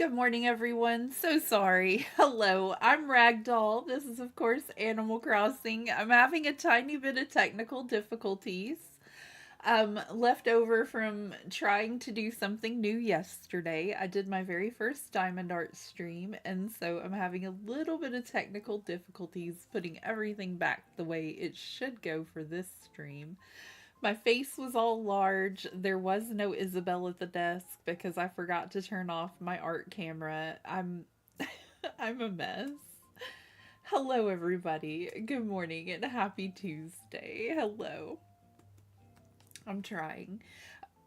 Good morning, everyone. So sorry. Hello, I'm Ragdoll. This is, of course, Animal Crossing. I'm having a tiny bit of technical difficulties. Left over from trying to do something new yesterday. I did my very first diamond art stream, and so I'm having a little bit of technical difficulties putting everything back the way it should go for this stream. My face was all large. There was no Isabel at the desk because I forgot to turn off my art camera. I'm a mess. Hello everybody. Good morning and happy Tuesday. Hello. I'm trying.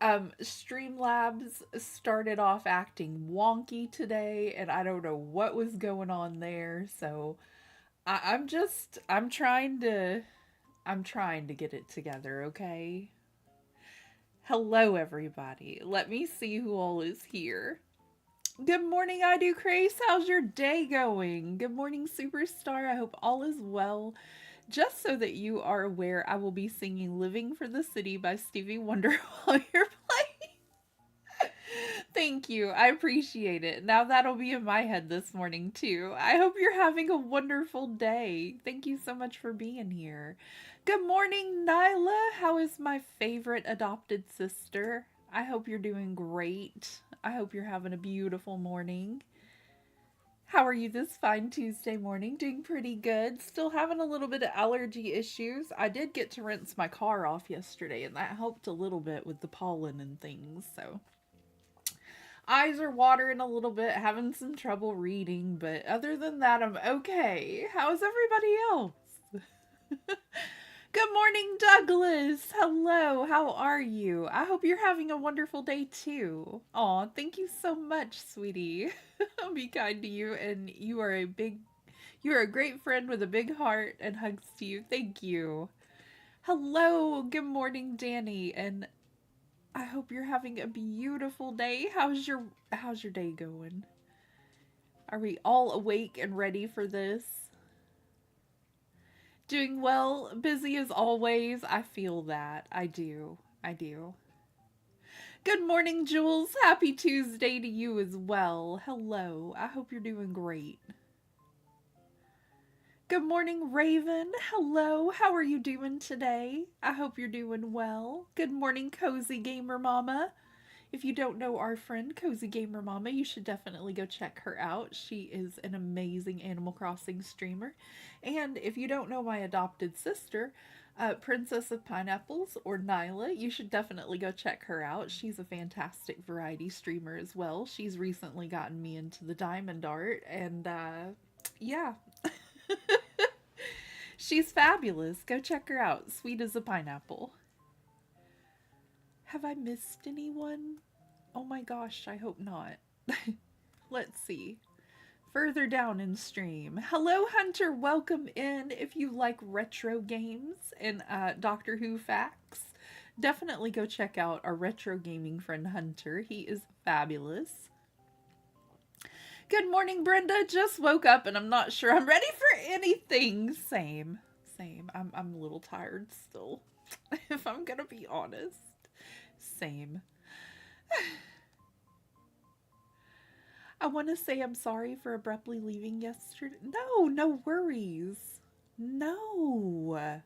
Streamlabs started off acting wonky today and I don't know what was going on there. So I'm trying to get it together, okay? Hello, everybody. Let me see who all is here. Good morning, I do Craze. How's your day going? Good morning, Superstar. I hope all is well. Just so that you are aware, I will be singing Living for the City by Stevie Wonder while you're playing. Thank you. I appreciate it. Now that'll be in my head this morning, too. I hope you're having a wonderful day. Thank you so much for being here. Good morning, Nyla. How is my favorite adopted sister? I hope you're doing great. I hope you're having a beautiful morning. How are you this fine Tuesday morning? Doing pretty good. Still having a little bit of allergy issues. I did get to rinse my car off yesterday, and that helped a little bit with the pollen and things, so eyes are watering a little bit, having some trouble reading, but other than that, I'm okay. How's everybody else? Good morning, Douglas. Hello, how are you? I hope you're having a wonderful day too. Aw, thank you so much, sweetie. I'll be kind to you, and you're a great friend with a big heart, and hugs to you. Thank you. Hello, good morning, Danny, and I hope you're having a beautiful day. How's your day going? Are we all awake and ready for this? Doing well, busy as always. I feel that. I do. I do. Good morning, Jules. Happy Tuesday to you as well. Hello. I hope you're doing great. Good morning, Raven. Hello. How are you doing today? I hope you're doing well. Good morning, Cozy Gamer Mama. If you don't know our friend Cozy Gamer Mama, you should definitely go check her out. She is an amazing Animal Crossing streamer. And if you don't know my adopted sister, Princess of Pineapples, or Nyla, you should definitely go check her out. She's a fantastic variety streamer as well. She's recently gotten me into the diamond art, and yeah, she's fabulous. Go check her out. Sweet as a pineapple. Have I missed anyone? Oh my gosh, I hope not. Let's see. Further down in stream. Hello, Hunter. Welcome in. If you like retro games and Doctor Who facts, definitely go check out our retro gaming friend Hunter. He is fabulous. Good morning, Brenda. Just woke up and I'm not sure I'm ready for anything. Same. Same. I'm a little tired still, if I'm gonna be honest. Same. I want to say I'm sorry for abruptly leaving yesterday. No, no worries. No.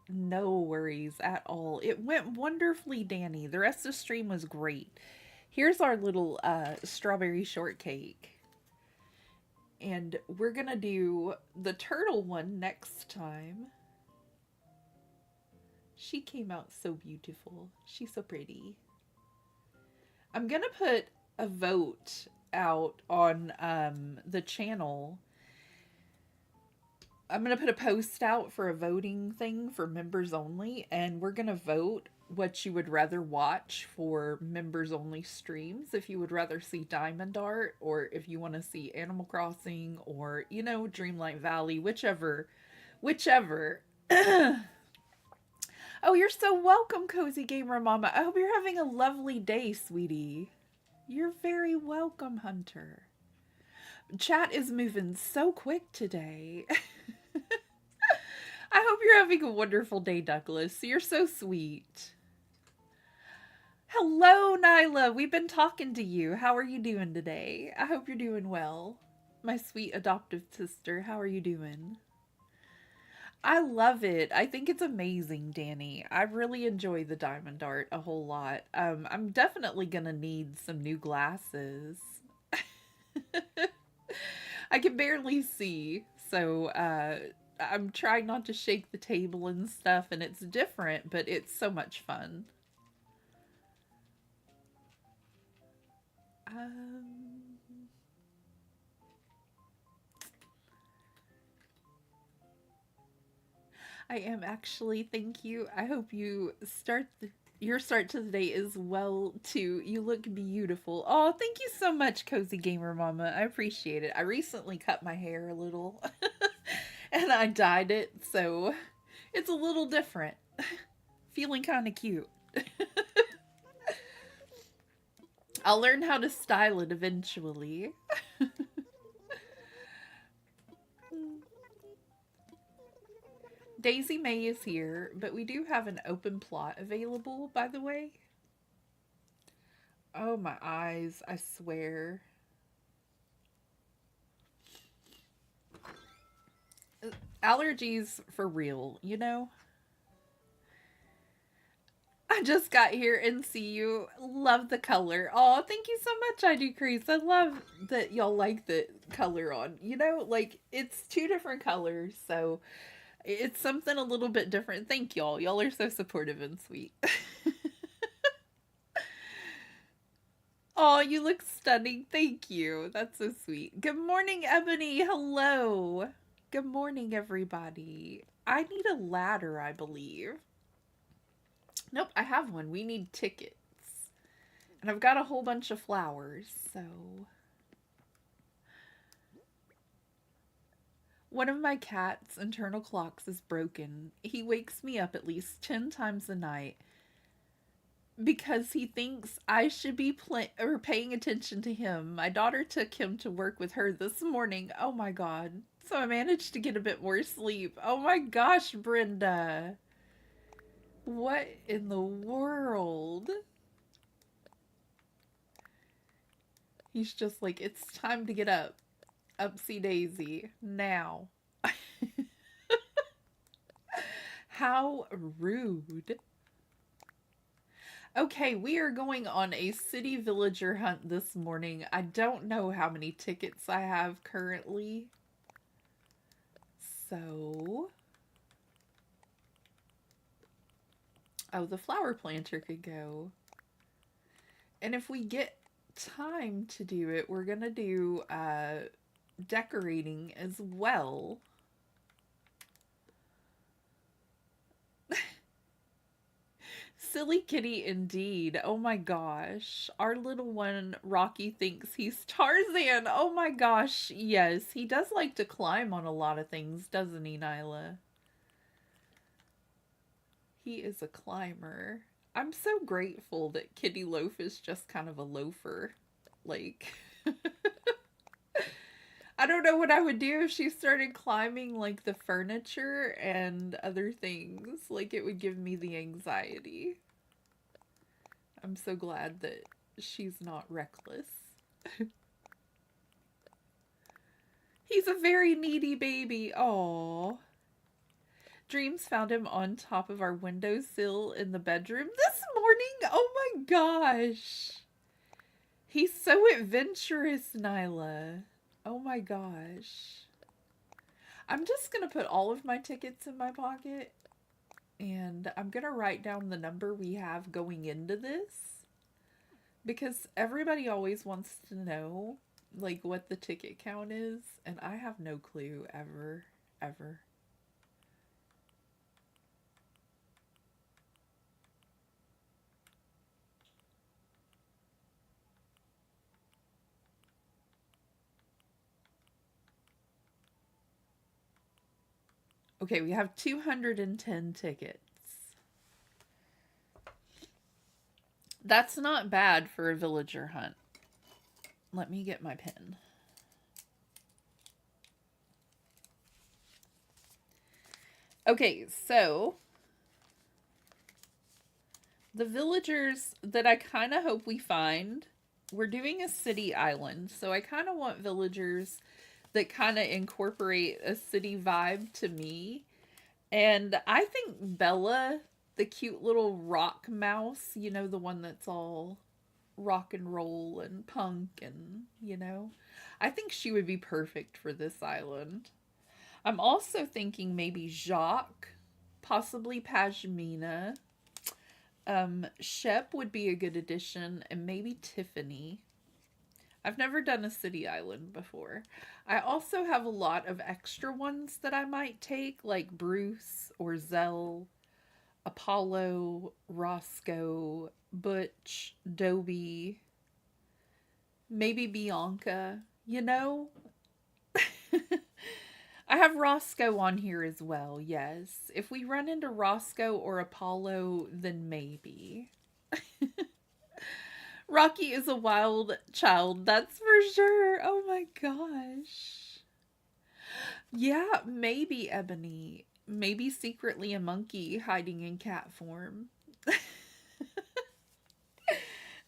No worries at all. It went wonderfully, Danny. The rest of the stream was great. Here's our little strawberry shortcake. And we're going to do the turtle one next time. She came out so beautiful. She's so pretty. I'm going to put a vote out on the channel. I'm going to put a post out for a voting thing for members only, and we're going to vote what you would rather watch for members only streams. If you would rather see Diamond Art, or if you want to see Animal Crossing, or, you know, Dreamlight Valley, whichever. Oh, you're so welcome, Cozy Gamer Mama. I hope you're having a lovely day, sweetie. You're very welcome, Hunter. Chat is moving so quick today. I hope you're having a wonderful day, Douglas. You're so sweet. Hello, Nyla. We've been talking to you. How are you doing today? I hope you're doing well. My sweet adoptive sister, how are you doing? I love it. I think it's amazing, Danny. I really enjoy the diamond art a whole lot. I'm definitely gonna need some new glasses. I can barely see, so I'm trying not to shake the table and stuff, and it's different, but it's so much fun. Um, I am actually. Thank you. I hope your start to the day is well too. You look beautiful. Oh, thank you so much, Cozy Gamer Mama. I appreciate it. I recently cut my hair a little and I dyed it, so it's a little different. Feeling kind of cute. I'll learn how to style it eventually. Daisy May is here, but we do have an open plot available, by the way. Oh, my eyes, I swear. Allergies for real, you know? I just got here and see you. Love the color. Oh, thank you so much, I do Crease. I love that y'all like the color on. You know, like it's two different colors, so it's something a little bit different. Thank y'all. Y'all are so supportive and sweet. Oh, you look stunning. Thank you. That's so sweet. Good morning, Ebony. Hello. Good morning, everybody. I need a ladder, I believe. Nope, I have one. We need tickets. And I've got a whole bunch of flowers, so... One of my cat's internal clocks is broken. He wakes me up at least 10 times a night because he thinks I should be paying attention to him. My daughter took him to work with her this morning. Oh my god. So I managed to get a bit more sleep. Oh my gosh, Brenda. What in the world? He's just like, it's time to get up. Upsy daisy. Now. How rude. Okay, we are going on a city villager hunt this morning. I don't know how many tickets I have currently. So... Oh, the flower planter could go. And if we get time to do it, we're gonna do decorating as well. Silly kitty indeed. Oh my gosh. Our little one, Rocky, thinks he's Tarzan. Oh my gosh. Yes, he does like to climb on a lot of things, doesn't he, Nyla? He is a climber. I'm so grateful that Kitty Loaf is just kind of a loafer. Like... I don't know what I would do if she started climbing like the furniture and other things. Like it would give me the anxiety. I'm so glad that she's not reckless. He's a very needy baby. Aww. Dreams found him on top of our windowsill in the bedroom this morning. Oh my gosh. He's so adventurous, Nyla. Oh my gosh. I'm just going to put all of my tickets in my pocket. And I'm going to write down the number we have going into this. Because everybody always wants to know, like, what the ticket count is. And I have no clue, ever, ever. Okay, we have 210 tickets. That's not bad for a villager hunt. Let me get my pen. Okay, so The villagers that I kind of hope we find, we're doing a city island, so I kind of want villagers that kind of incorporate a city vibe to me. And I think Bella, the cute little rock mouse, you know, the one that's all rock and roll and punk and, you know, I think she would be perfect for this island. I'm also thinking maybe Jacques, possibly Pashmina. Shep would be a good addition, and maybe Tiffany. I've never done a city island before. I also have a lot of extra ones that I might take, like Bruce or Zell, Apollo, Roscoe, Butch, Dobie, maybe Bianca, you know? I have Roscoe on here as well, yes. If we run into Roscoe or Apollo, then maybe. Rocky is a wild child, that's for sure. Oh my gosh. Yeah, maybe Ebony. Maybe secretly a monkey hiding in cat form.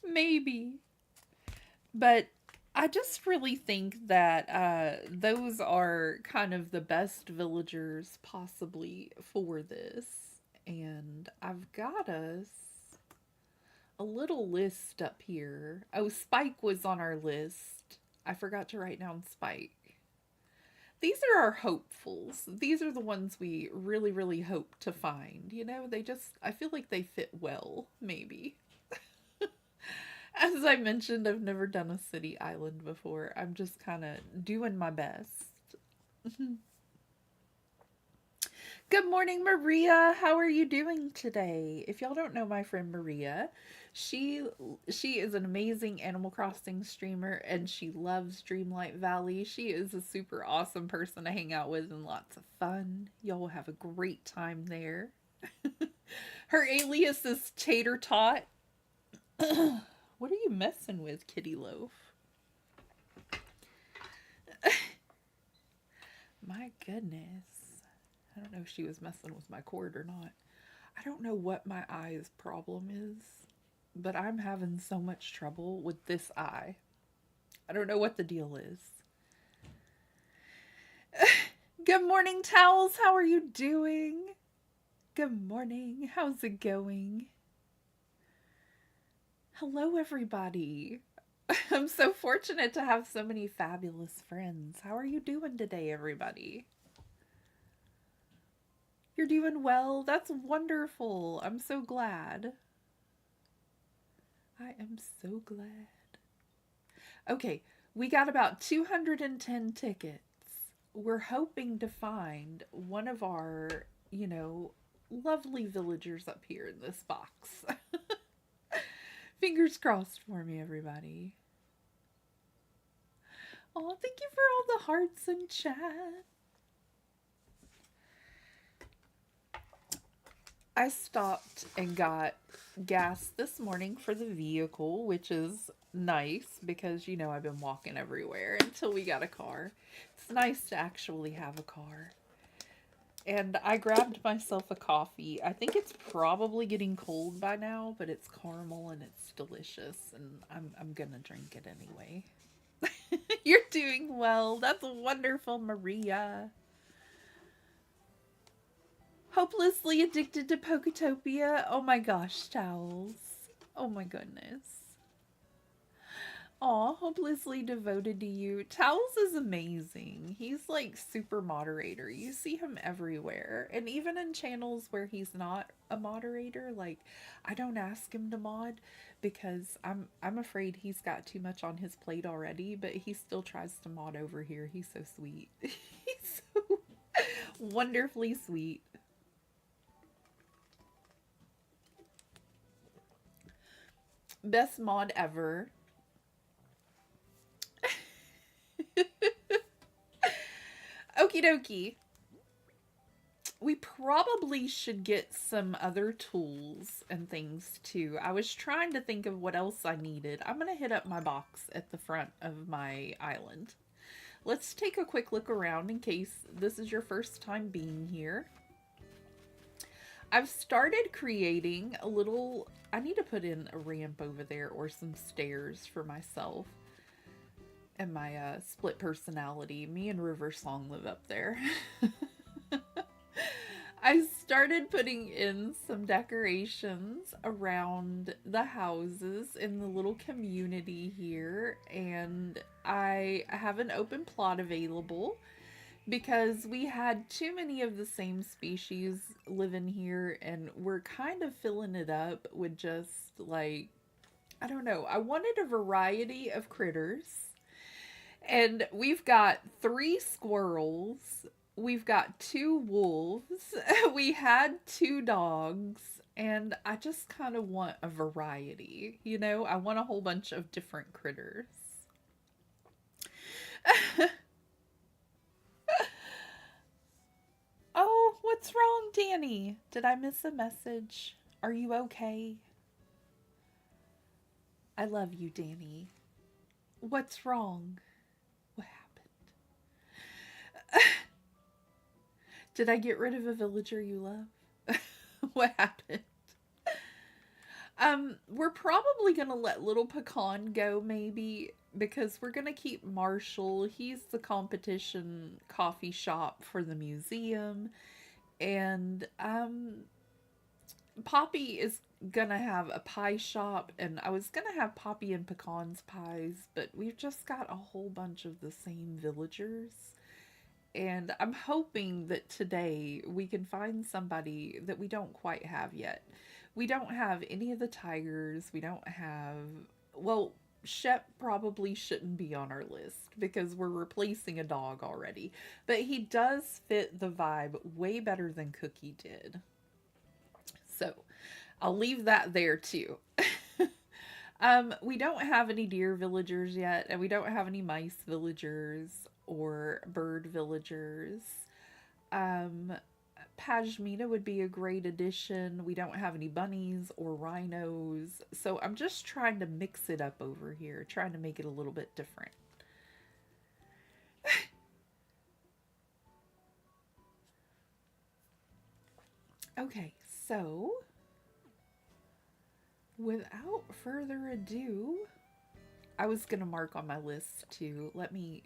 Maybe. But I just really think that those are kind of the best villagers possibly for this. And I've got us a little list up here. Oh, Spike was on our list. I forgot to write down Spike. These are our hopefuls. These are the ones we really, really hope to find. You know, they just, I feel like they fit well, maybe. As I mentioned, I've never done a city island before. I'm just kind of doing my best. Good morning, Maria. How are you doing today? If y'all don't know my friend Maria, she is an amazing Animal Crossing streamer and she loves Dreamlight Valley. She is a super awesome person to hang out with and lots of fun. Y'all will have a great time there. Her alias is Tater Tot. What are you messing with, Kitty Loaf? My goodness. I don't know if she was messing with my cord or not. I don't know what my eye's problem is, but I'm having so much trouble with this eye. I don't know what the deal is. Good morning, Towels. How are you doing? Good morning. How's it going? Hello, everybody. I'm so fortunate to have so many fabulous friends. How are you doing today, everybody? You're doing well? That's wonderful. I'm so glad. I am so glad. Okay, we got about 210 tickets. We're hoping to find one of our, you know, lovely villagers up here in this box. Fingers crossed for me, everybody. Oh, thank you for all the hearts in chat. I stopped and got gas this morning for the vehicle, which is nice because, you know, I've been walking everywhere until we got a car. It's nice to actually have a car. And I grabbed myself a coffee. I think it's probably getting cold by now, but it's caramel and it's delicious, and I'm gonna drink it anyway. You're doing well. That's wonderful, Maria. Hopelessly addicted to Poketopia. Oh my gosh, Towels. Oh my goodness. Aw, hopelessly devoted to you. Towels is amazing. He's like super moderator. You see him everywhere. And even in channels where he's not a moderator, like I don't ask him to mod because I'm afraid he's got too much on his plate already, but he still tries to mod over here. He's so sweet. He's so wonderfully sweet. Best mod ever. Okie dokie. We probably should get some other tools and things too. I was trying to think of what else I needed. I'm going to hit up my box at the front of my island. Let's take a quick look around in case this is your first time being here. I've started creating a little, I need to put in a ramp over there or some stairs for myself and my split personality. Me and River Song live up there. I started putting in some decorations around the houses in the little community here, and I have an open plot available because we had too many of the same species living here, and we're kind of filling it up with just like, I don't know, I wanted a variety of critters. And we've got 3 squirrels. We've got 2 wolves. We had 2 dogs. And I just kind of want a variety. You know, I want a whole bunch of different critters. Oh, what's wrong, Danny? Did I miss a message? Are you okay? I love you, Danny. What's wrong? What happened? Did I get rid of a villager you love? What happened? We're probably gonna let little Pecan go, maybe, because we're gonna keep Marshall. He's the competition coffee shop for the museum. And Poppy is gonna have a pie shop, and I was gonna have Poppy and Pecan's pies, but we've just got a whole bunch of the same villagers. And I'm hoping that today we can find somebody that we don't quite have yet. We don't have any of the tigers. We don't have, well, Shep probably shouldn't be on our list because we're replacing a dog already. But he does fit the vibe way better than Cookie did. So I'll leave that there too. We don't have any deer villagers yet, and we don't have any mice villagers or bird villagers. Um, Pashmina would be a great addition. We don't have any bunnies or rhinos. So I'm just trying to mix it up over here, trying to make it a little bit different. Okay, so without further ado, I was going to mark on my list to let me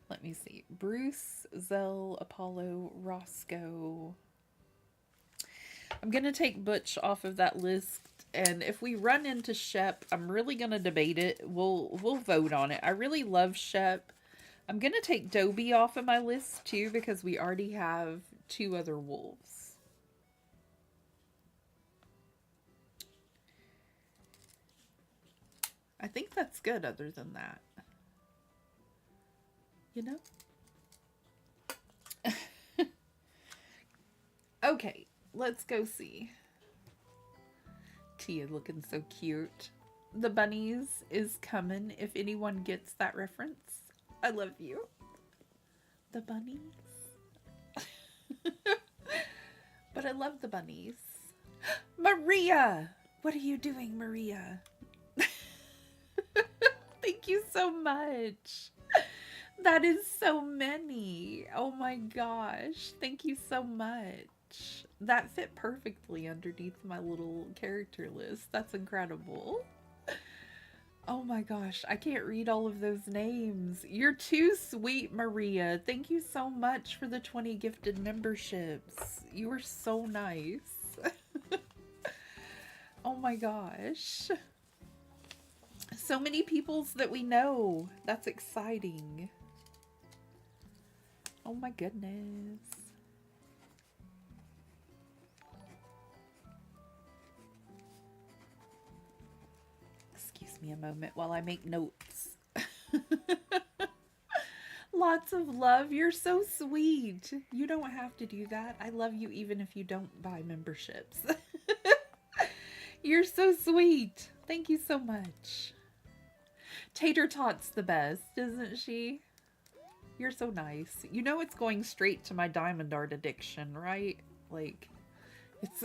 let me see. Bruce, Zell, Apollo, Roscoe. I'm going to take Butch off of that list, and if we run into Shep, I'm really going to debate it. We'll vote on it. I really love Shep. I'm going to take Dobie off of my list too because we already have 2 other wolves. I think that's good other than that. You know? Okay, let's go see. Tia looking so cute. The bunnies is coming if anyone gets that reference. I love you. The bunnies. But I love the bunnies. Maria! What are you doing, Maria? Thank you so much. That is so many. Oh my gosh. Thank you so much. That fit perfectly underneath my little character list. That's incredible. Oh my gosh. I can't read all of those names. You're too sweet, Maria. Thank you so much for the 20 gifted memberships. You were so nice. Oh my gosh. So many peoples that we know. That's exciting. Oh my goodness. Excuse me a moment while I make notes. Lots of love. You're so sweet. You don't have to do that. I love you even if you don't buy memberships. You're so sweet. Thank you so much. Tater Tot's the best, isn't she? You're so nice. You know it's going straight to my diamond art addiction, right? Like, it's...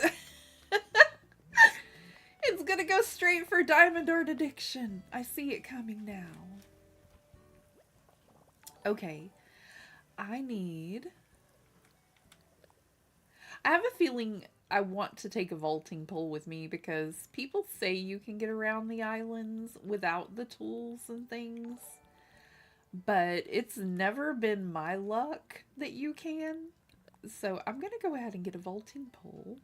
it's gonna go straight for diamond art addiction. I see it coming now. Okay. I need... I have a feeling I want to take a vaulting pole with me because people say you can get around the islands without the tools and things, but it's never been my luck that you can. So I'm gonna go ahead and get a vaulting pole.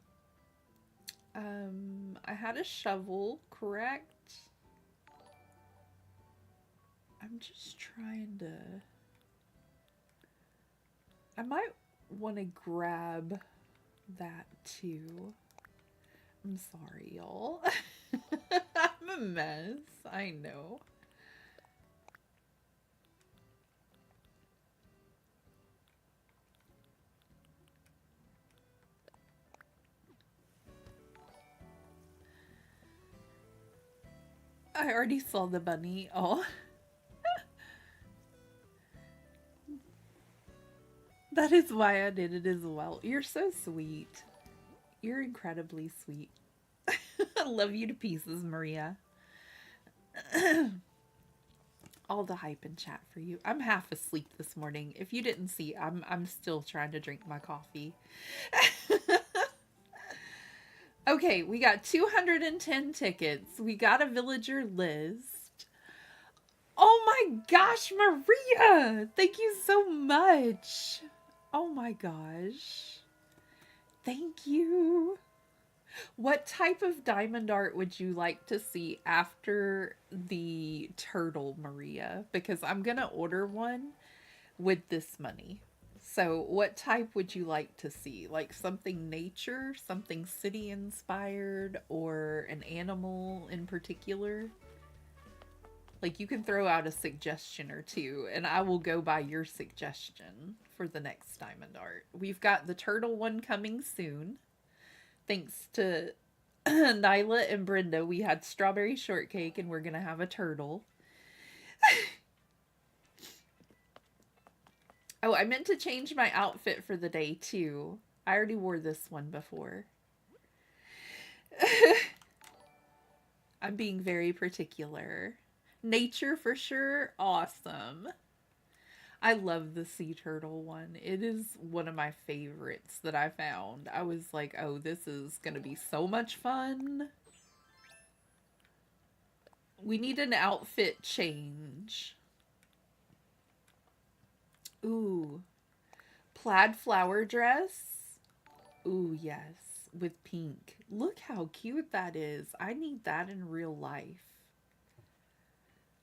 I had a shovel, correct? I'm just trying to... I might want to grab that too. I'm sorry, y'all. I'm a mess. I know. I already saw the bunny. Oh. That is why I did it as well. You're so sweet. You're incredibly sweet. I love you to pieces, Maria. All the hype and chat for you. I'm half asleep this morning. If you didn't see, I'm still trying to drink my coffee. Okay, we got 210 tickets. We got a villager list. Oh my gosh, Maria! Thank you so much. Oh my gosh. Thank you. What type of diamond art would you like to see after the turtle, Maria? Because I'm going to order one with this money. So what type would you like to see? Like something nature, something city inspired, or an animal in particular? Like you can throw out a suggestion or two and I will go by your suggestion for the next diamond art. We've got the turtle one coming soon. Thanks to Nyla and Brenda, we had strawberry shortcake and we're going to have a turtle. Oh, I meant to change my outfit for the day too. I already wore this one before. I'm being very particular. Nature for sure. Awesome. I love the sea turtle one. It is one of my favorites that I found. I was like, oh, this is going to be so much fun. We need an outfit change. Ooh. Plaid flower dress. Ooh, yes. With pink. Look how cute that is. I need that in real life.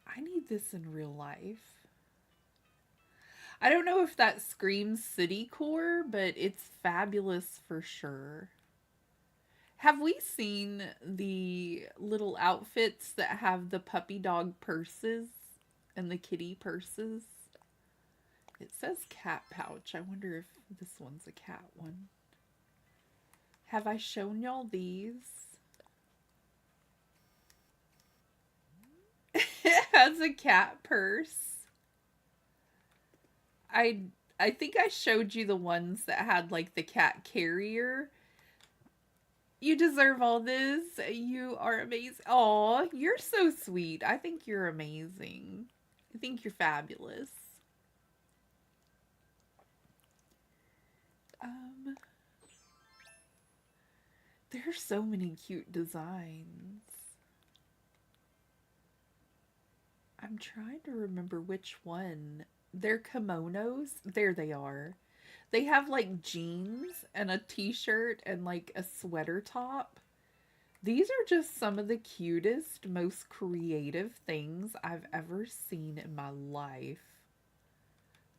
I need this in real life. I don't know if that screams city core, but it's fabulous for sure. Have we seen the little outfits that have the puppy dog purses and the kitty purses? It says cat pouch. I wonder if this one's a cat one. Have I shown y'all these? It has a cat purse. I think I showed you the ones that had like the cat carrier. You deserve all this. You are amazing. Aw, you're so sweet. I think you're amazing. I think you're fabulous. There's so many cute designs. I'm trying to remember which one. They're kimonos. There they are. They have like jeans and a t-shirt and like a sweater top. These are just some of the cutest, most creative things I've ever seen in my life.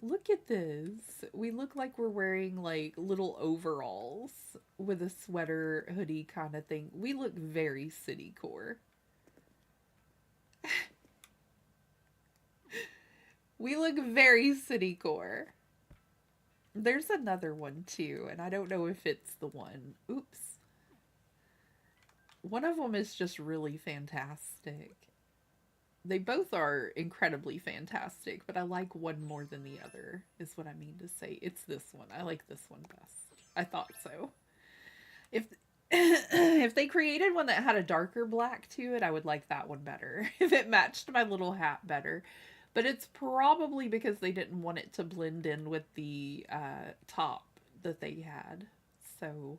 Look at this. We look like we're wearing like little overalls with a sweater hoodie kind of thing. We look very city core. We look very city core. There's another one too, and I don't know if it's the one. Oops. One of them is just really fantastic. They both are incredibly fantastic, but I like one more than the other, is what I mean to say. It's this one. I like this one best. I thought so. If if they created one that had a darker black to it, I would like that one better. If it matched my little hat better. But it's probably because they didn't want it to blend in with the top that they had. so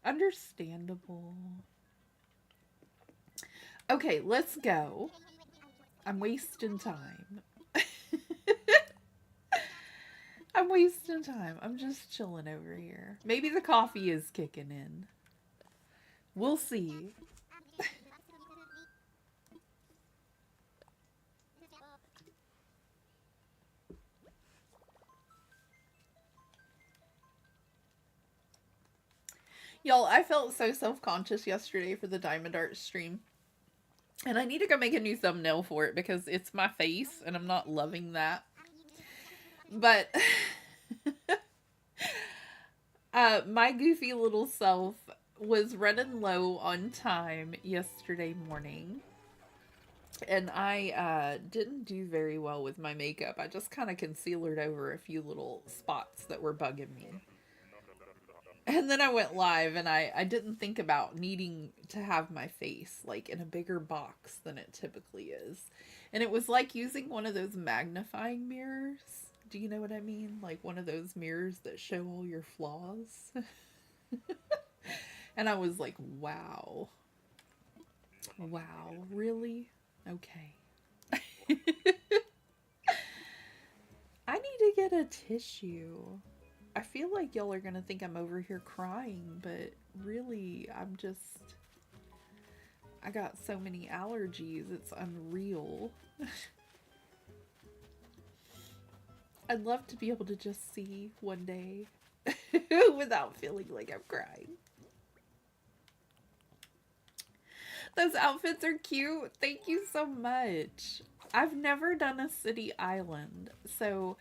understandable. Okay, let's go. I'm wasting time. I'm wasting time. I'm just chilling over here. Maybe the coffee is kicking in. We'll see. Y'all, I felt so self-conscious yesterday for the Diamond Art stream. And I need to go make a new thumbnail for it because it's my face and I'm not loving that. But my goofy little self was running low on time yesterday morning. And I didn't do very well with my makeup. I just kind of concealered over a few little spots that were bugging me. And then I went live and I didn't think about needing to have my face like in a bigger box than it typically is. And it was like using one of those magnifying mirrors. Do you know what I mean? Like one of those mirrors that show all your flaws. And I was like, wow. Wow, really? Okay. I need to get a tissue. I feel like y'all are gonna think I'm over here crying, but really, I got so many allergies, it's unreal. I'd love to be able to just see one day without feeling like I'm crying. Those outfits are cute. Thank you so much. I've never done a city island, so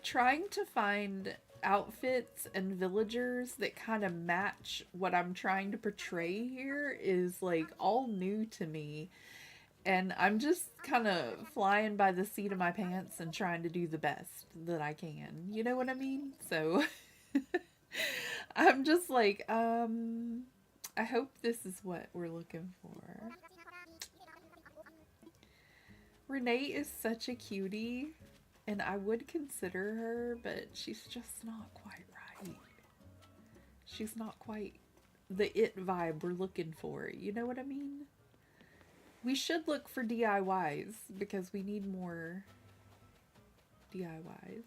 trying to find outfits and villagers that kind of match what I'm trying to portray here is like all new to me. And I'm just kind of flying by the seat of my pants and trying to do the best that I can. You know what I mean? So I'm just like, I hope this is what we're looking for. Renee is such a cutie, and I would consider her, but she's just not quite right. She's not quite the it vibe we're looking for. You know what I mean? We should look for DIYs because we need more DIYs.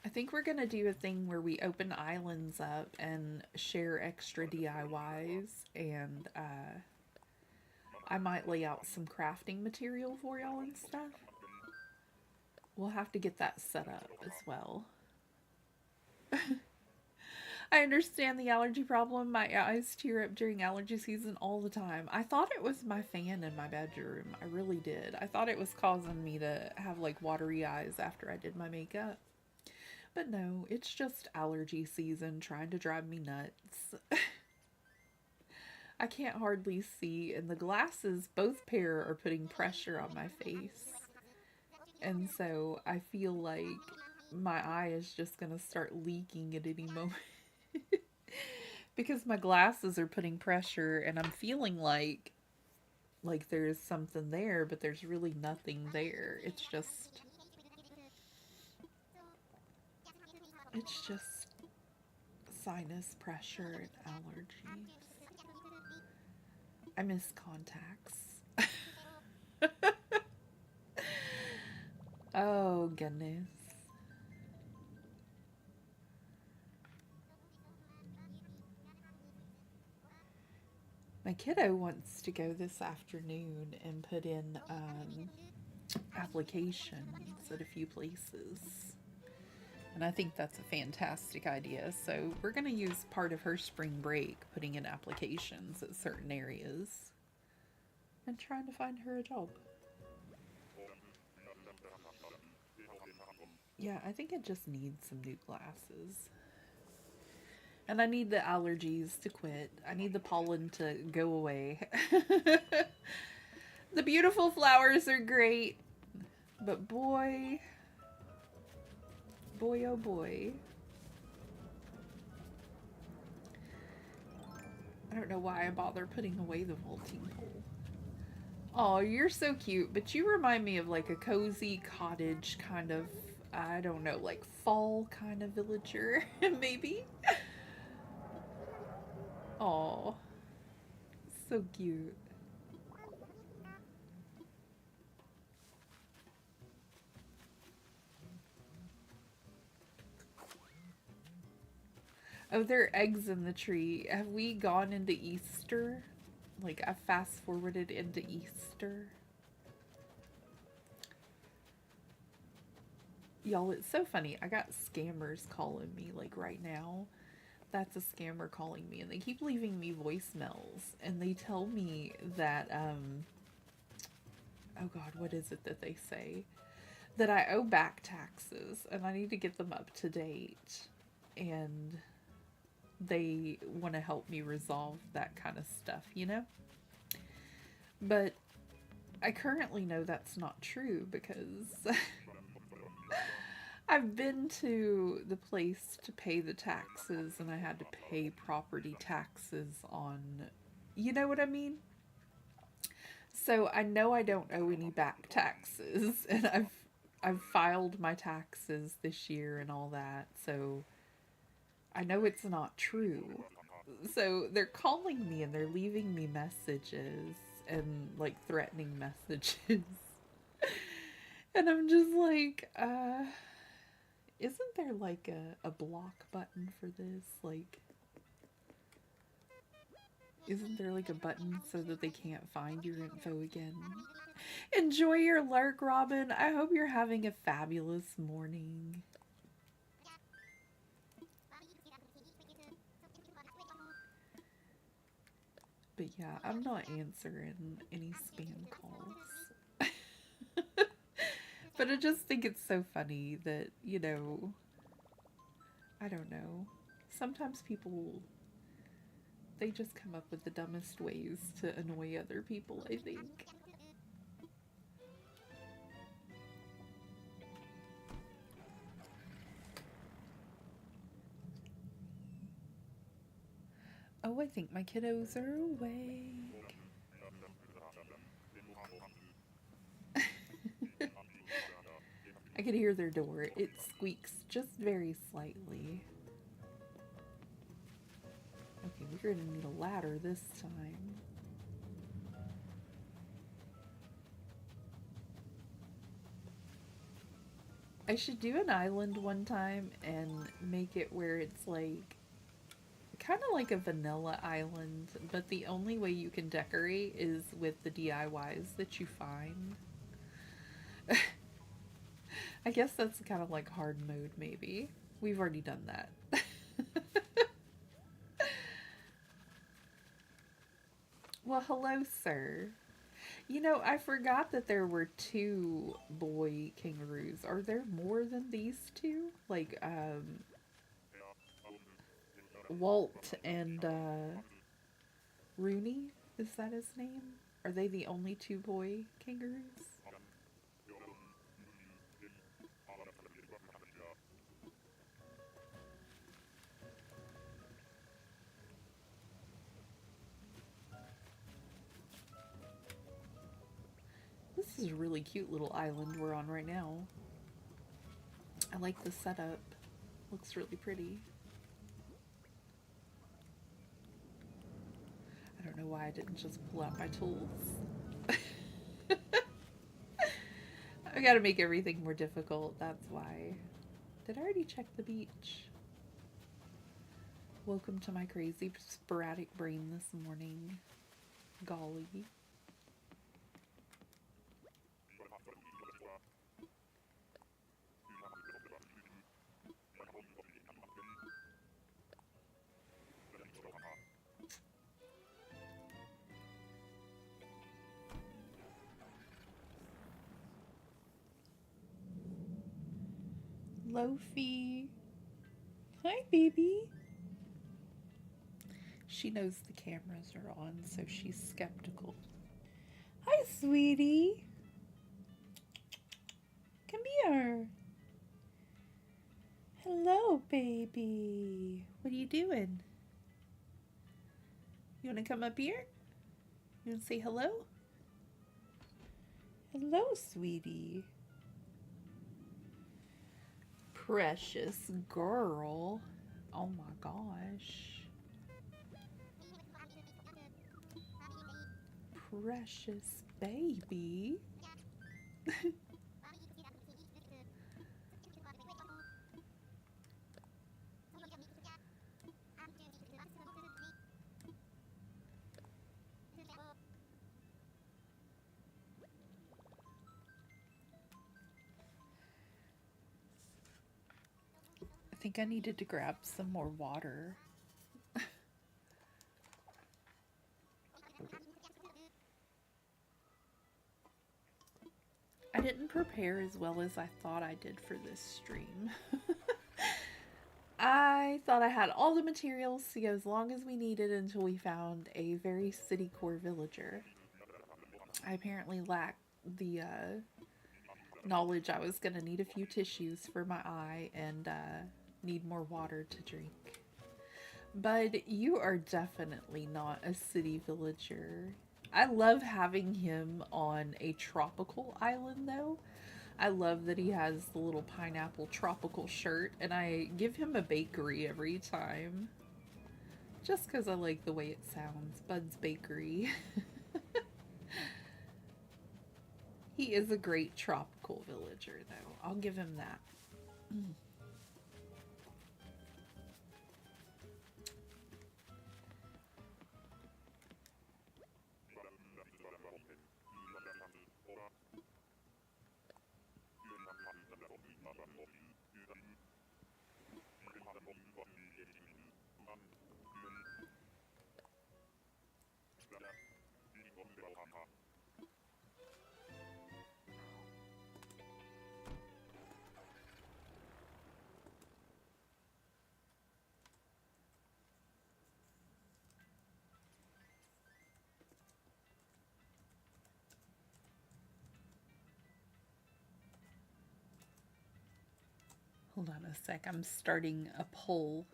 I think we're gonna do a thing where we open islands up and share extra DIYs, and I might lay out some crafting material for y'all and stuff. We'll have to get that set up as well. I understand the allergy problem. My eyes tear up during allergy season all the time. I thought it was my fan in my bedroom. I really did. I thought it was causing me to have like watery eyes after I did my makeup. But no, it's just allergy season trying to drive me nuts. I can't hardly see, and the glasses, both pair, are putting pressure on my face. And so I feel like my eye is just going to start leaking at any moment. Because my glasses are putting pressure, and I'm feeling like there's something there, but there's really nothing there. It's just sinus pressure and allergies. I miss contacts. Oh, goodness. My kiddo wants to go this afternoon and put in applications at a few places. And I think that's a fantastic idea. So we're going to use part of her spring break putting in applications at certain areas and trying to find her a job. Yeah, I think it just needs some new glasses. And I need the allergies to quit. I need the pollen to go away. The beautiful flowers are great. But boy, oh boy. I don't know why I bother putting away the vaulting pole. Oh, you're so cute. But you remind me of like a cozy cottage kind of I don't know, like fall kind of villager, maybe? Oh, so cute. Oh, there are eggs in the tree. Have we gone into Easter? Like, I fast forwarded into Easter. Y'all, it's so funny. I got scammers calling me, like, right now. That's a scammer calling me, and they keep leaving me voicemails, and they tell me that, oh God, what is it that they say? That I owe back taxes, and I need to get them up to date. And they want to help me resolve that kind of stuff, you know? But I currently know that's not true because I've been to the place to pay the taxes and I had to pay property taxes on, you know what I mean? So I know I don't owe any back taxes and I've filed my taxes this year and all that. So I know it's not true. So they're calling me and they're leaving me messages and like threatening messages. And I'm just like, isn't there like a block button for this? Like, isn't there like a button so that they can't find your info again? Enjoy your lurk, Robin. I hope you're having a fabulous morning. But yeah, I'm not answering any spam calls. But I just think it's so funny that, you know, I don't know. Sometimes people, they just come up with the dumbest ways to annoy other people, I think. Oh, I think my kiddos are awake. I can hear their door. It squeaks just very slightly. Okay, we're gonna need a ladder this time. I should do an island one time and make it where it's like kind of like a vanilla island, but the only way you can decorate is with the DIYs that you find. I guess that's kind of like hard mode, maybe. We've already done that. Well, hello, sir. You know, I forgot that there were two boy kangaroos. Are there more than these two? Like, Walt and, Rooney? Is that his name? Are they the only two boy kangaroos? This is a really cute little island we're on right now. I like the setup. Looks really pretty. I don't know why I didn't just pull out my tools. I gotta make everything more difficult, that's why. Did I already check the beach? Welcome to my crazy sporadic brain this morning. Golly. Loafie. Hi, baby. She knows the cameras are on, so she's skeptical. Hi, sweetie. Come here. Hello, baby. What are you doing? You want to come up here? You want to say hello? Hello, sweetie. Precious girl. Oh my gosh. Precious baby. I think I needed to grab some more water. I didn't prepare as well as I thought I did for this stream. I thought I had all the materials to go as long as we needed until we found a very city core villager. I apparently lacked the knowledge I was going to need a few tissues for my eye and need more water to drink. But you are definitely not a city villager. I love having him on a tropical island though. I love that he has the little pineapple tropical shirt, and I give him a bakery every time. Just because I like the way it sounds. Bud's Bakery. He is a great tropical villager, though. I'll give him that. Hold on a sec. I'm starting a poll.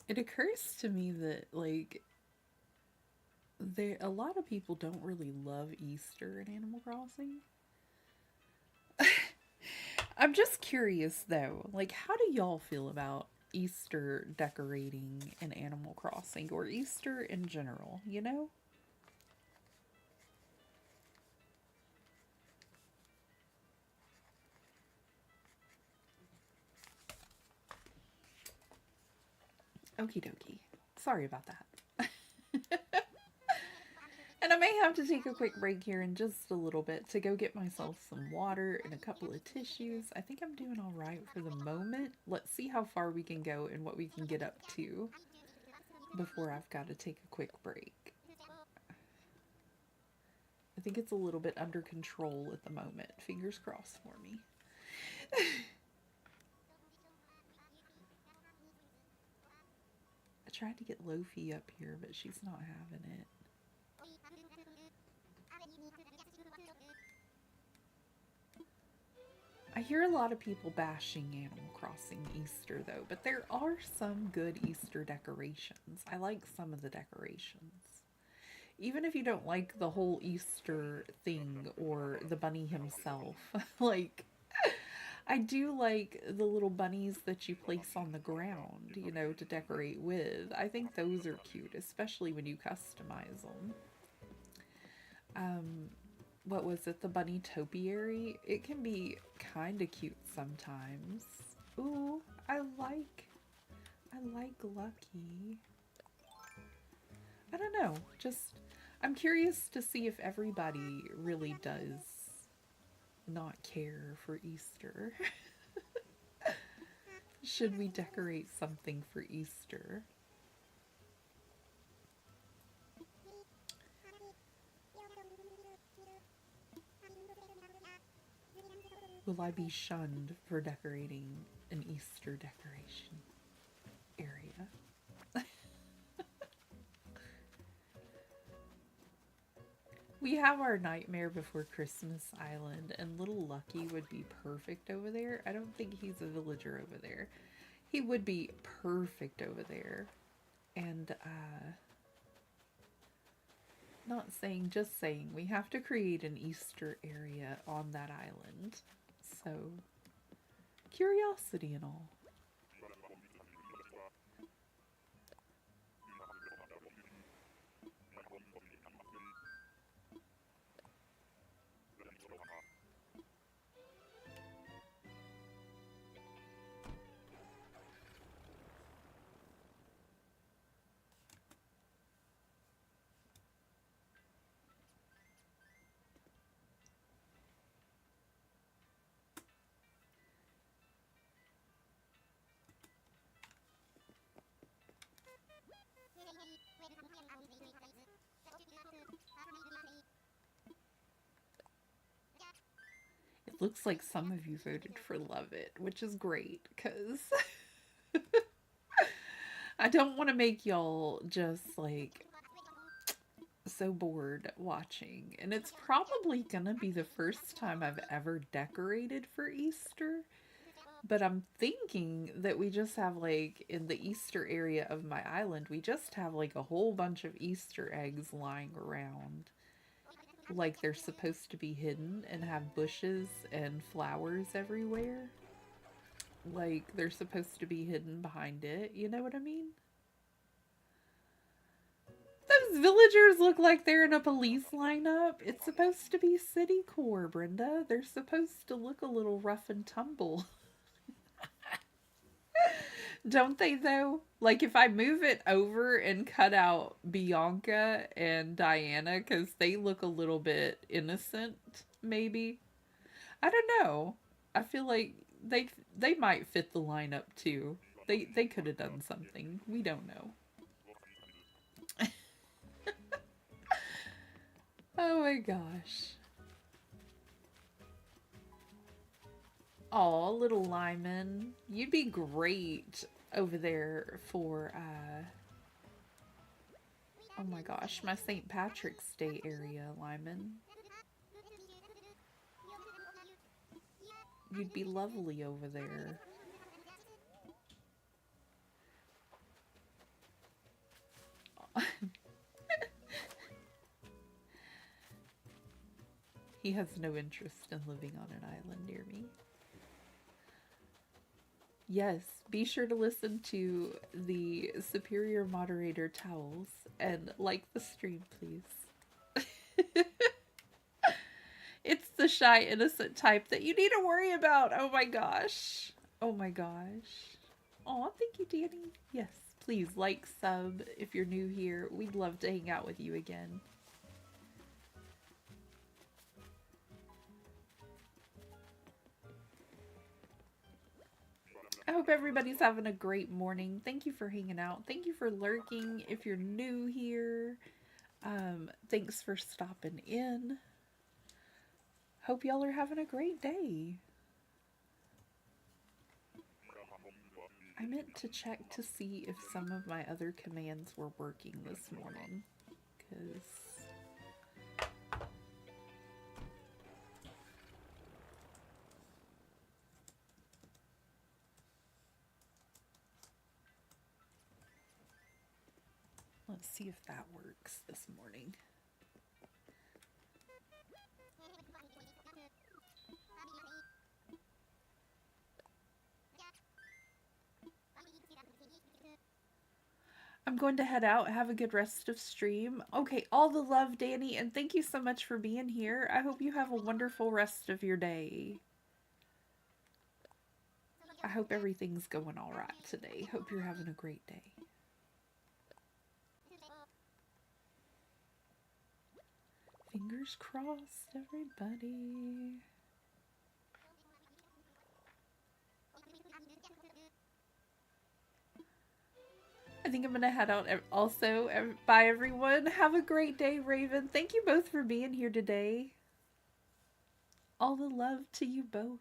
It occurs to me that, like, a lot of people don't really love Easter in Animal Crossing. I'm just curious though, like, how do y'all feel about Easter decorating in Animal Crossing or Easter in general, you know? Okie dokie. Sorry about that. And I may have to take a quick break here in just a little bit to go get myself some water and a couple of tissues. I think I'm doing all right for the moment. Let's see how far we can go and what we can get up to before I've got to take a quick break. I think it's a little bit under control at the moment. Fingers crossed for me. I tried to get Loafie up here, but she's not having it. I hear a lot of people bashing Animal Crossing Easter though, but there are some good Easter decorations. I like some of the decorations. Even if you don't like the whole Easter thing or the bunny himself, like, I do like the little bunnies that you place on the ground, you know, to decorate with. I think those are cute, especially when you customize them. Um, what was it? The bunny topiary? It can be kind of cute sometimes. Ooh, I like Lucky. I don't know, just, I'm curious to see if everybody really does not care for Easter. Should we decorate something for Easter? Will I be shunned for decorating an Easter decoration area? We have our Nightmare Before Christmas Island, and little Lucky would be perfect over there. I don't think he's a villager over there. He would be perfect over there. And, not saying, just saying, we have to create an Easter area on that island. So, curiosity and all. It looks like some of you voted for Love It, which is great, because I don't want to make y'all just like so bored watching. And it's probably gonna be the first time I've ever decorated for Easter. But I'm thinking that we just have like in the Easter area of my island, we just have like a whole bunch of Easter eggs lying around. Like they're supposed to be hidden and have bushes and flowers everywhere. Like they're supposed to be hidden behind it. You know what I mean? Those villagers look like they're in a police lineup. It's supposed to be city core, Brenda. They're supposed to look a little rough and tumble. Don't they though? Like if I move it over and cut out Bianca and Diana cuz they look a little bit innocent maybe. I don't know. I feel like they might fit the lineup too. They could have done something. We don't know. Oh my gosh. Aw, little Lyman. You'd be great over there for, oh my gosh, my St. Patrick's Day area, Lyman. You'd be lovely over there. He has no interest in living on an island near me. Yes, be sure to listen to the Superior Moderator Towels and like the stream, please. It's the shy, innocent type that you need to worry about. Oh my gosh. Oh my gosh. Aw, thank you, Danny. Yes, please like, sub if you're new here. We'd love to hang out with you again. I hope everybody's having a great morning. Thank you for hanging out. Thank you for lurking if you're new here. Thanks for stopping in. Hope y'all are having a great day. I meant to check to see if some of my other commands were working this morning. Because Let's see if that works this morning. I'm going to head out. Have a good rest of stream. Okay, all the love, Danny, and thank you so much for being here. I hope you have a wonderful rest of your day. I hope everything's going all right today. Hope you're having a great day. Fingers crossed, everybody. I think I'm going to head out also. Bye, everyone. Have a great day, Raven. Thank you both for being here today. All the love to you both.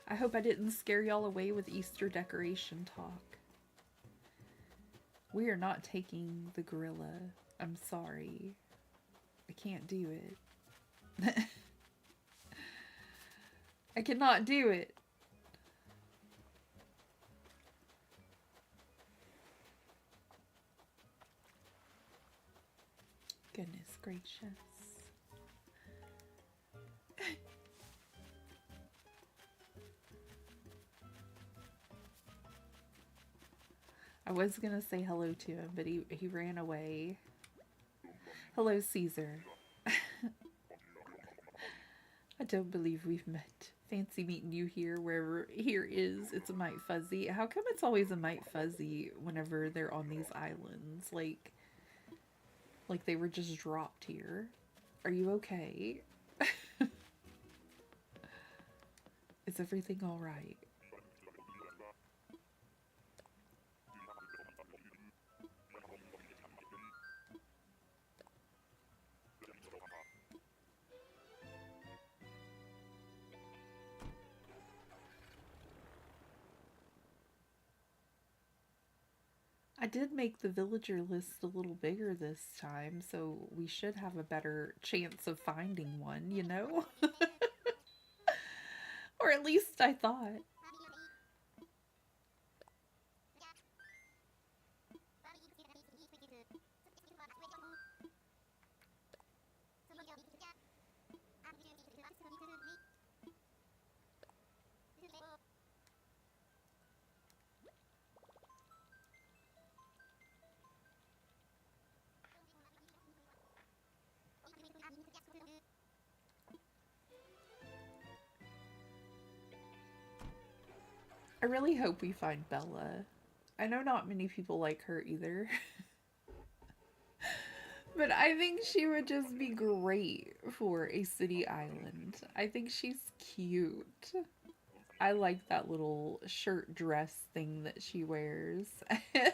I hope I didn't scare y'all away with Easter decoration talk. We are not taking the gorilla. I'm sorry. I can't do it. I cannot do it. Goodness gracious. I was gonna say hello to him, but he ran away. Hello, Caesar. I don't believe we've met. Fancy meeting you here, wherever here is. It's a mite fuzzy. How come it's always a mite fuzzy whenever they're on these islands? Like they were just dropped here. Are you okay? Is everything all right? I did make the villager list a little bigger this time, so we should have a better chance of finding one, you know? Or at least I thought. I really hope we find Bella. I know not many people like her either. But I think she would just be great for a city island. I think she's cute. I like that little shirt dress thing that she wears. And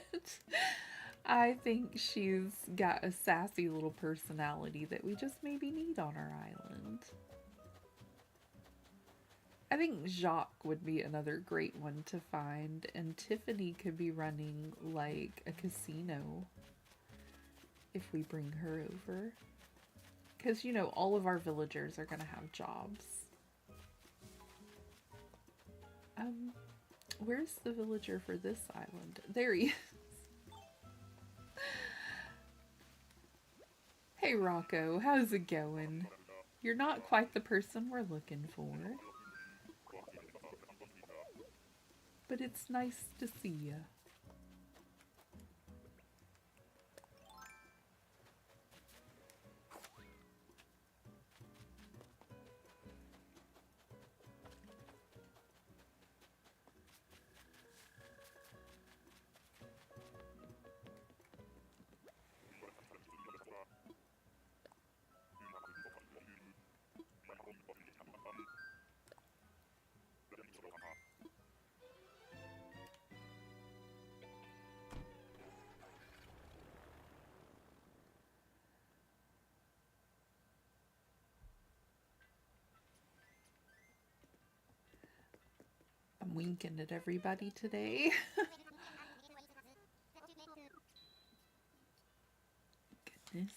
I think she's got a sassy little personality that we just maybe need on our island. I think Jacques would be another great one to find, and Tiffany could be running like a casino if we bring her over. Because, you know, all of our villagers are going to have jobs. Where's the villager for this island? There he is. Hey Rocco, how's it going? You're not quite the person we're looking for. But it's nice to see you. I'm winking at everybody today. Goodness.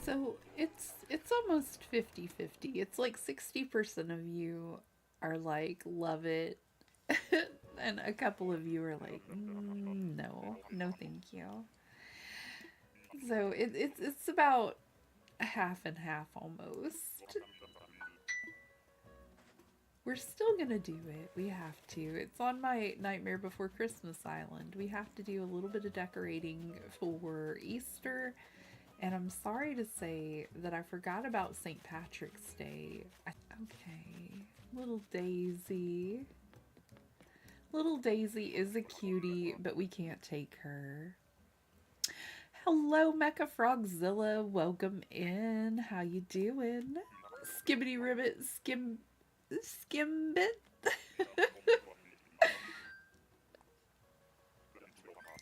So it's almost 50-50. It's like 60% of you are like love it, and a couple of you are like no, no, thank you. So it's about half and half almost. We're still gonna do it. We have to. It's on my Nightmare Before Christmas Island. We have to do a little bit of decorating for Easter. And I'm sorry to say that I forgot about St. Patrick's Day. Okay. Little Daisy. Little Daisy is a cutie, but we can't take her. Hello, Mecha Frogzilla. Welcome in. How you doing? Skibbity ribbit, skimbit.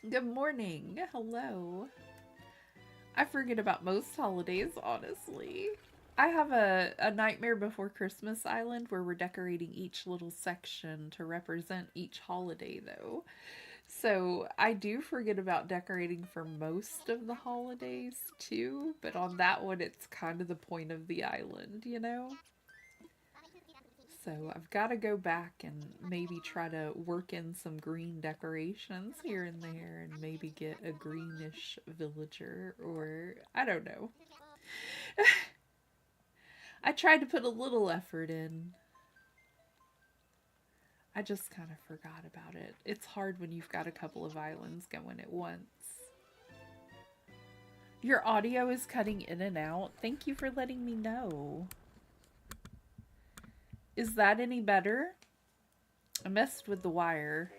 Good morning. Hello. I forget about most holidays, honestly. I have a Nightmare Before Christmas Island where we're decorating each little section to represent each holiday, though. So I do forget about decorating for most of the holidays, too. But on that one, it's kind of the point of the island, you know? So I've got to go back and maybe try to work in some green decorations here and there and maybe get a greenish villager or I don't know. I tried to put a little effort in. I just kind of forgot about it. It's hard when you've got a couple of islands going at once. Your audio is cutting in and out. Thank you for letting me know. Is that any better? I messed with the wire.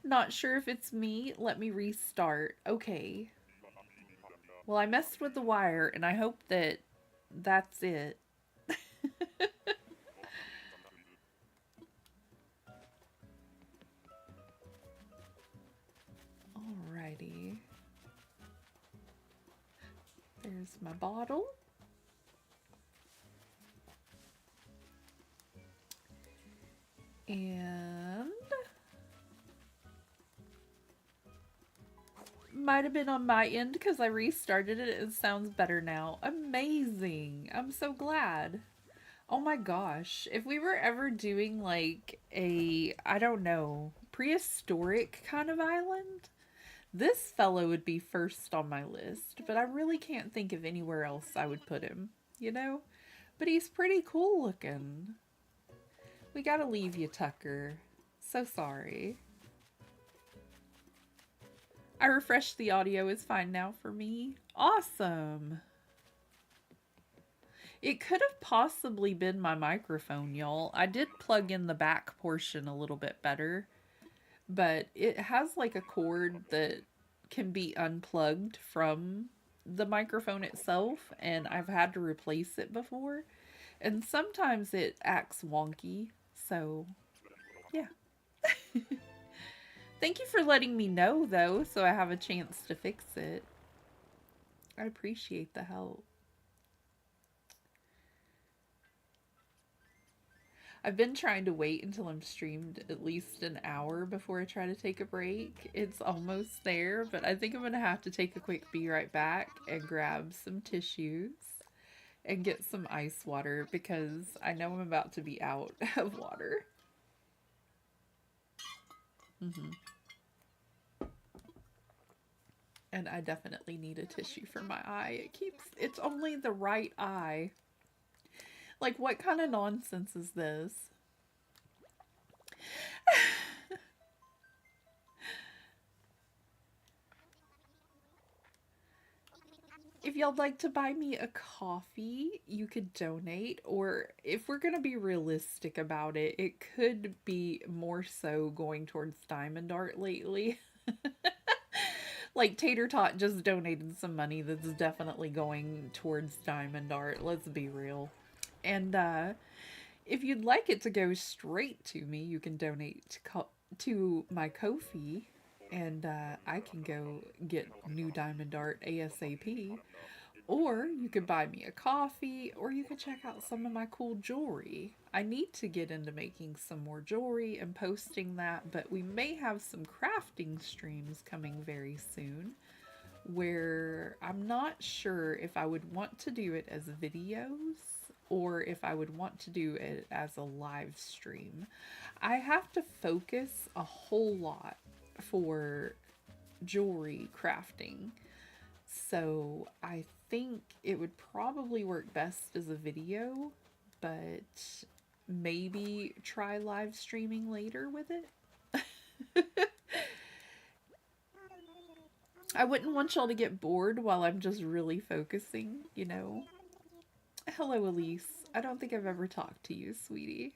Not sure if it's me. Let me restart. Okay. Well, I messed with the wire, and I hope that that's it. Alrighty. There's my bottle. And might have been on my end because I restarted it. It sounds better now. Amazing. I'm so glad. Oh my gosh. If we were ever doing like a, I don't know, prehistoric kind of island, this fellow would be first on my list. But I really can't think of anywhere else I would put him, you know? But he's pretty cool looking. We gotta leave you, Tucker. So sorry. I refreshed the audio. It's fine now for me. Awesome. It could have possibly been my microphone, y'all. I did plug in the back portion a little bit better, but it has like a cord that can be unplugged from the microphone itself, and I've had to replace it before, and sometimes it acts wonky, so yeah. Thank you for letting me know, though, so I have a chance to fix it. I appreciate the help. I've been trying to wait until I'm streamed at least an hour before I try to take a break. It's almost there, but I think I'm going to have to take a quick be right back and grab some tissues and get some ice water because I know I'm about to be out of water. And I definitely need a tissue for my eye. It's only the right eye. Like, what kind of nonsense is this? If y'all'd like to buy me a coffee, you could donate. Or if we're going to be realistic about it, it could be more so going towards Diamond Art lately. Like, Tater Tot just donated some money that's definitely going towards Diamond Art. Let's be real. And if you'd like it to go straight to me, you can donate to my Ko-fi, and I can go get new Diamond Art ASAP. Or you could buy me a coffee, or you could check out some of my cool jewelry. I need to get into making some more jewelry and posting that, but we may have some crafting streams coming very soon where I'm not sure if I would want to do it as videos or if I would want to do it as a live stream. I have to focus a whole lot for jewelry crafting. So I think it would probably work best as a video, but maybe try live streaming later with it. I wouldn't want y'all to get bored while I'm just really focusing, you know. Hello, Elise. I don't think I've ever talked to you, sweetie.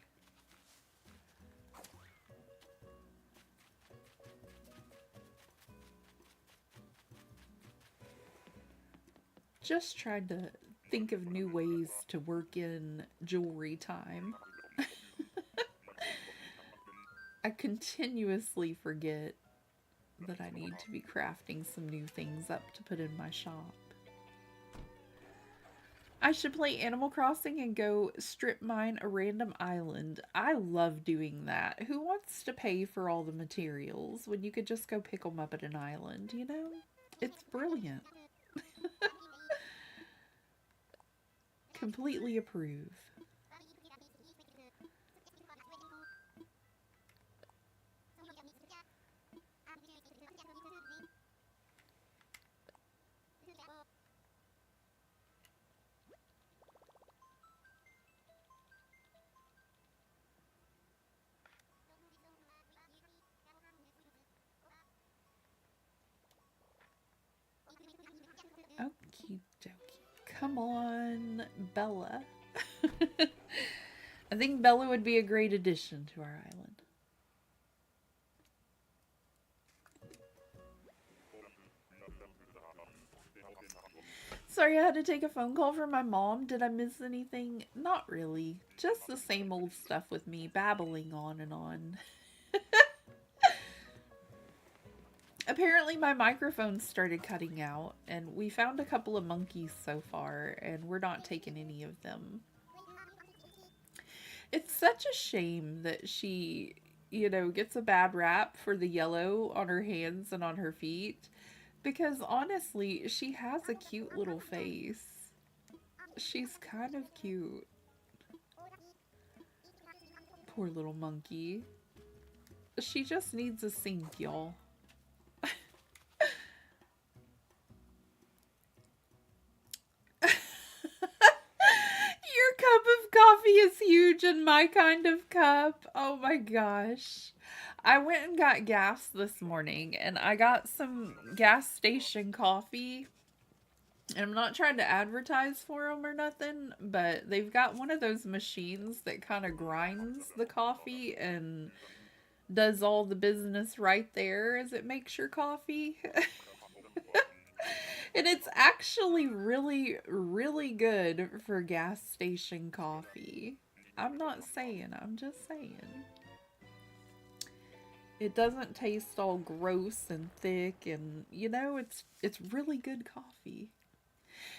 Just tried to think of new ways to work in jewelry time. I continuously forget that I need to be crafting some new things up to put in my shop. I should play Animal Crossing and go strip mine a random island. I love doing that. Who wants to pay for all the materials when you could just go pick them up at an island, you know? It's brilliant. Completely approve. Okie dokie. Come on, Bella. I think Bella would be a great addition to our island. Sorry, I had to take a phone call from my mom. Did I miss anything? Not really. Just the same old stuff with me, babbling on and on. Apparently my microphone started cutting out, and we found a couple of monkeys so far, and we're not taking any of them. It's such a shame that she, you know, gets a bad rap for the yellow on her hands and on her feet, because honestly, she has a cute little face. She's kind of cute. Poor little monkey. She just needs a sink, y'all. Your cup of coffee is huge and my kind of cup. Oh my gosh. I went and got gas this morning and I got some gas station coffee. And I'm not trying to advertise for them or nothing, but they've got one of those machines that kind of grinds the coffee and does all the business right there as it makes your coffee. And it's actually really, really good for gas station coffee. I'm not saying, I'm just saying. It doesn't taste all gross and thick, and you know, it's really good coffee.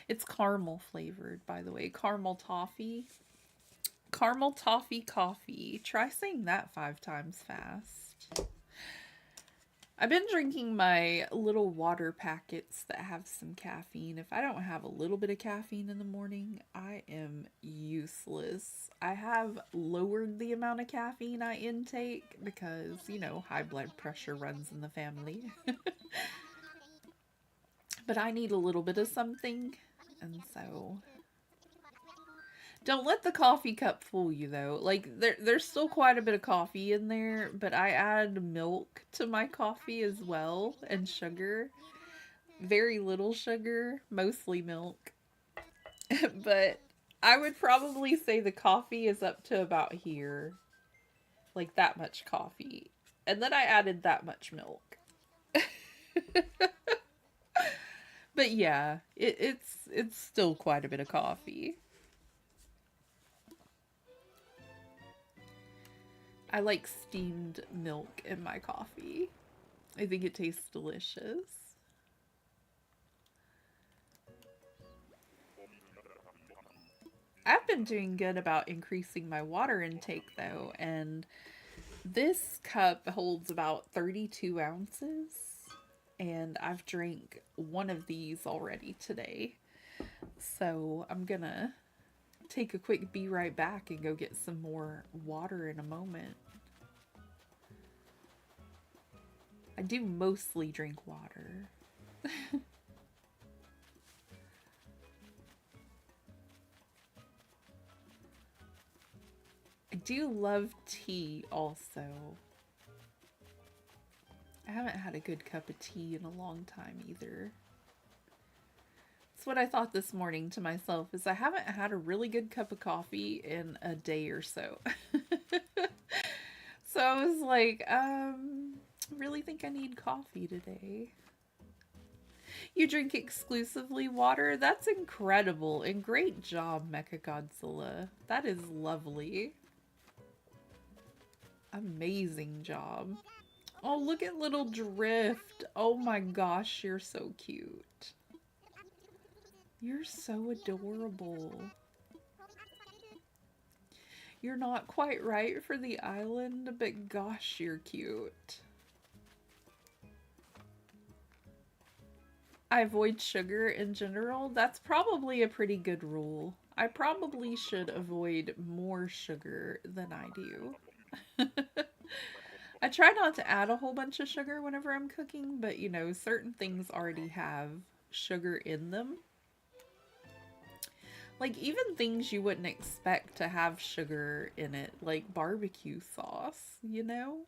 It's caramel flavored, by the way. Caramel toffee. Caramel toffee coffee. Try saying that 5 times fast. I've been drinking my little water packets that have some caffeine. If I don't have a little bit of caffeine in the morning, I am useless. I have lowered the amount of caffeine I intake because, you know, high blood pressure runs in the family. But I need a little bit of something, and so... Don't let the coffee cup fool you, though. Like, there's still quite a bit of coffee in there, but I add milk to my coffee as well, and sugar. Very little sugar, mostly milk. But I would probably say the coffee is up to about here. Like, that much coffee. And then I added that much milk. But yeah, it's still quite a bit of coffee. I like steamed milk in my coffee. I think it tastes delicious. I've been doing good about increasing my water intake though, and this cup holds about 32 ounces. and I've drank one of these already today. So I'm gonna take a quick be right back and go get some more water in a moment. I do mostly drink water. I do love tea also. I haven't had a good cup of tea in a long time either. That's what I thought this morning to myself, is I haven't had a really good cup of coffee in a day or so. So I was like, really think I need coffee today. You drink exclusively water? That's incredible, and great job, Mecha Godzilla. That is lovely. Amazing job. Oh, look at little Drift. Oh my gosh, you're so cute. You're so adorable. You're not quite right for the island, but gosh, you're cute. I avoid sugar in general. That's probably a pretty good rule. I probably should avoid more sugar than I do. I try not to add a whole bunch of sugar whenever I'm cooking, but you know, certain things already have sugar in them. Like even things you wouldn't expect to have sugar in it, like barbecue sauce, you know?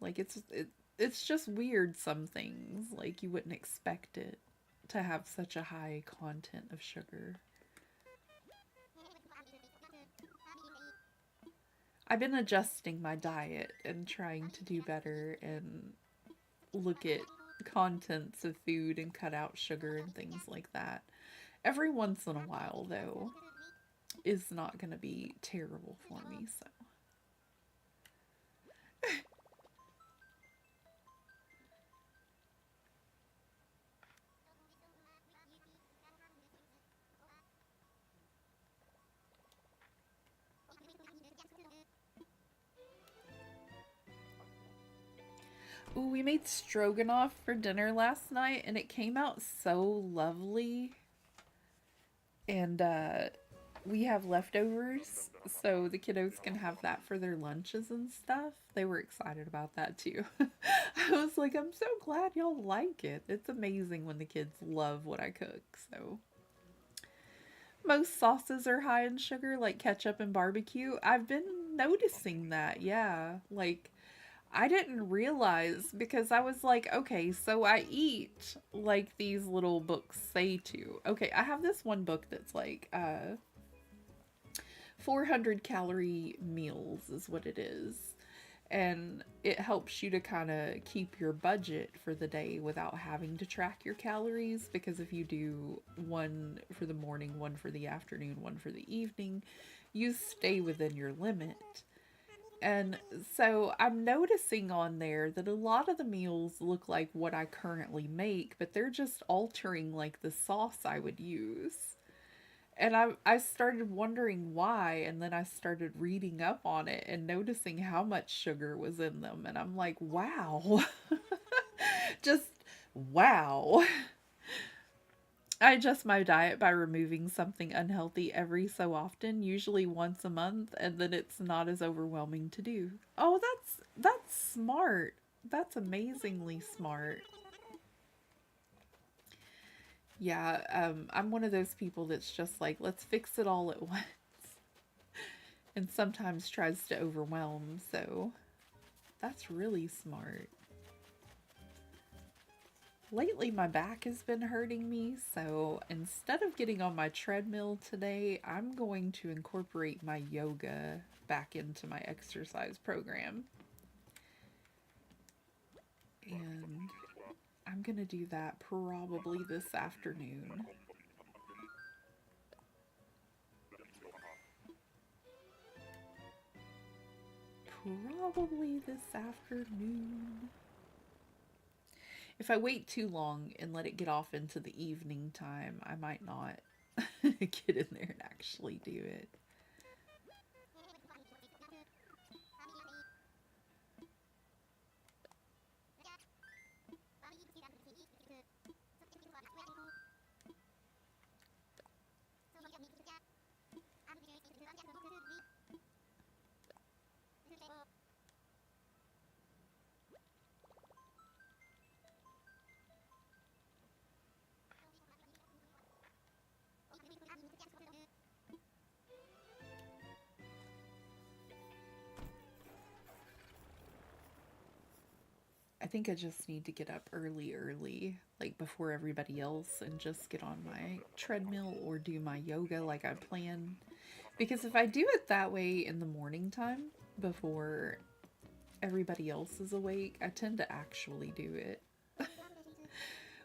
Like it's just weird, some things, like you wouldn't expect it to have such a high content of sugar. I've been adjusting my diet and trying to do better and look at contents of food and cut out sugar and things like that. Every once in a while, though, is not going to be terrible for me, so. Ooh, we made stroganoff for dinner last night, and it came out so lovely. And we have leftovers, so the kiddos can have that for their lunches and stuff. They were excited about that too. I was like, I'm so glad y'all like it. It's amazing when the kids love what I cook, so. Most sauces are high in sugar, like ketchup and barbecue. I've been noticing that, yeah. Like, I didn't realize, because I was like, okay, so I eat like these little books say to. Okay, I have this one book that's like 400 calorie meals is what it is. And it helps you to kind of keep your budget for the day without having to track your calories, because if you do one for the morning, one for the afternoon, one for the evening, you stay within your limit. And so I'm noticing on there that a lot of the meals look like what I currently make, but they're just altering like the sauce I would use. And I started wondering why, and then I started reading up on it and noticing how much sugar was in them. And I'm like, wow. Just wow. I adjust my diet by removing something unhealthy every so often, usually once a month, and then it's not as overwhelming to do. Oh, that's smart. That's amazingly smart. Yeah, I'm one of those people that's just like, let's fix it all at once. And sometimes tries to overwhelm, so that's really smart. Lately, my back has been hurting me, so instead of getting on my treadmill today, I'm going to incorporate my yoga back into my exercise program. And I'm gonna do that probably this afternoon. Probably this afternoon. If I wait too long and let it get off into the evening time, I might not get in there and actually do it. I think I just need to get up early, like before everybody else, and just get on my treadmill or do my yoga like I planned. Because if I do it that way in the morning time before everybody else is awake, I tend to actually do it.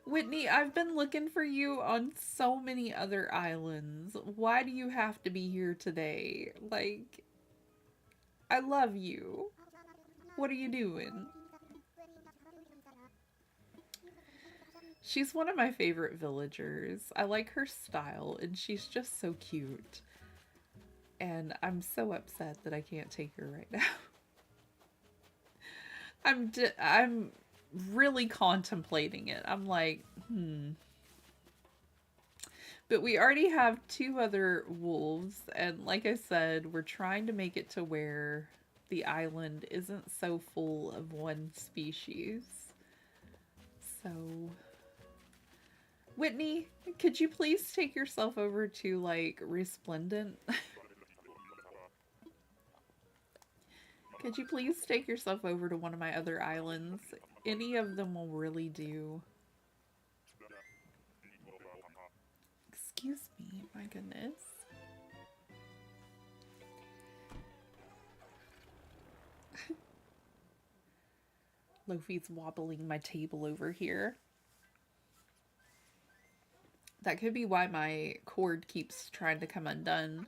Whitney, I've been looking for you on so many other islands. Why do you have to be here today? Like, I love you. What are you doing? She's one of my favorite villagers. I like her style, and she's just so cute. And I'm so upset that I can't take her right now. I'm really contemplating it. I'm like, But we already have 2 other wolves, and like I said, we're trying to make it to where the island isn't so full of one species. So, Whitney, could you please take yourself over to, like, Resplendent? Could you please take yourself over to one of my other islands? Any of them will really do. Excuse me, my goodness. Loafie's wobbling my table over here. That could be why my cord keeps trying to come undone.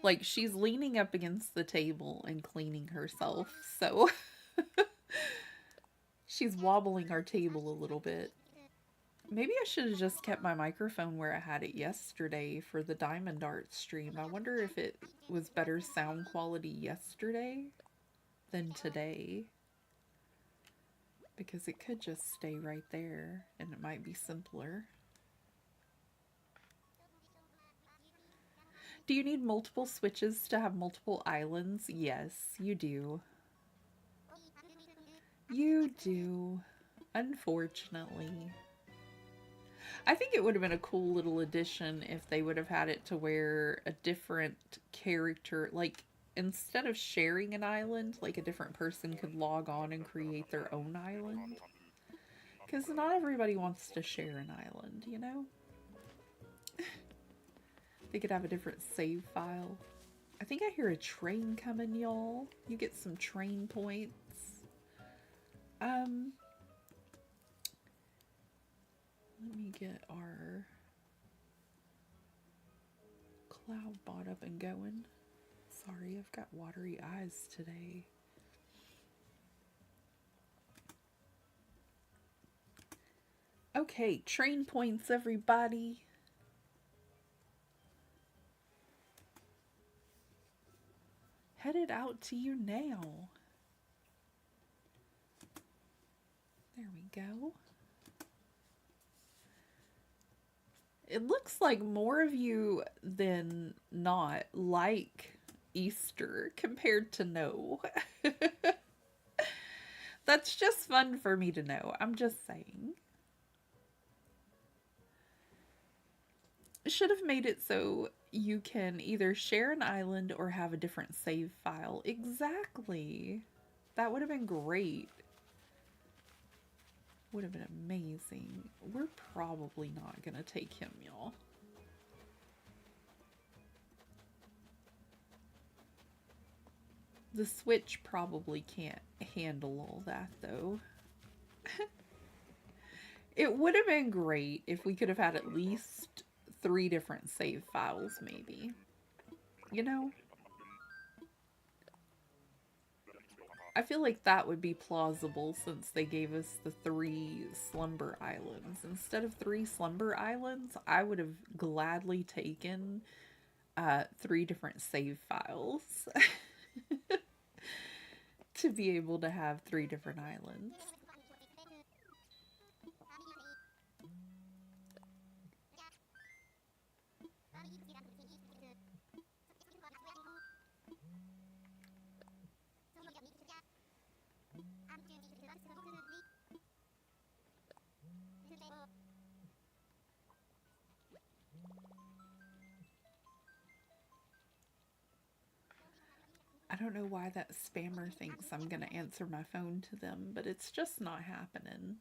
Like, she's leaning up against the table and cleaning herself, so she's wobbling our table a little bit. Maybe I should have just kept my microphone where I had it yesterday for the Diamond Art stream. I wonder if it was better sound quality yesterday than today. Because it could just stay right there and it might be simpler. Do you need multiple switches to have multiple islands? Yes, you do. You do. Unfortunately. I think it would have been a cool little addition if they would have had it to where a different character, like, instead of sharing an island, like a different person could log on and create their own island. Because not everybody wants to share an island, you know? They could have a different save file. I think I hear a train coming, y'all. You get some train points. Let me get our cloud bot up and going. Sorry, I've got watery eyes today. Okay, train points, everybody. Headed out to you now. There we go. It looks like more of you than not like Easter compared to no. That's just fun for me to know. I'm just saying. Should have made it so you can either share an island or have a different save file. Exactly. That would have been great. Would have been amazing. We're probably not gonna take him, y'all. The Switch probably can't handle all that, though. It would have been great if we could have had at least 3 different save files, maybe. You know? I feel like that would be plausible since they gave us the 3 slumber islands. Instead of 3 slumber islands, I would have gladly taken 3 different save files to be able to have 3 different islands. I don't know why that spammer thinks I'm going to answer my phone to them, but it's just not happening.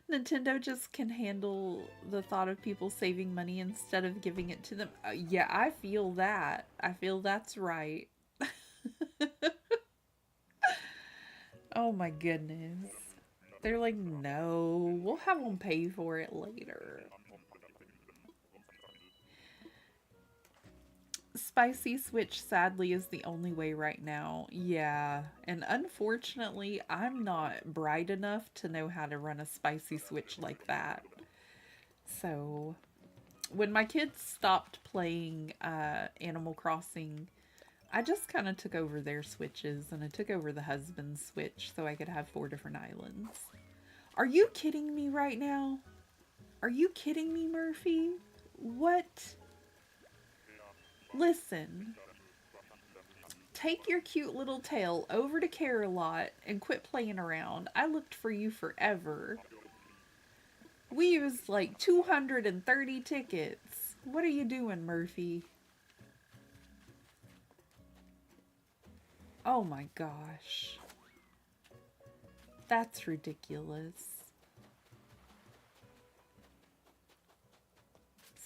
Nintendo just can handle the thought of people saving money instead of giving it to them. Yeah, I feel that. I feel that's right. Oh my goodness. They're like, no, we'll have them pay for it later. Spicy switch sadly is the only way right now. Yeah, and unfortunately, I'm not bright enough to know how to run a spicy switch like that. So, when my kids stopped playing Animal Crossing, I just kind of took over their switches and I took over the husband's switch so I could have 4 different islands. Are you kidding me right now? Are you kidding me, Murphy? What? Listen. Take your cute little tail over to Care-a-Lot and quit playing around. I looked for you forever. We used like 230 tickets. What are you doing, Murphy? Oh my gosh. That's ridiculous.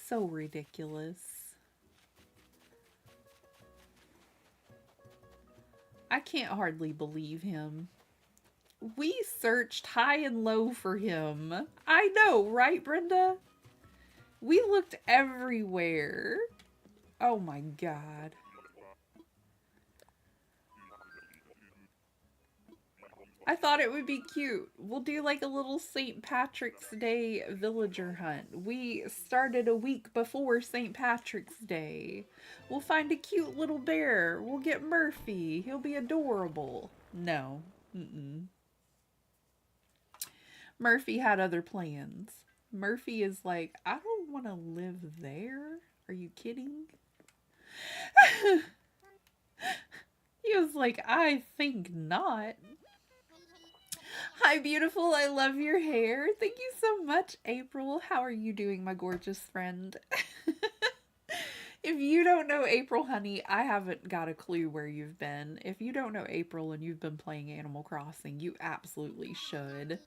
So ridiculous. I can't hardly believe him. We searched high and low for him. I know, right, Brenda? We looked everywhere. Oh my god. I thought it would be cute. We'll do like a little St. Patrick's Day villager hunt. We started a week before St. Patrick's Day. We'll find a cute little bear. We'll get Murphy. He'll be adorable. No. Mm-mm. Murphy had other plans. Murphy is like, I don't want to live there. Are you kidding? He was like, I think not. Hi, beautiful. I love your hair. Thank you so much, April. How are you doing, my gorgeous friend? If you don't know April, honey, I haven't got a clue where you've been. If you don't know April and you've been playing Animal Crossing, you absolutely should.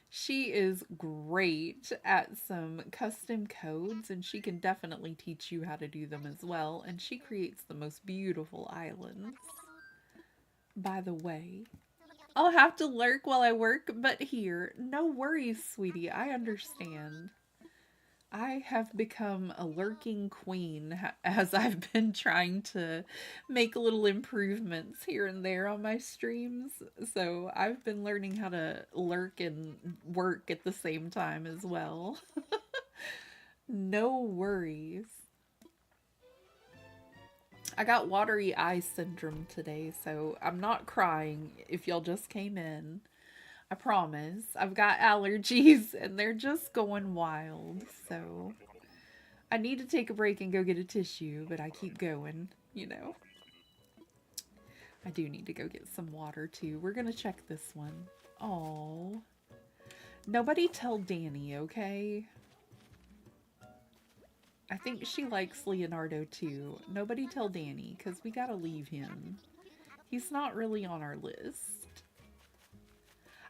She is great at some custom codes, and she can definitely teach you how to do them as well. And she creates the most beautiful islands. By the way, I'll have to lurk while I work, but here, no worries, sweetie. I understand. I have become a lurking queen as I've been trying to make little improvements here and there on my streams. So I've been learning how to lurk and work at the same time as well. No worries. I got watery eye syndrome today, so I'm not crying if y'all just came in. I promise. I've got allergies and they're just going wild, so I need to take a break and go get a tissue, but I keep going, you know. I do need to go get some water too. We're gonna check this one. Oh, nobody tell Danny, okay? I think she likes Leonardo too. Nobody tell Danny, because we gotta leave him. He's not really on our list.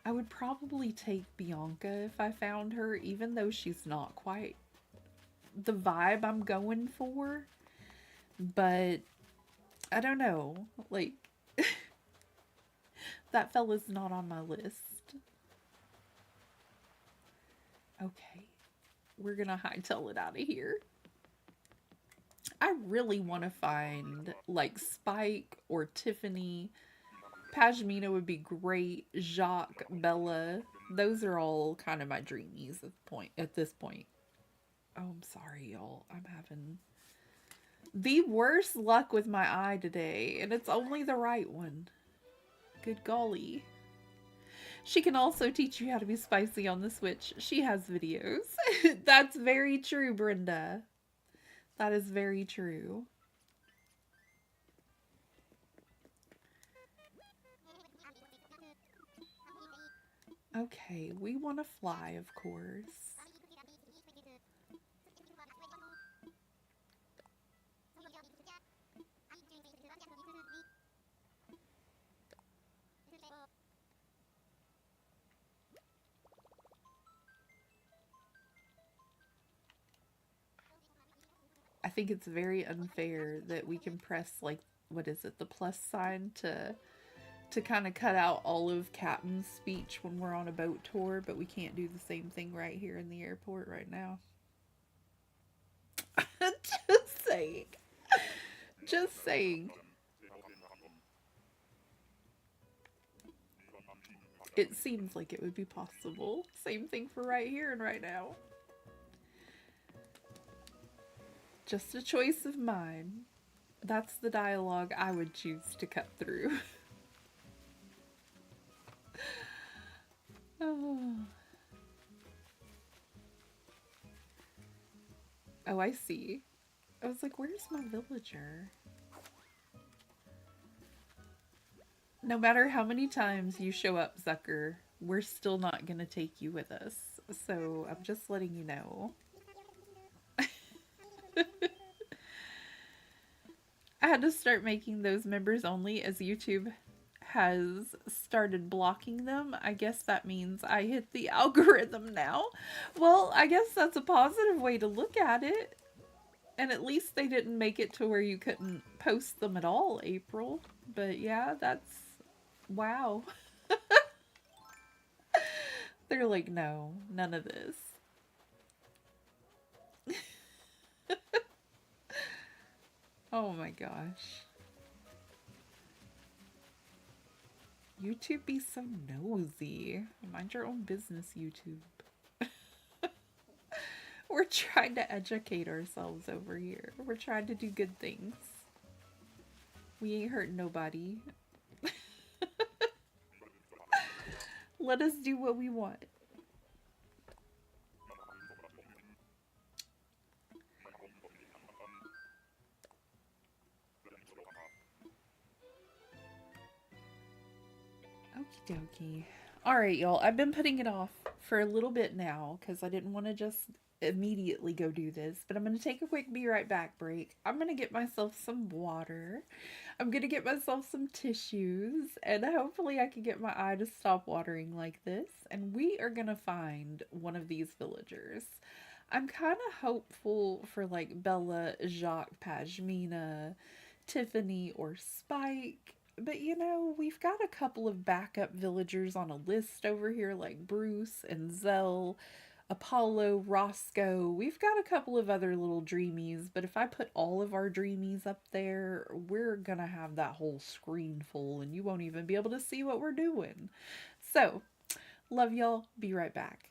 I would probably take Bianca if I found her, even though she's not quite the vibe I'm going for. But, I don't know. Like, that fella's not on my list. Okay. We're gonna hightail it out of here. I really want to find like Spike or Tiffany. Pashmina would be great. Jacques, Bella. Those are all kind of my dreamies at this point. Oh, I'm sorry, y'all. I'm having the worst luck with my eye today, and it's only the right one. Good golly. She can also teach you how to be spicy on the Switch. She has videos. That's very true, Brenda. That is very true. Okay, we want to fly, of course. think it's very unfair that we can press, like, what is it, the plus sign to kind of cut out all of Captain's speech when we're on a boat tour, but we can't do the same thing right here in the airport right now. Just saying. Just saying. It seems like it would be possible. Same thing for right here and right now. Just a choice of mine. That's the dialogue I would choose to cut through. Oh. Oh, I see. I was like, where's my villager? No matter how many times you show up, Zucker, we're still not gonna take you with us. So I'm just letting you know. I had to start making those members only as YouTube has started blocking them. I guess that means I hit the algorithm now. Well, I guess that's a positive way to look at it. And at least they didn't make it to where you couldn't post them at all, April. But yeah, that's... wow. They're like, no, none of this. Oh my gosh. YouTube be so nosy. Mind your own business, YouTube. We're trying to educate ourselves over here. We're trying to do good things. We ain't hurting nobody. Let us do what we want. Okie dokie. Alright, y'all. I've been putting it off for a little bit now because I didn't want to just immediately go do this. But I'm going to take a quick be right back break. I'm going to get myself some water. I'm going to get myself some tissues. And hopefully I can get my eye to stop watering like this. And we are going to find one of these villagers. I'm kind of hopeful for like Bella, Jacques, Pashmina, Tiffany, or Spike. But you know, we've got a couple of backup villagers on a list over here, like Bruce and Zell, Apollo, Roscoe. We've got a couple of other little dreamies, but if I put all of our dreamies up there, we're gonna have that whole screen full and you won't even be able to see what we're doing. So, love y'all. Be right back.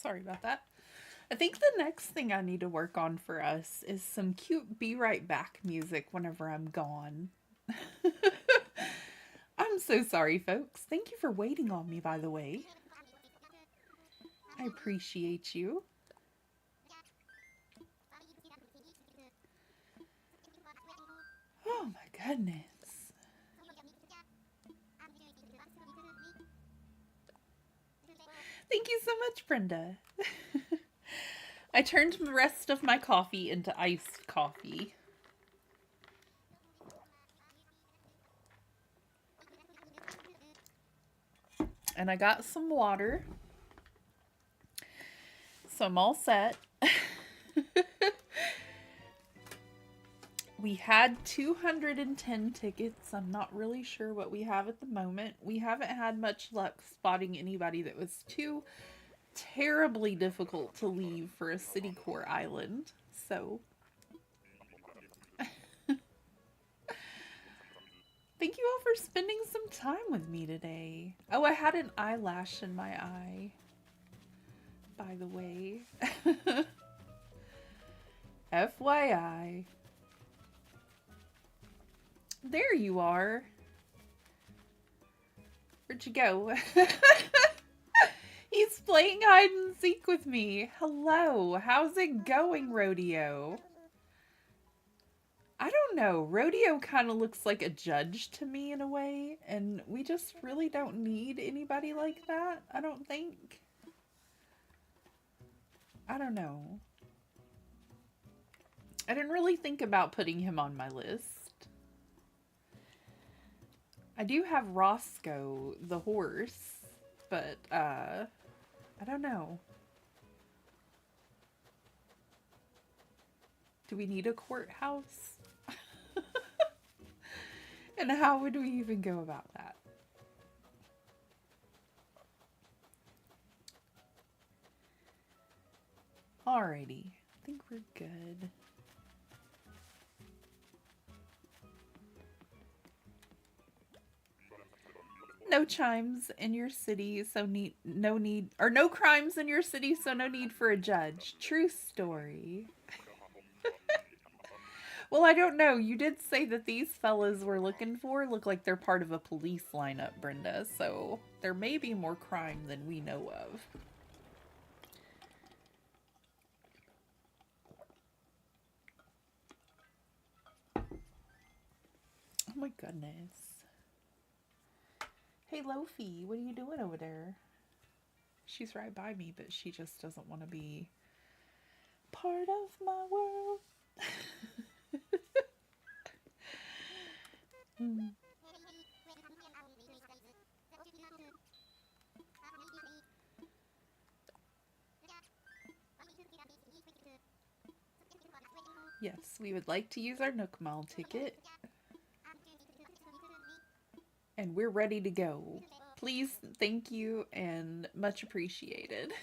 Sorry about that. I think the next thing I need to work on for us is some cute be right back music whenever I'm gone. I'm so sorry, folks. Thank you for waiting on me, by the way. I appreciate you. Oh my goodness. Thank you so much, Brenda. I turned the rest of my coffee into iced coffee. And I got some water. So I'm all set. We had 210 tickets. I'm not really sure what we have at the moment. We haven't had much luck spotting anybody that was too terribly difficult to leave for a city core island. So thank you all for spending some time with me today. Oh, I had an eyelash in my eye, by the way. FYI. There you are. Where'd you go? He's playing hide and seek with me. Hello. How's it going, Rodeo? I don't know. Rodeo kind of looks like a judge to me in a way, and we just really don't need anybody like that, I don't think. I don't know. I didn't really think about putting him on my list. I do have Roscoe, the horse, but, I don't know. Do we need a courthouse? And how would we even go about that? Alrighty, I think we're good. No chimes in your city, so no crimes in your city, so no need for a judge. True story. Well, I don't know. You did say that these fellas we're looking for look like they're part of a police lineup, Brenda, so there may be more crime than we know of. Oh my goodness. Hey, Loafie, what are you doing over there? She's right by me, but she just doesn't want to be part of my world. Yes, we would like to use our Nook Mile ticket. And we're ready to go. Please, thank you, and much appreciated.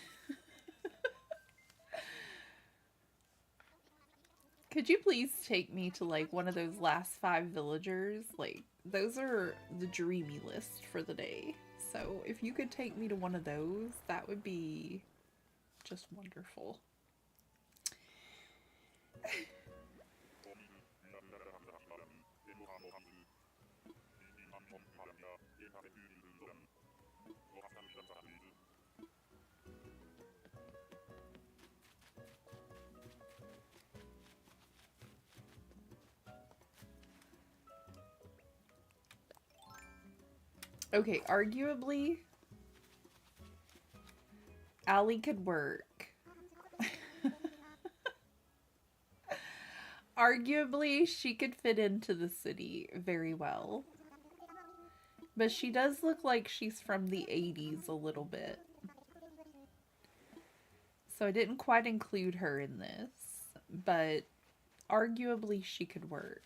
Could you please take me to, like, one of those last 5 villagers? Like, those are the dreamy list for the day. So, if you could take me to one of those, that would be just wonderful. Okay, arguably, Allie could work. Arguably, she could fit into the city very well. But she does look like she's from the 80s a little bit. So I didn't quite include her in this, but arguably she could work.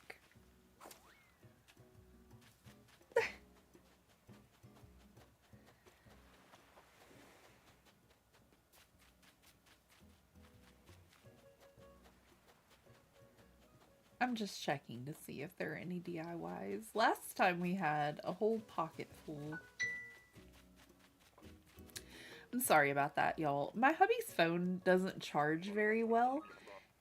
I'm just checking to see if there are any DIYs. Last time we had a whole pocket full. I'm sorry about that, y'all. My hubby's phone doesn't charge very well,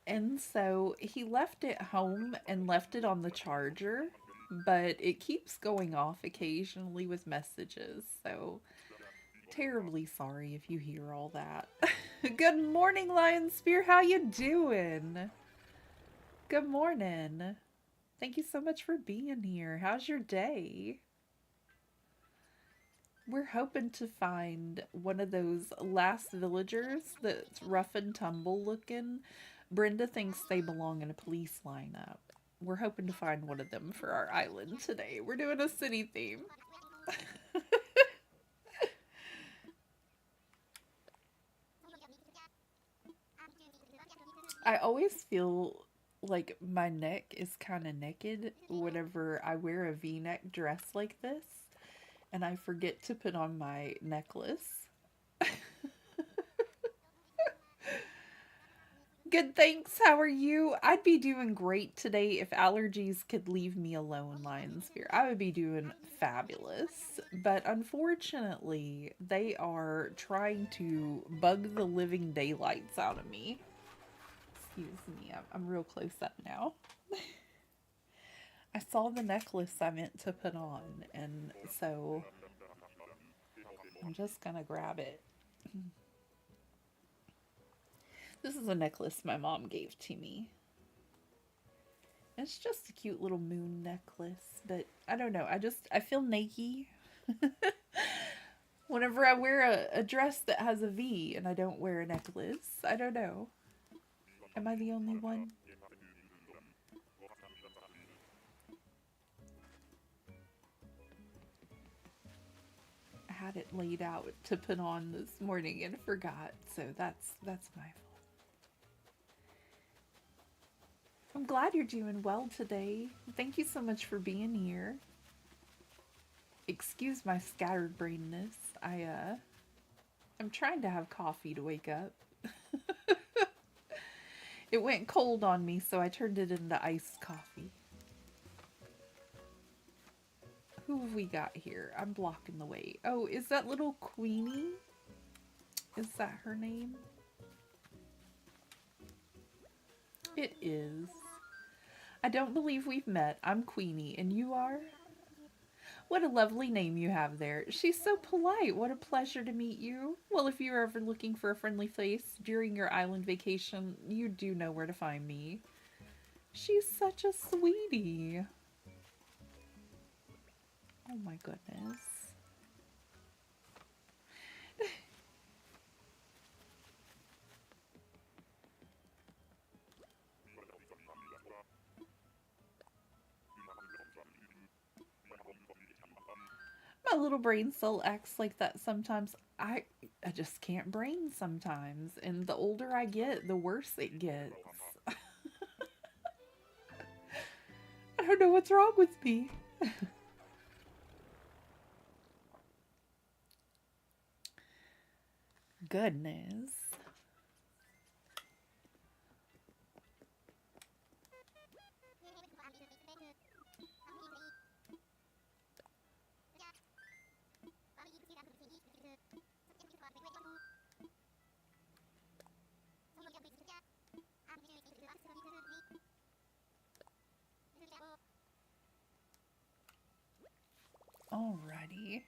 and so he left it home and left it on the charger, but it keeps going off occasionally with messages, so terribly sorry if you hear all that. Good morning, Lion Spear. How you doing? Good morning. Thank you so much for being here. How's your day? We're hoping to find one of those last villagers that's rough and tumble looking. Brenda thinks they belong in a police lineup. We're hoping to find one of them for our island today. We're doing a city theme. I always feel like my neck is kind of naked whenever I wear a v-neck dress like this and I forget to put on my necklace. Good, thanks. How are you? I'd be doing great today if allergies could leave me alone, Lion Sphere. I would be doing fabulous. But unfortunately, they are trying to bug the living daylights out of me. Excuse me, I'm real close up now. I saw the necklace I meant to put on, and so I'm just gonna grab it. This is a necklace my mom gave to me. It's just a cute little moon necklace, but I don't know. I feel naked whenever I wear a dress that has a V and I don't wear a necklace. I don't know. Am I the only one? I had it laid out to put on this morning and forgot, so that's my fault. I'm glad you're doing well today. Thank you so much for being here. Excuse my scattered brainness. I'm trying to have coffee to wake up. It went cold on me, so I turned it into iced coffee. Who have we got here? I'm blocking the way. Oh, is that little Queenie? Is that her name? It is. I don't believe we've met. I'm Queenie, and you are? What a lovely name you have there. She's so polite. What a pleasure to meet you. Well, if you're ever looking for a friendly face during your island vacation, you do know where to find me. She's such a sweetie. Oh my goodness. My little brain still acts like that sometimes. I just can't brain sometimes, and the older I get, the worse it gets. I don't know what's wrong with me. Goodness. Alrighty.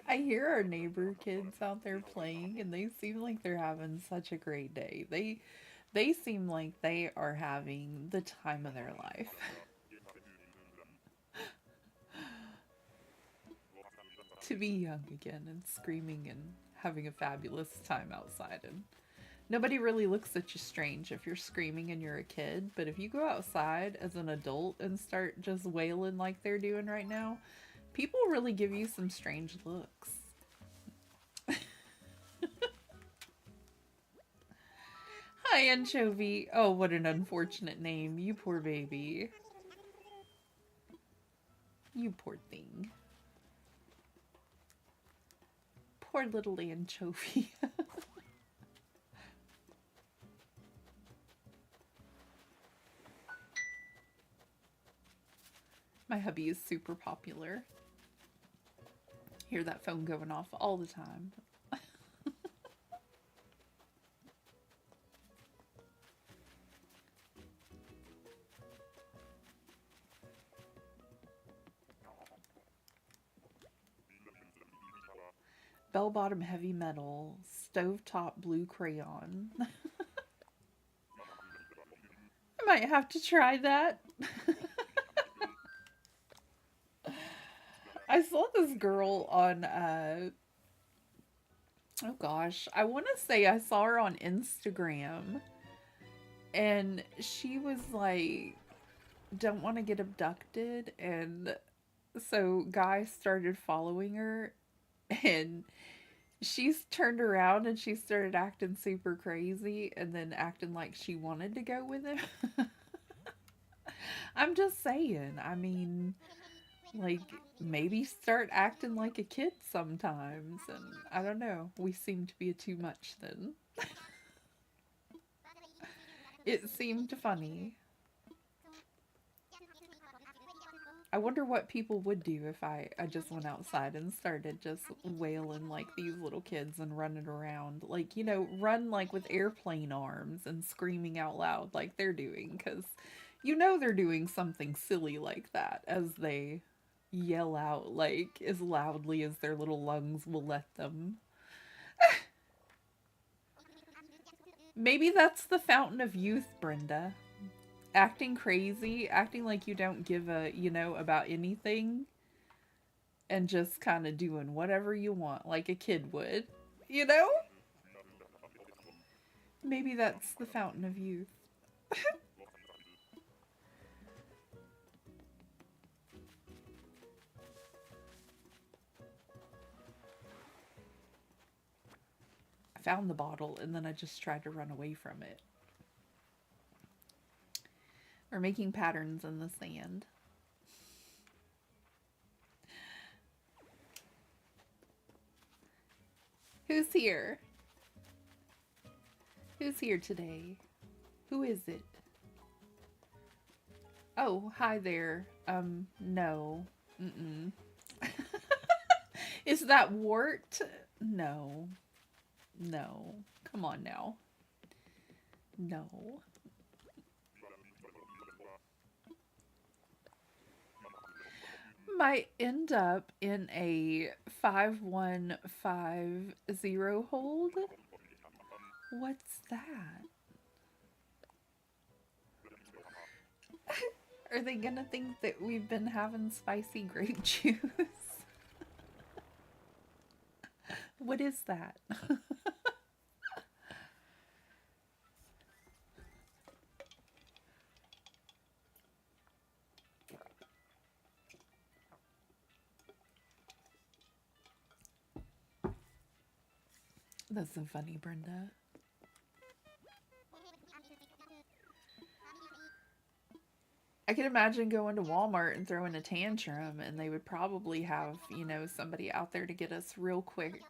I hear our neighbor kids out there playing and they seem like they're having such a great day. They seem like they are having the time of their life. To be young again and screaming and having a fabulous time outside, and nobody really looks at you strange if you're screaming and you're a kid, but if you go outside as an adult and start just wailing like they're doing right now, people really give you some strange looks. Hi, Anchovy. Oh, what an unfortunate name. You poor baby. You poor thing. Poor little Anchovy. My hubby is super popular. Hear that phone going off all the time. Bell-bottom heavy metal, stovetop blue crayon. I might have to try that. I saw this girl on, oh gosh, I want to say I saw her on Instagram, and she was like, don't want to get abducted, and so guys started following her, and she's turned around and she started acting super crazy and then acting like she wanted to go with him. I'm just saying, I mean, like, maybe start acting like a kid sometimes, and I don't know, we seem to be too much then. It seemed funny. I wonder what people would do if I just went outside and started just wailing like these little kids and running around. Like, you know, run like with airplane arms and screaming out loud like they're doing. Because you know they're doing something silly like that as they yell out like as loudly as their little lungs will let them. Maybe that's the fountain of youth, Brenda. Acting crazy, acting like you don't give a, you know, about anything, and just kind of doing whatever you want like a kid would, you know? Maybe that's the fountain of youth. I found the bottle and then I just tried to run away from it. We're making patterns in the sand. Who's here? Who's here today? Who is it? Oh, hi there. No. Mm-mm. Is that Wart? No. No. Come on now. No. Might end up in a 5150 hold. What's that? Are they gonna think that we've been having spicy grape juice? What is that? That's so funny, Brenda. I can imagine going to Walmart and throwing a tantrum, and they would probably have, you know, somebody out there to get us real quick.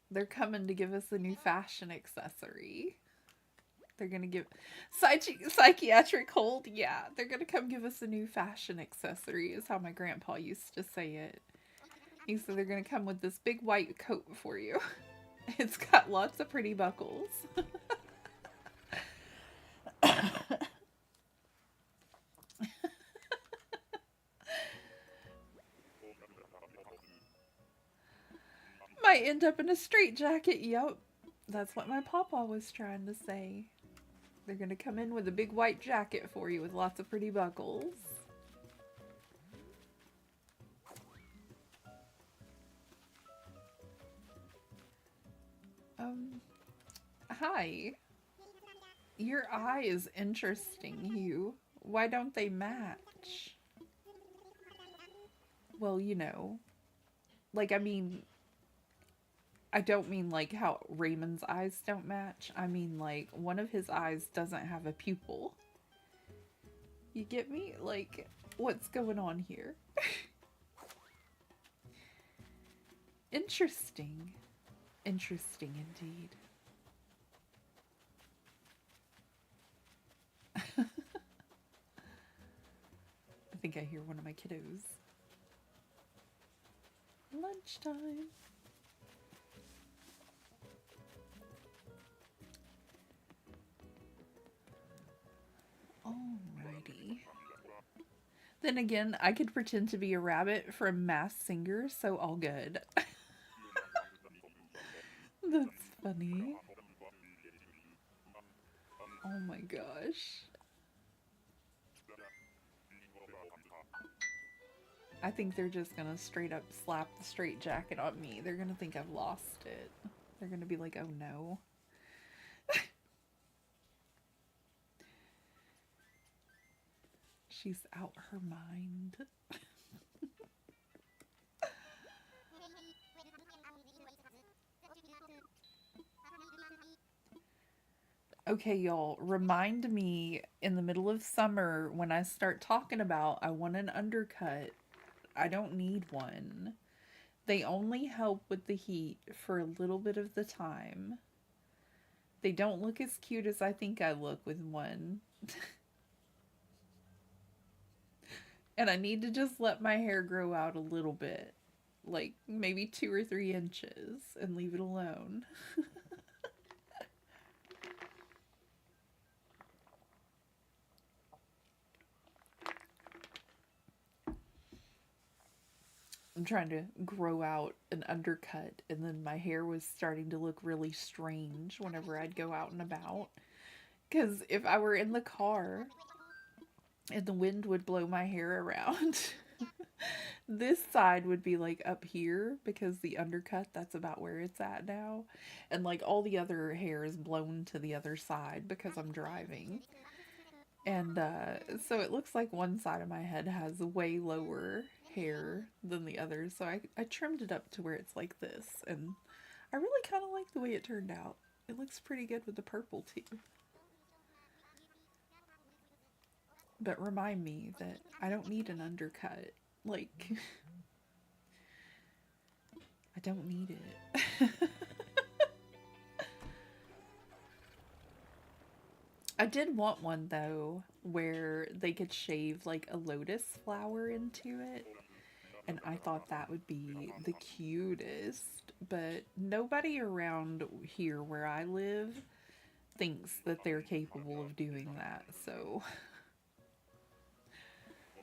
They're coming to give us a new fashion accessory. They're gonna give psychiatric hold. Yeah, they're gonna come give us a new fashion accessory. Is how my grandpa used to say it. He said they're gonna come with this big white coat for you. It's got lots of pretty buckles. Might end up in a straitjacket. Yup, that's what my papa was trying to say. They're gonna come in with a big white jacket for you with lots of pretty buckles. Hi. Your eye is interesting, Hugh. Why don't they match? Well, you know. Like, I mean, I don't mean like how Raymond's eyes don't match. I mean like one of his eyes doesn't have a pupil. You get me? Like, what's going on here? Interesting. Interesting indeed. I think I hear one of my kiddos. Lunchtime. Alrighty. Then again, I could pretend to be a rabbit from Masked Singer, so all good. That's funny. Oh my gosh. I think they're just gonna straight up slap the straight jacket on me. They're gonna think I've lost it. They're gonna be like, oh no. She's out her mind. Okay, y'all, remind me in the middle of summer when I start talking about I want an undercut. I don't need one. They only help with the heat for a little bit of the time. They don't look as cute as I think I look with one. And I need to just let my hair grow out a little bit. Like maybe 2 or 3 inches and leave it alone. I'm trying to grow out an undercut, and then my hair was starting to look really strange whenever I'd go out and about. Because if I were in the car and the wind would blow my hair around, this side would be like up here because the undercut, that's about where it's at now. And like all the other hair is blown to the other side because I'm driving. And so it looks like one side of my head has way lower hair than the other. So I trimmed it up to where it's like this. And I really kind of like the way it turned out. It looks pretty good with the purple too. But remind me that I don't need an undercut. Like, I don't need it. I did want one though where they could shave like a lotus flower into it, and I thought that would be the cutest, but nobody around here where I live thinks that they're capable of doing that, so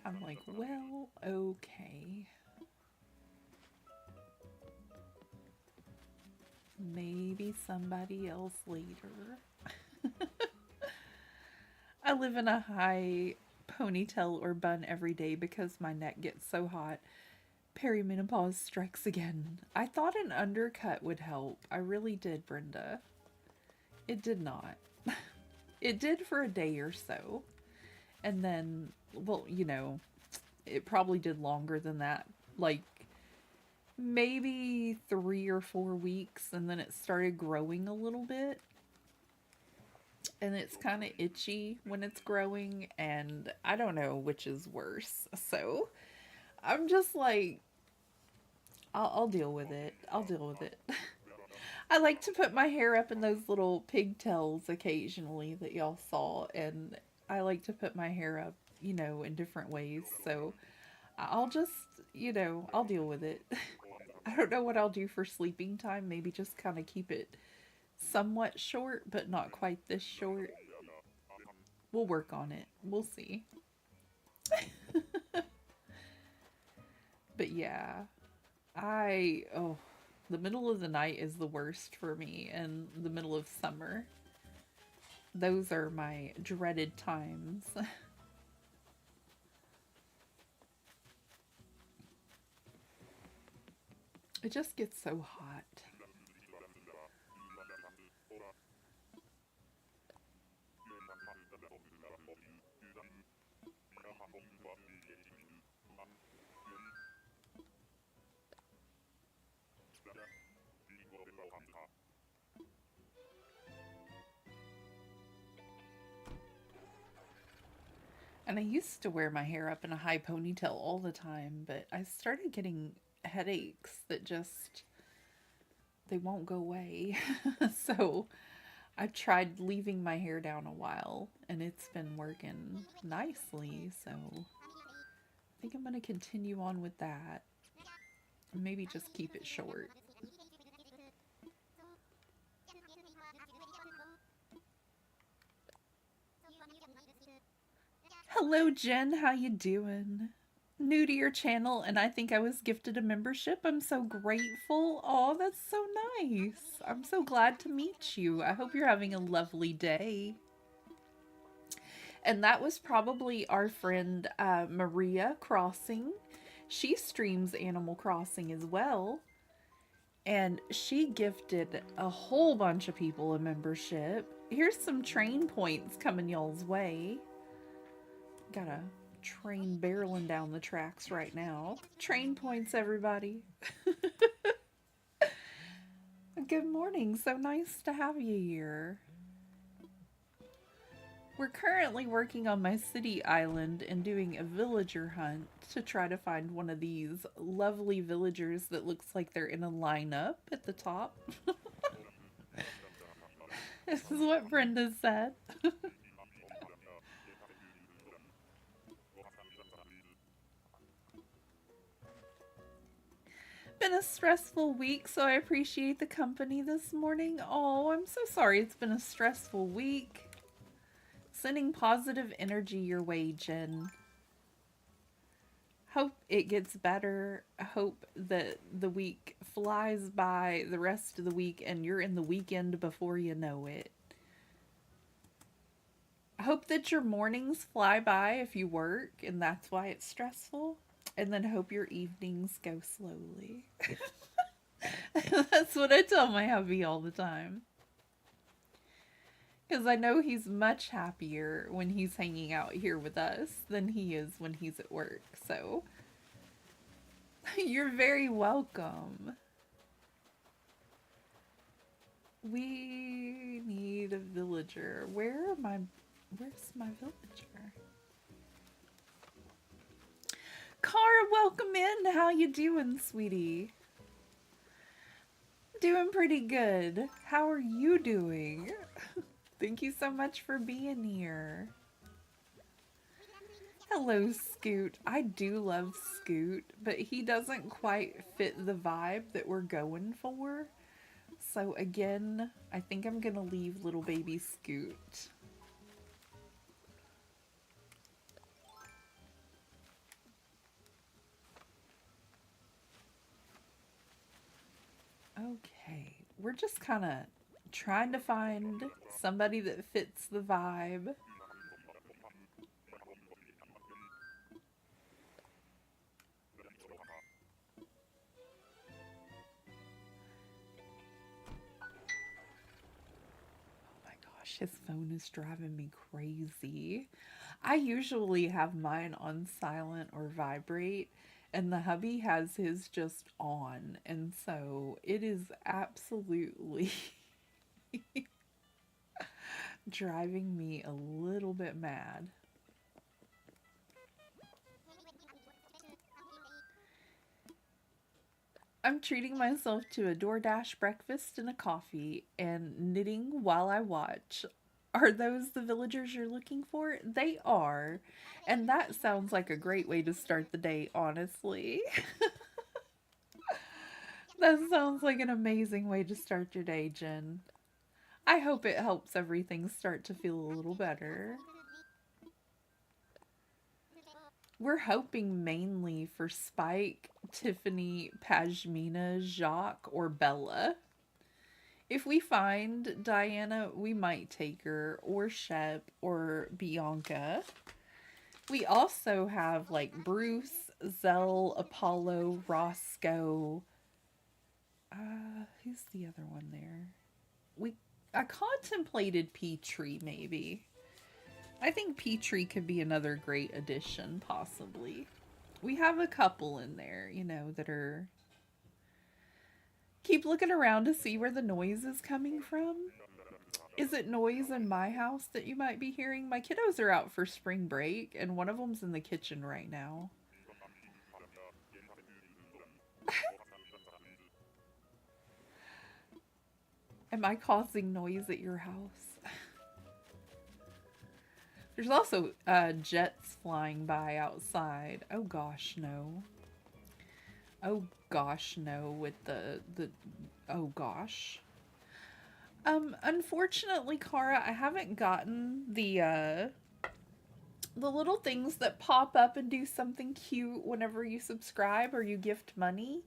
I'm like, well, okay. Maybe somebody else later. I live in a high ponytail or bun every day because my neck gets so hot. Perimenopause strikes again. I thought an undercut would help. I really did, Brenda. It did not. It did for a day or so. And then, well, you know, it probably did longer than that. Like, maybe 3 or 4 weeks. And then it started growing a little bit. And it's kind of itchy when it's growing, and I don't know which is worse. So I'm just like, I'll deal with it. I'll deal with it. I like to put my hair up in those little pigtails occasionally that y'all saw, and I like to put my hair up, you know, in different ways. So I'll just, you know, I'll deal with it. I don't know what I'll do for sleeping time. Maybe just kind of keep it somewhat short, but not quite this short. We'll work on it. We'll see. But yeah, the middle of the night is the worst for me, and the middle of summer. Those are my dreaded times. It just gets so hot. And I used to wear my hair up in a high ponytail all the time, but I started getting headaches that just, they won't go away. So I've tried leaving my hair down a while and it's been working nicely. So I think I'm going to continue on with that. Maybe just keep it short. Hello Jen, how you doing? New to your channel and I think I was gifted a membership. I'm so grateful. Oh, that's so nice. I'm so glad to meet you. I hope you're having a lovely day. And that was probably our friend Maria Crossing. She streams Animal Crossing as well. And she gifted a whole bunch of people a membership. Here's some train points coming y'all's way. Got a train barreling down the tracks right now. Train points, everybody. Good morning. So nice to have you here. We're currently working on my city island and doing a villager hunt to try to find one of these lovely villagers that looks like they're in a lineup at the top. This is what Brenda said. Been a stressful week, so I appreciate the company this morning. Oh, I'm so sorry it's been a stressful week. Sending positive energy your way, Jen. Hope it gets better. Hope that the week flies by the rest of the week and you're in the weekend before you know it. I hope that your mornings fly by if you work and that's why it's stressful. And then hope your evenings go slowly. That's what I tell my hubby all the time. Because I know he's much happier when he's hanging out here with us than he is when he's at work. So, you're very welcome. We need a villager. Where's my villager? Cara, welcome in. How you doing, sweetie? Doing pretty good. How are you doing? Thank you so much for being here. Hello, Scoot. I do love Scoot, but he doesn't quite fit the vibe that we're going for. So again, I think I'm gonna leave little baby Scoot. Okay, we're just kind of trying to find somebody that fits the vibe. His phone is driving me crazy. I usually have mine on silent or vibrate, and the hubby has his just on. And so it is absolutely driving me a little bit mad. I'm treating myself to a DoorDash breakfast and a coffee and knitting while I watch. Are those the villagers you're looking for? They are. And that sounds like a great way to start the day, honestly. That sounds like an amazing way to start your day, Jen. I hope it helps everything start to feel a little better. We're hoping mainly for Spike, Tiffany, Pashmina, Jacques, or Bella. If we find Diana, we might take her, or Shep, or Bianca. We also have like Bruce, Zell, Apollo, Roscoe. Who's the other one there? I contemplated Petrie, maybe. I think Petrie could be another great addition, possibly. We have a couple in there, you know, that are Keep looking around to see where the noise is coming from. Is it noise in my house that you might be hearing? My kiddos are out for spring break, and one of them's in the kitchen right now. Am I causing noise at your house? There's also jets flying by outside. Oh gosh, no. Oh gosh, no, with the oh gosh. Unfortunately, Cara, I haven't gotten the little things that pop up and do something cute whenever you subscribe or you gift money.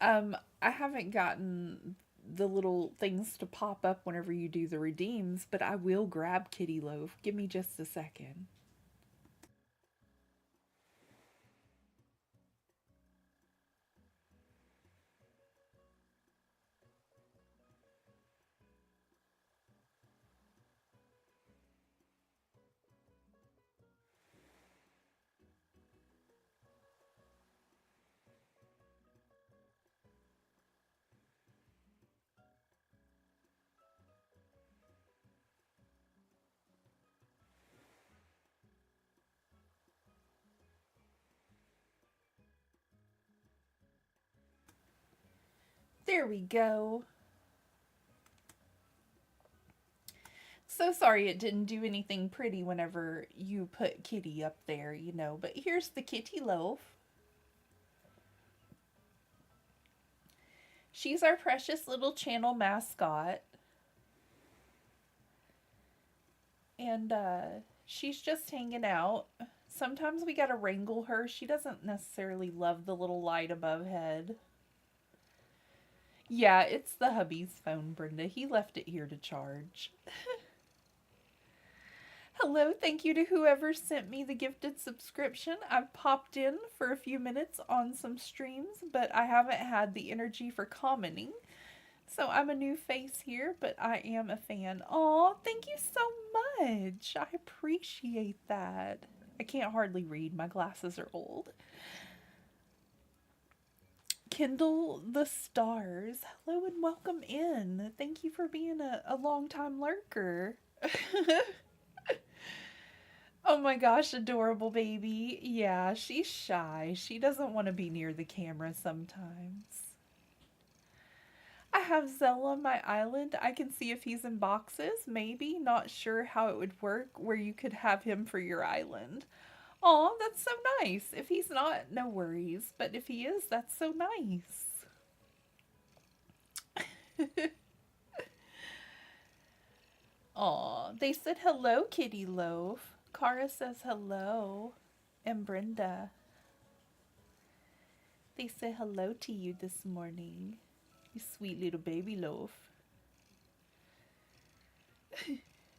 I haven't gotten the little things to pop up whenever you do the redeems, but I will grab Kitty Loaf. Give me just a second. There we go. So sorry it didn't do anything pretty whenever you put Kitty up there, you know, but here's the Kitty Loaf. She's our precious little channel mascot. And she's just hanging out. Sometimes we gotta wrangle her. She doesn't necessarily love the little light above head. Yeah, it's the hubby's phone, Brenda. He left it here to charge. Hello, thank you to whoever sent me the gifted subscription. I've popped in for a few minutes on some streams, but I haven't had the energy for commenting. So I'm a new face here, but I am a fan. Aw, thank you so much. I appreciate that. I can't hardly read. My glasses are old. Kindle the Stars. Hello and welcome in. Thank you for being a long-time lurker. Oh my gosh, adorable baby. Yeah, she's shy. She doesn't want to be near the camera sometimes. I have Zell on my island. I can see if he's in boxes. Maybe. Not sure how it would work where you could have him for your island. Aw, that's so nice. If he's not, no worries. But if he is, that's so nice. Aw, they said hello, Kitty Loaf. Cara says hello. And Brenda. They say hello to you this morning. You sweet little baby Loaf.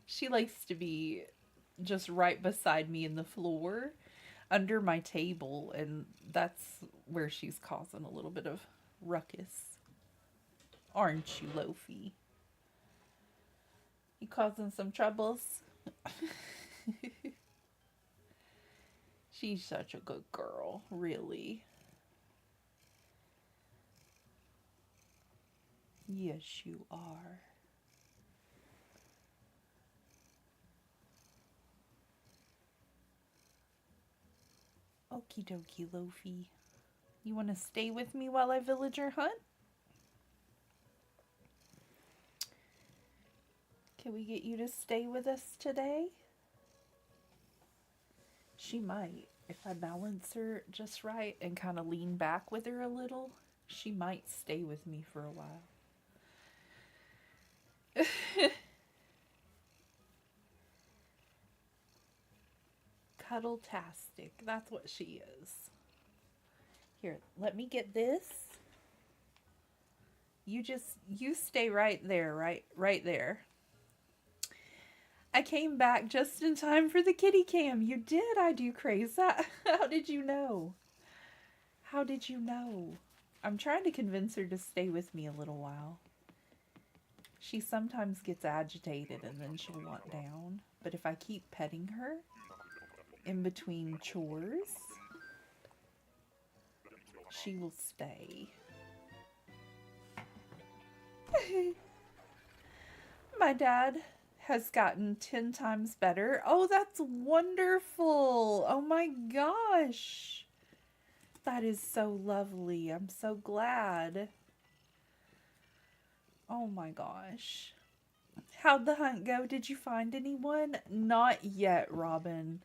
She likes to be just right beside me in the floor under my table, and that's where she's causing a little bit of ruckus. Aren't you, Loafie? You causing some troubles? She's such a good girl, really. Yes, you are. Okie dokie, Loafie. You want to stay with me while I villager hunt? Can we get you to stay with us today? She might. If I balance her just right and kind of lean back with her a little, she might stay with me for a while. Cuddle-tastic. That's what she is. Here, let me get this. You stay right there, right there. I came back just in time for the kitty cam. You did, I do craze. How did you know? How did you know? I'm trying to convince her to stay with me a little while. She sometimes gets agitated and then she'll want down. But if I keep petting her in between chores, she will stay. my dad has gotten 10 times better. Oh, that's wonderful. Oh my gosh. That is so lovely. I'm so glad. Oh my gosh. How'd the hunt go? Did you find anyone? Not yet, Robin.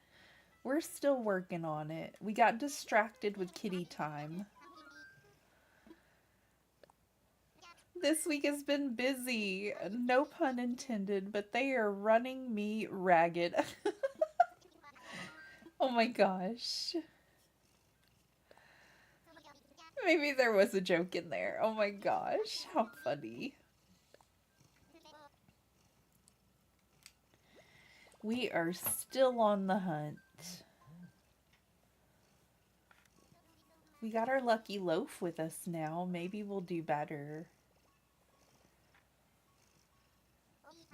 We're still working on it. We got distracted with kitty time. This week has been busy. No pun intended, but they are running me ragged. Oh my gosh. Maybe there was a joke in there. Oh my gosh. How funny. We are still on the hunt. We got our lucky loaf with us now. Maybe we'll do better.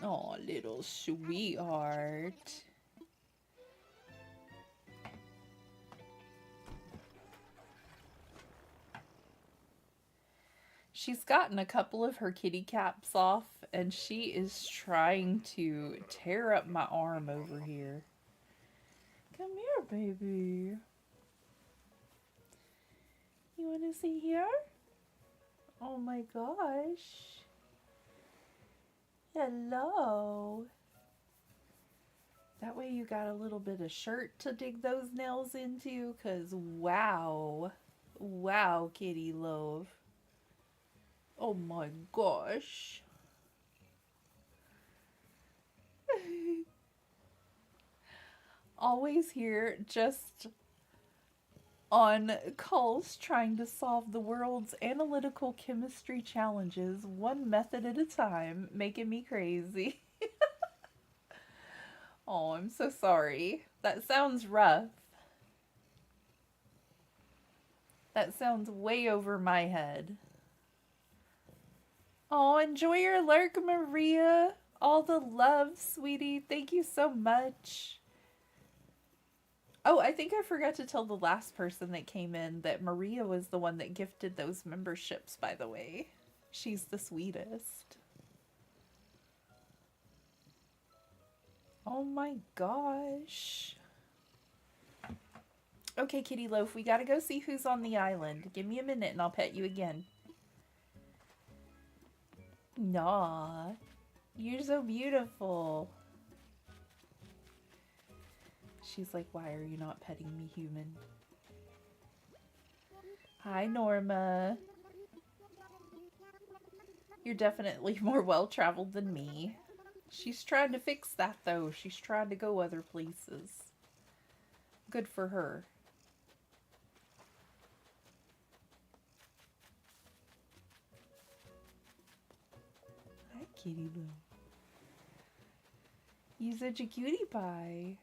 Oh, little sweetheart. She's gotten a couple of her kitty caps off, and she is trying to tear up my arm over here. Come here, baby. You want to see here? Oh my gosh. Hello. That way you got a little bit of shirt to dig those nails into, because wow. Wow, kitty love. Oh my gosh. Always here, just on calls trying to solve the world's analytical chemistry challenges, one method at a time, making me crazy. Oh, I'm so sorry. That sounds rough. That sounds way over my head. Oh, enjoy your lurk, Maria. All the love, sweetie. Thank you so much. Oh, I think I forgot to tell the last person that came in that Maria was the one that gifted those memberships, by the way. She's the sweetest. Oh my gosh. Okay, Kitty Loaf, we gotta go see who's on the island. Give me a minute and I'll pet you again. Nah, you're so beautiful. She's like, why are you not petting me, human? Hi, Norma. You're definitely more well-traveled than me. She's trying to fix that, though. She's trying to go other places. Good for her. Hi, kitty boo. You're such a cutie pie.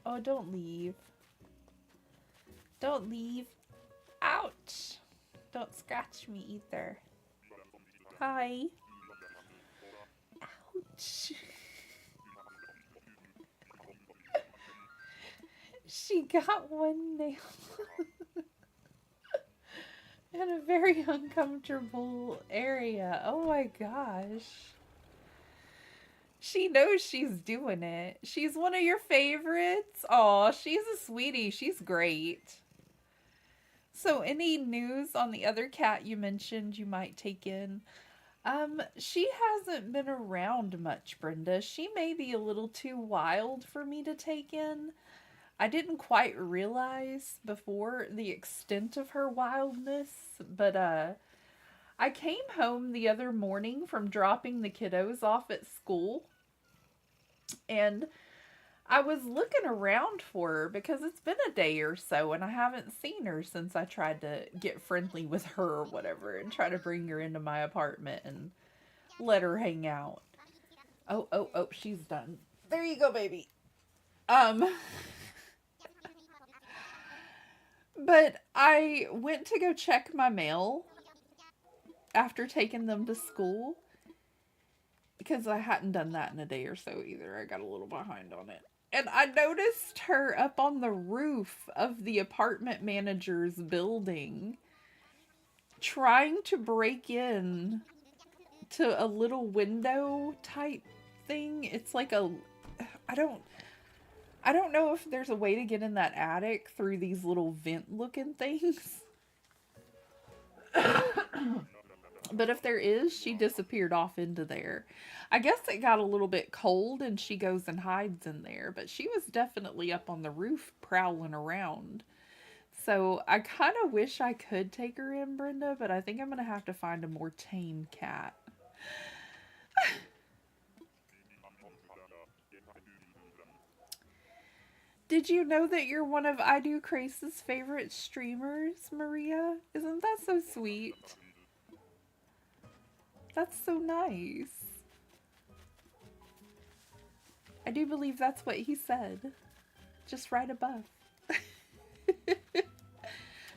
Oh, don't leave. Don't leave. Ouch! Don't scratch me either. Hi. Ouch. She got one nail. In a very uncomfortable area. Oh my gosh. She knows she's doing it. She's one of your favorites. Aw, she's a sweetie. She's great. So any news on the other cat you mentioned you might take in? She hasn't been around much, Brenda. She may be a little too wild for me to take in. I didn't quite realize before the extent of her wildness, but I came home the other morning from dropping the kiddos off at school, and I was looking around for her because it's been a day or so and I haven't seen her since I tried to get friendly with her or whatever and try to bring her into my apartment and let her hang out. Oh, she's done. There you go, baby. But I went to go check my mail after taking them to school because I hadn't done that in a day or so either. I got a little behind on it. And I noticed her up on the roof of the apartment manager's building trying to break in to a little window type thing. It's like a, I don't, I don't know if there's a way to get in that attic through these little vent looking things. But if there is, she disappeared off into there. I guess it got a little bit cold and she goes and hides in there, but she was definitely up on the roof prowling around. So I kind of wish I could take her in, Brenda, but I think I'm going to have to find a more tame cat. Did you know that you're one of I Do Crace's favorite streamers, Maria? Isn't that so sweet? That's so nice. I do believe that's what he said. Just right above.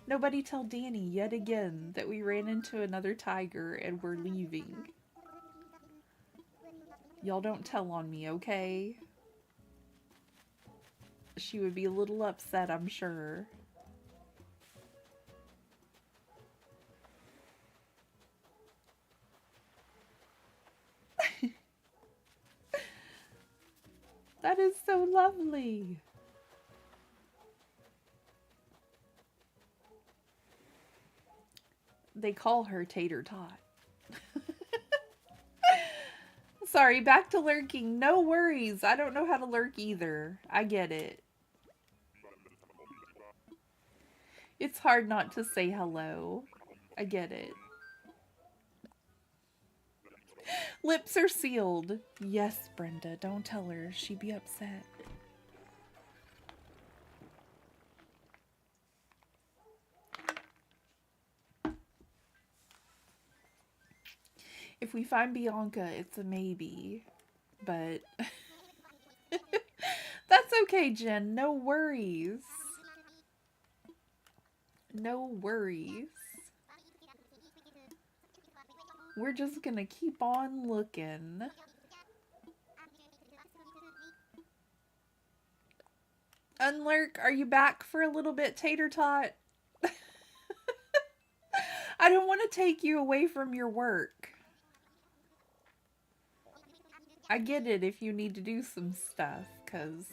Nobody tell Danny yet again that we ran into another tiger and we're leaving. Y'all don't tell on me, okay? She would be a little upset, I'm sure. That is so lovely. They call her Tater Tot. Sorry, back to lurking. No worries. I don't know how to lurk either. I get it. It's hard not to say hello. I get it. Lips are sealed. Yes, Brenda, don't tell her. She'd be upset. If we find Bianca, it's a maybe. But that's okay, Jen. No worries. No worries. We're just gonna keep on looking. Unlurk, are you back for a little bit, Tater Tot? I don't want to take you away from your work. I get it if you need to do some stuff, because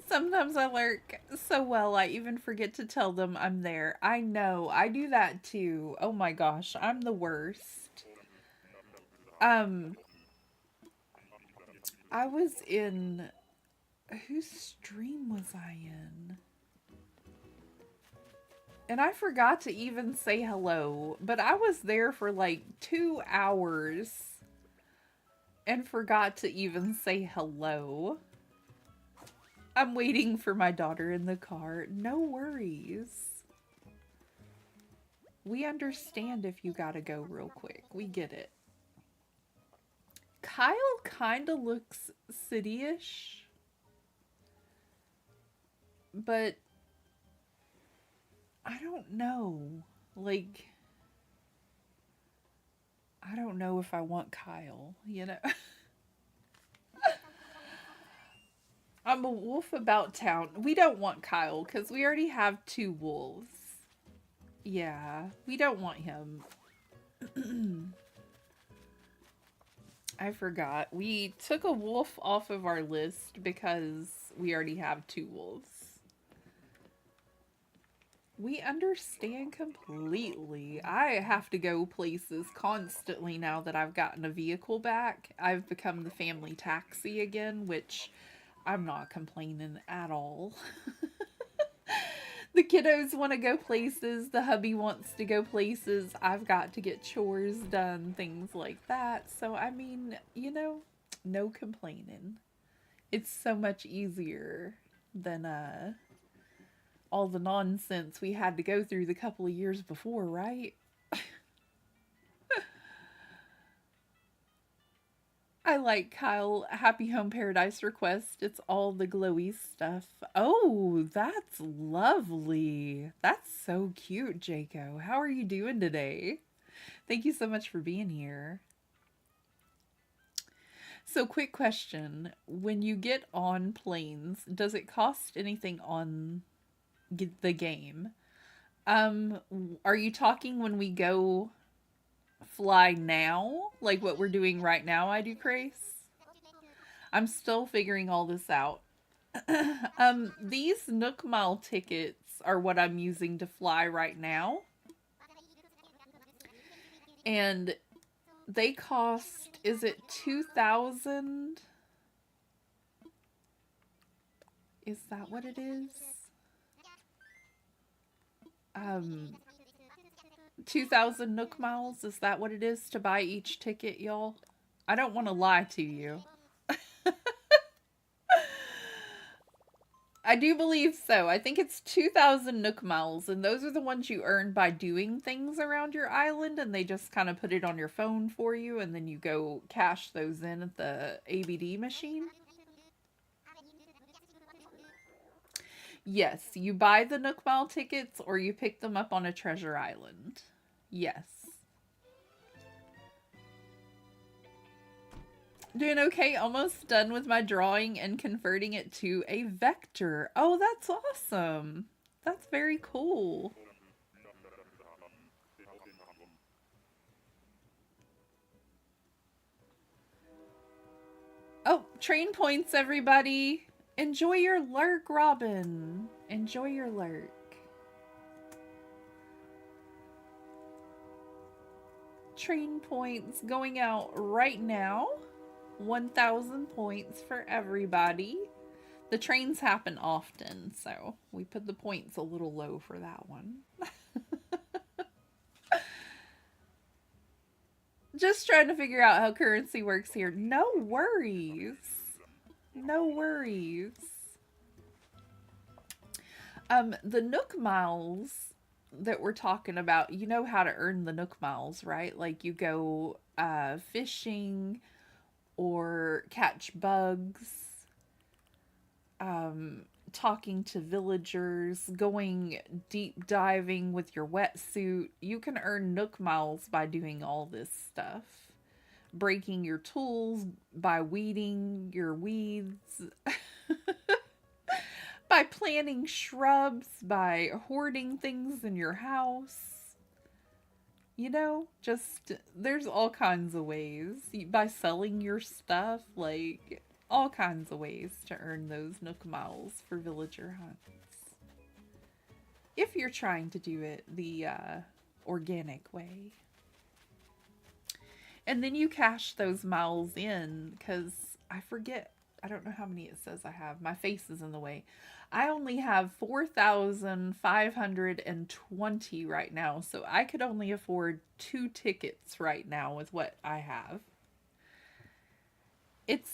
sometimes I lurk so well I even forget to tell them I'm there. I know, I do that too. Oh my gosh, I'm the worst. I was in... Whose stream was I in? And I forgot to even say hello, but I was there for like 2 hours and forgot to even say hello. I'm waiting for my daughter in the car. No worries. We understand if you gotta go real quick. We get it. Kyle kinda looks city-ish. But I don't know. Like, I don't know if I want Kyle, you know? I'm a wolf about town. We don't want Kyle because we already have 2 wolves. Yeah, we don't want him. I forgot. We took a wolf off of our list because we already have 2 wolves. We understand completely. I have to go places constantly now that I've gotten a vehicle back. I've become the family taxi again, which I'm not complaining at all. The kiddos want to go places. The hubby wants to go places. I've got to get chores done, things like that. So, I mean, you know, no complaining. It's so much easier than, all the nonsense we had to go through the couple of years before, right? I like Kyle. Happy Home Paradise request. It's all the glowy stuff. Oh, that's lovely. That's so cute, Jaco. How are you doing today? Thank you so much for being here. So, quick question. When you get on planes, does it cost anything on the game? Are you talking when we go fly now, like what we're doing right now, I do Crace. I'm still figuring all this out. These Nook Mile tickets are what I'm using to fly right now. And they cost, is it 2,000? Is that what it is? 2,000 Nook Miles, is that what it is to buy each ticket, y'all? I don't want to lie to you. I do believe so. I think it's 2,000 Nook Miles, and those are the ones you earn by doing things around your island, and they just kind of put it on your phone for you, and then you go cash those in at the ABD machine. Yes, you buy the Nook Mile tickets, or you pick them up on a treasure island. Yes. Doing okay, almost done with my drawing and converting it to a vector. Oh, that's awesome. That's very cool. Oh, train points, everybody. Enjoy your lurk, Robin. Enjoy your lurk. Train points going out right now. 1,000 points for everybody. The trains happen often, so we put the points a little low for that one. Just trying to figure out how currency works here. No worries. No worries. The Nook Miles that we're talking about, you know how to earn the Nook Miles, right? Like you go fishing or catch bugs, talking to villagers, going deep diving with your wetsuit. You can earn Nook Miles by doing all this stuff. Breaking your tools, by weeding your weeds, by planting shrubs, by hoarding things in your house. You know, just there's all kinds of ways. By selling your stuff, like all kinds of ways to earn those Nook Miles for villager hunts. If you're trying to do it the organic way. And then you cash those miles in, because I forget, I don't know how many it says I have. My face is in the way. I only have 4,520 right now, so I could only afford 2 tickets right now with what I have. It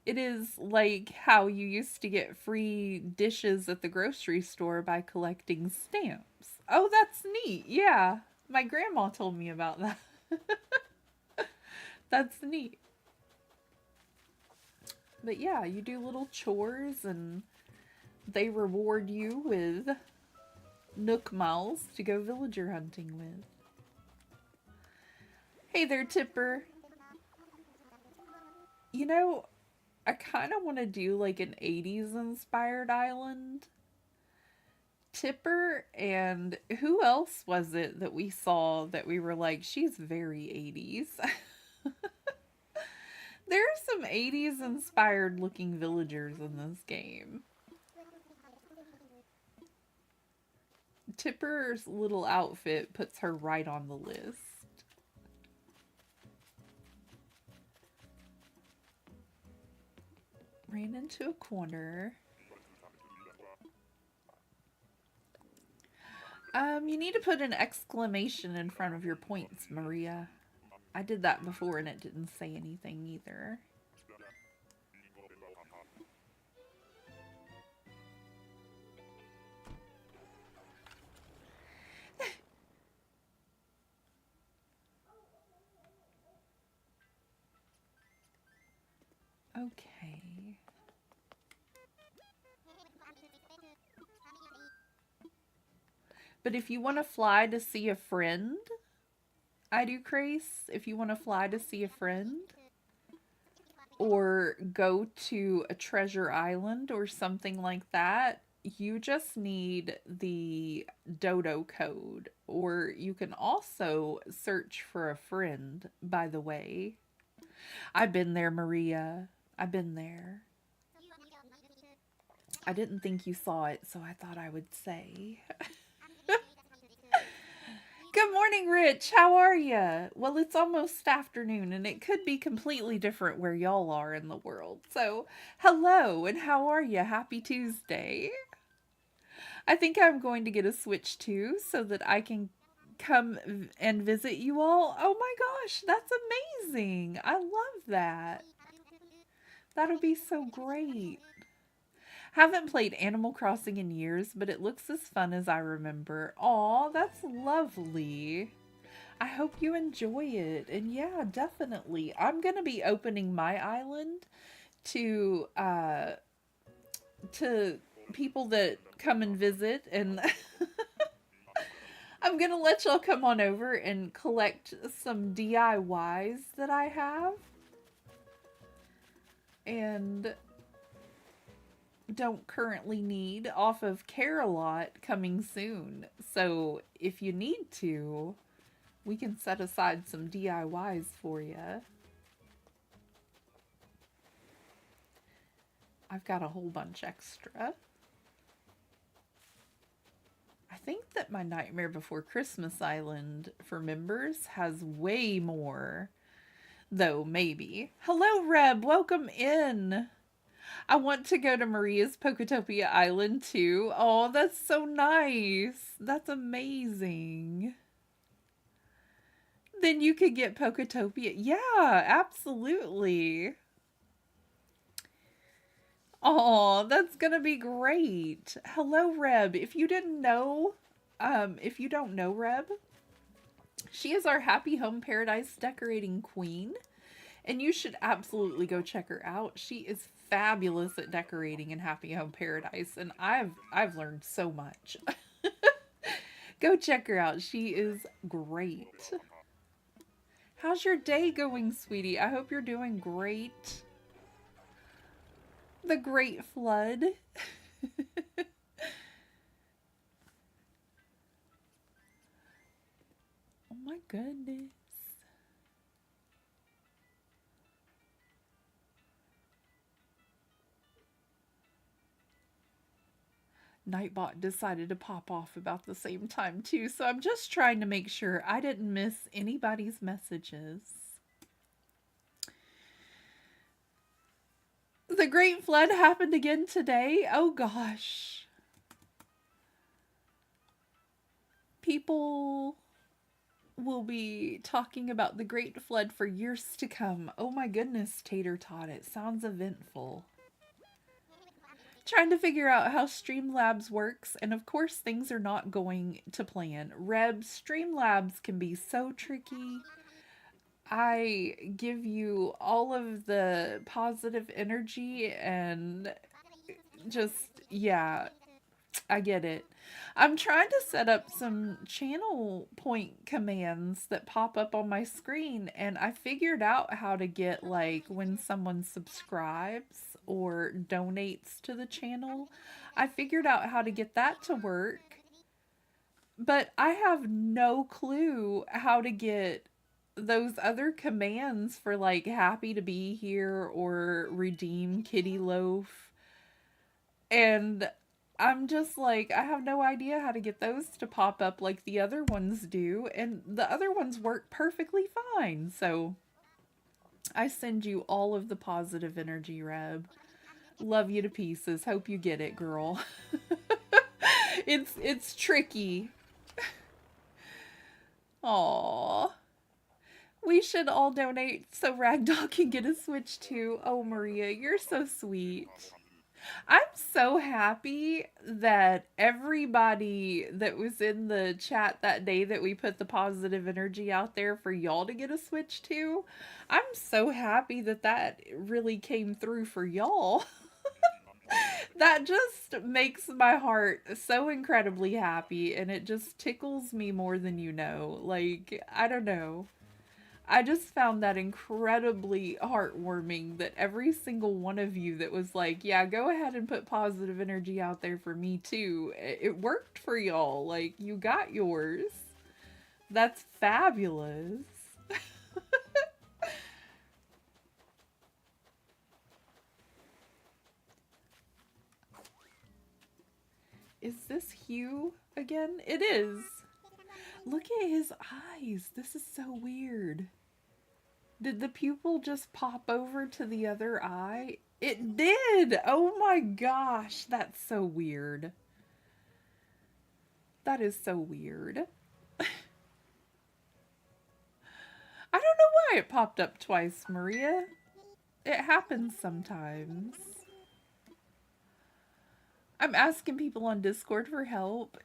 is like how you used to get free dishes at the grocery store by collecting stamps. Oh, that's neat. Yeah, my grandma told me about that. That's neat. But yeah, you do little chores and they reward you with Nook Miles to go villager hunting with. Hey there, Tipper. You know, I kind of want to do like an 80s inspired island. Tipper and who else was it that we saw that we were like, she's very 80s? There are some 80s inspired looking villagers in this game. Tipper's little outfit puts her right on the list. Ran into a corner. You need to put an exclamation in front of your points, Maria. I did that before and it didn't say anything either. Okay. But if you want to fly to see a friend, I do Crace. If you want to fly to see a friend, or go to a treasure island or something like that, you just need the dodo code, or you can also search for a friend, by the way. I've been there, Maria. I've been there. I didn't think you saw it, so I thought I would say. Good morning, Rich. How are you? Well, it's almost afternoon, and it could be completely different where y'all are in the world. So, hello, and how are you? Happy Tuesday. I think I'm going to get a Switch too so that I can come and visit you all. Oh my gosh, that's amazing. I love that. That'll be so great. Haven't played Animal Crossing in years, but it looks as fun as I remember. Aw, that's lovely. I hope you enjoy it. And yeah, definitely. I'm going to be opening my island to to people that come and visit, and I'm going to let y'all come on over and collect some DIYs that I have and don't currently need off of Care-a-Lot coming soon. So if you need to, we can set aside some DIYs for you. I've got a whole bunch extra. I think that my Nightmare Before Christmas Island for members has way more. Though, maybe. Hello, Reb. Welcome in. I want to go to Maria's Poketopia Island too. Oh, that's so nice. That's amazing. Then you could get Poketopia. Yeah, absolutely. Oh, that's gonna be great. Hello, Reb. If you didn't know, if you don't know Reb, she is our Happy Home Paradise decorating queen, and you should absolutely go check her out. She is fabulous at decorating in Happy Home Paradise, and I've learned so much. Go check her out. She is great. How's your day going, sweetie? I hope you're doing great. The Great Flood. Oh my goodness. Nightbot decided to pop off about the same time too, so I'm just trying to make sure I didn't miss anybody's messages. The Great Flood happened again today? Oh gosh. People will be talking about the Great Flood for years to come. Oh my goodness, Tater Tot, it sounds eventful. Trying to figure out how Streamlabs works, and of course things are not going to plan. Reb, Streamlabs can be so tricky. I give you all of the positive energy and just, yeah, I get it. I'm trying to set up some channel point commands that pop up on my screen, and I figured out how to get, like, when someone subscribes or donates to the channel, I figured out how to get that to work, but I have no clue how to get those other commands for, like, happy to be here or redeem kitty loaf. And I'm just like, I have no idea how to get those to pop up like the other ones do. And the other ones work perfectly fine. So I send you all of the positive energy, Reb. Love you to pieces. Hope you get it, girl. It's tricky. Aww. We should all donate so Ragdoll can get a Switch too. Oh, Maria, you're so sweet. I'm so happy that everybody that was in the chat that day that we put the positive energy out there for y'all to get a Switch too. I'm so happy that that really came through for y'all. That just makes my heart so incredibly happy, and it just tickles me more than you know. Like, I don't know. I just found that incredibly heartwarming that every single one of you that was like, yeah, go ahead and put positive energy out there for me too. It worked for y'all. Like, you got yours. That's fabulous. Is this Hugh again? It is. Look at his eyes. This is so weird. Did the pupil just pop over to the other eye? It did! Oh my gosh, that's so weird. That is so weird. I don't know why it popped up twice, Maria. It happens sometimes. I'm asking people on Discord for help.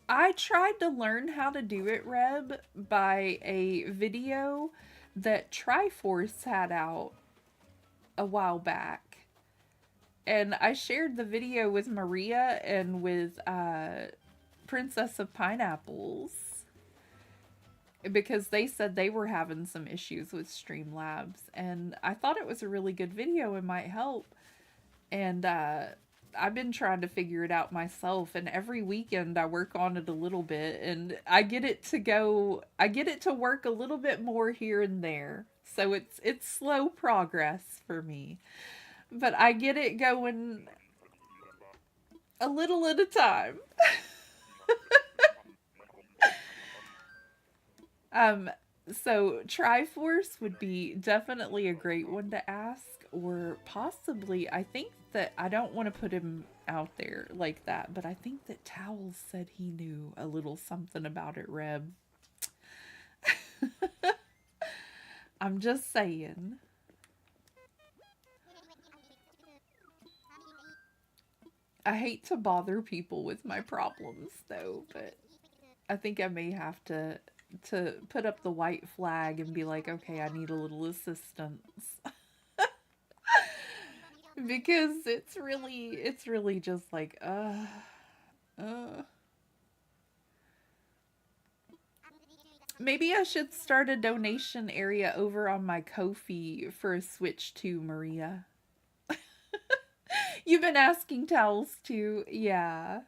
I tried to learn how to do it, Reb, by a video that Triforce had out a while back. And I shared the video with Maria and with Princess of Pineapples because they said they were having some issues with Streamlabs. And I thought it was a really good video and might help. And I've been trying to figure it out myself, and every weekend I work on it a little bit, and I get it to work a little bit more here and there. So it's slow progress for me. But I get it going a little at a time. um so Triforce would be definitely a great one to ask, or possibly, I think that I don't want to put him out there like that, but I think that Towels said he knew a little something about it, Reb. I'm just saying. I hate to bother people with my problems though, but I think I may have to put up the white flag and be like, okay, I need a little assistance. Because it's really just like uh maybe I should start a donation area over on my Ko-fi for a switch to Maria. You've been asking Towels too. Yeah.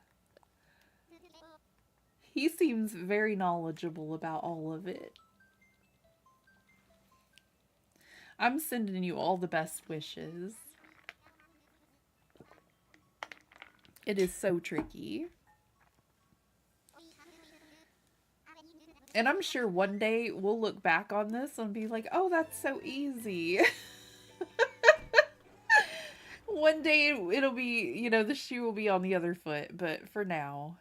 He seems very knowledgeable about all of it. I'm sending you all the best wishes. It is so tricky. And I'm sure one day we'll look back on this and be like, oh, that's so easy. One day it'll be, the shoe will be on the other foot. But for now,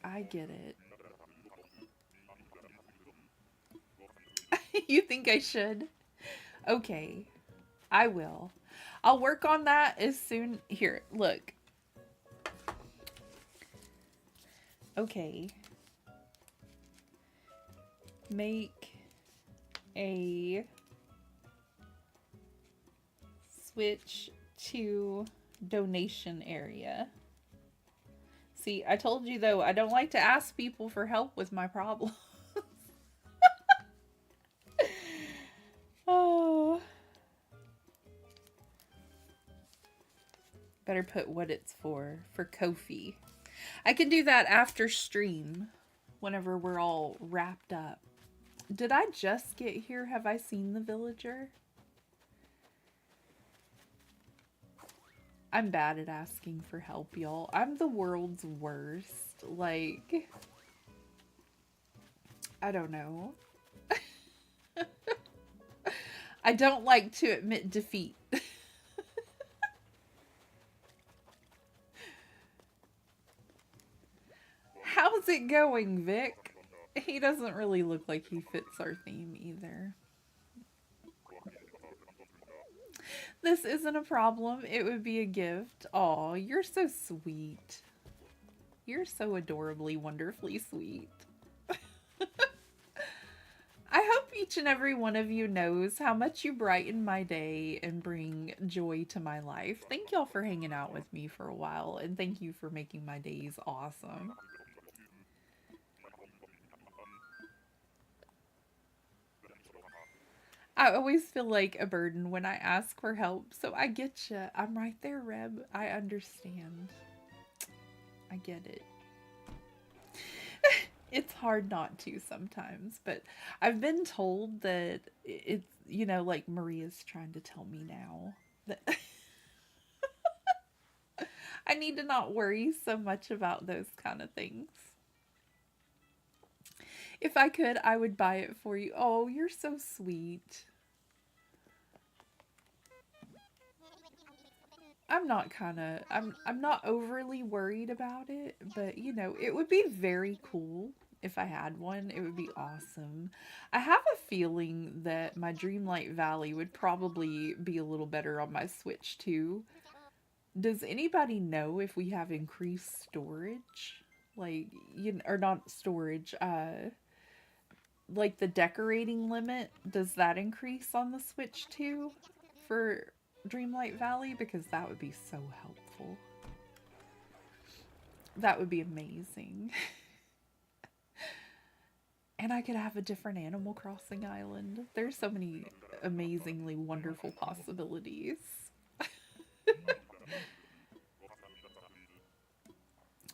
I get it. You think I should? Okay, I will. I'll work on that as soon. Here, look. Okay. Make a switch to donation area. See, I told you though, I don't like to ask people for help with my problems. Oh. Better put what it's for Ko-fi. I can do that after stream, whenever we're all wrapped up. Did I just get here? Have I seen the villager? I'm bad at asking for help, y'all. I'm the world's worst. Like, I don't know. I don't like to admit defeat. How's it going, Vic? He doesn't really look like he fits our theme either. This isn't a problem. It would be a gift. Aw, you're so sweet. You're so adorably, wonderfully sweet. I hope each and every one of you knows how much you brighten my day and bring joy to my life. Thank y'all for hanging out with me for a while, and thank you for making my days awesome. I always feel like a burden when I ask for help, so I get you. I'm right there, Reb. I understand. I get it. It's hard not to sometimes, but I've been told that it's, like Maria's trying to tell me now that I need to not worry so much about those kind of things. If I could, I would buy it for you. Oh, you're so sweet. I'm not overly worried about it, but it would be very cool if I had one. It would be awesome. I have a feeling that my Dreamlight Valley would probably be a little better on my Switch too. Does anybody know if we have increased storage? Like, or not storage, like the decorating limit, does that increase on the Switch too for Dreamlight Valley? Because that would be so helpful. That would be amazing. And I could have a different Animal Crossing island. There's so many amazingly wonderful possibilities.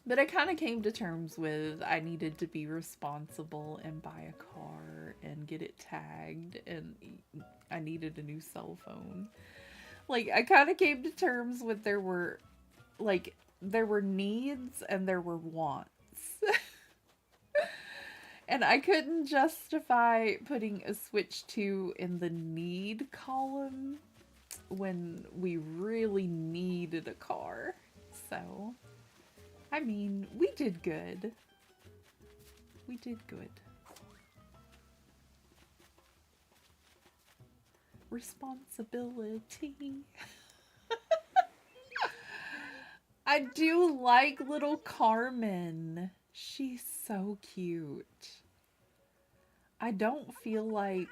But I kind of came to terms with I needed to be responsible and buy a car and get it tagged, and I needed a new cell phone. Like, I kind of came to terms with there were needs and there were wants. And I couldn't justify putting a Switch 2 in the need column when we really needed a car. So, I mean, we did good. We did good. Responsibility. I do like little Carmen. She's so cute. I don't feel like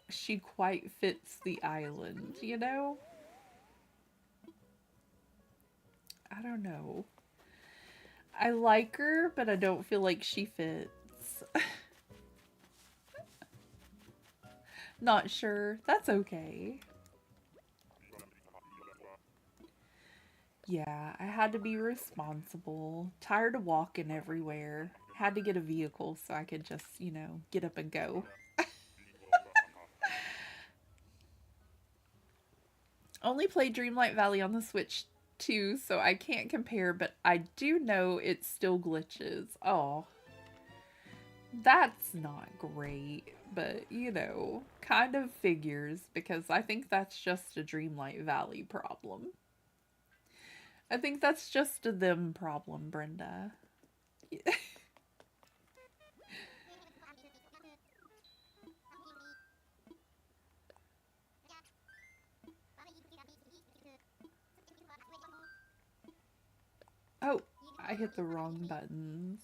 she quite fits the island, you know? I don't know. I like her, but I don't feel like she fits. Not sure. That's okay. Yeah, I had to be responsible. Tired of walking everywhere. Had to get a vehicle so I could just, get up and go. Only played Dreamlight Valley on the Switch too, so I can't compare, but I do know it still glitches. Oh, that's not great, but kind of figures because I think that's just a Dreamlight Valley problem. I think that's just a them problem, Brenda. Oh, I hit the wrong buttons.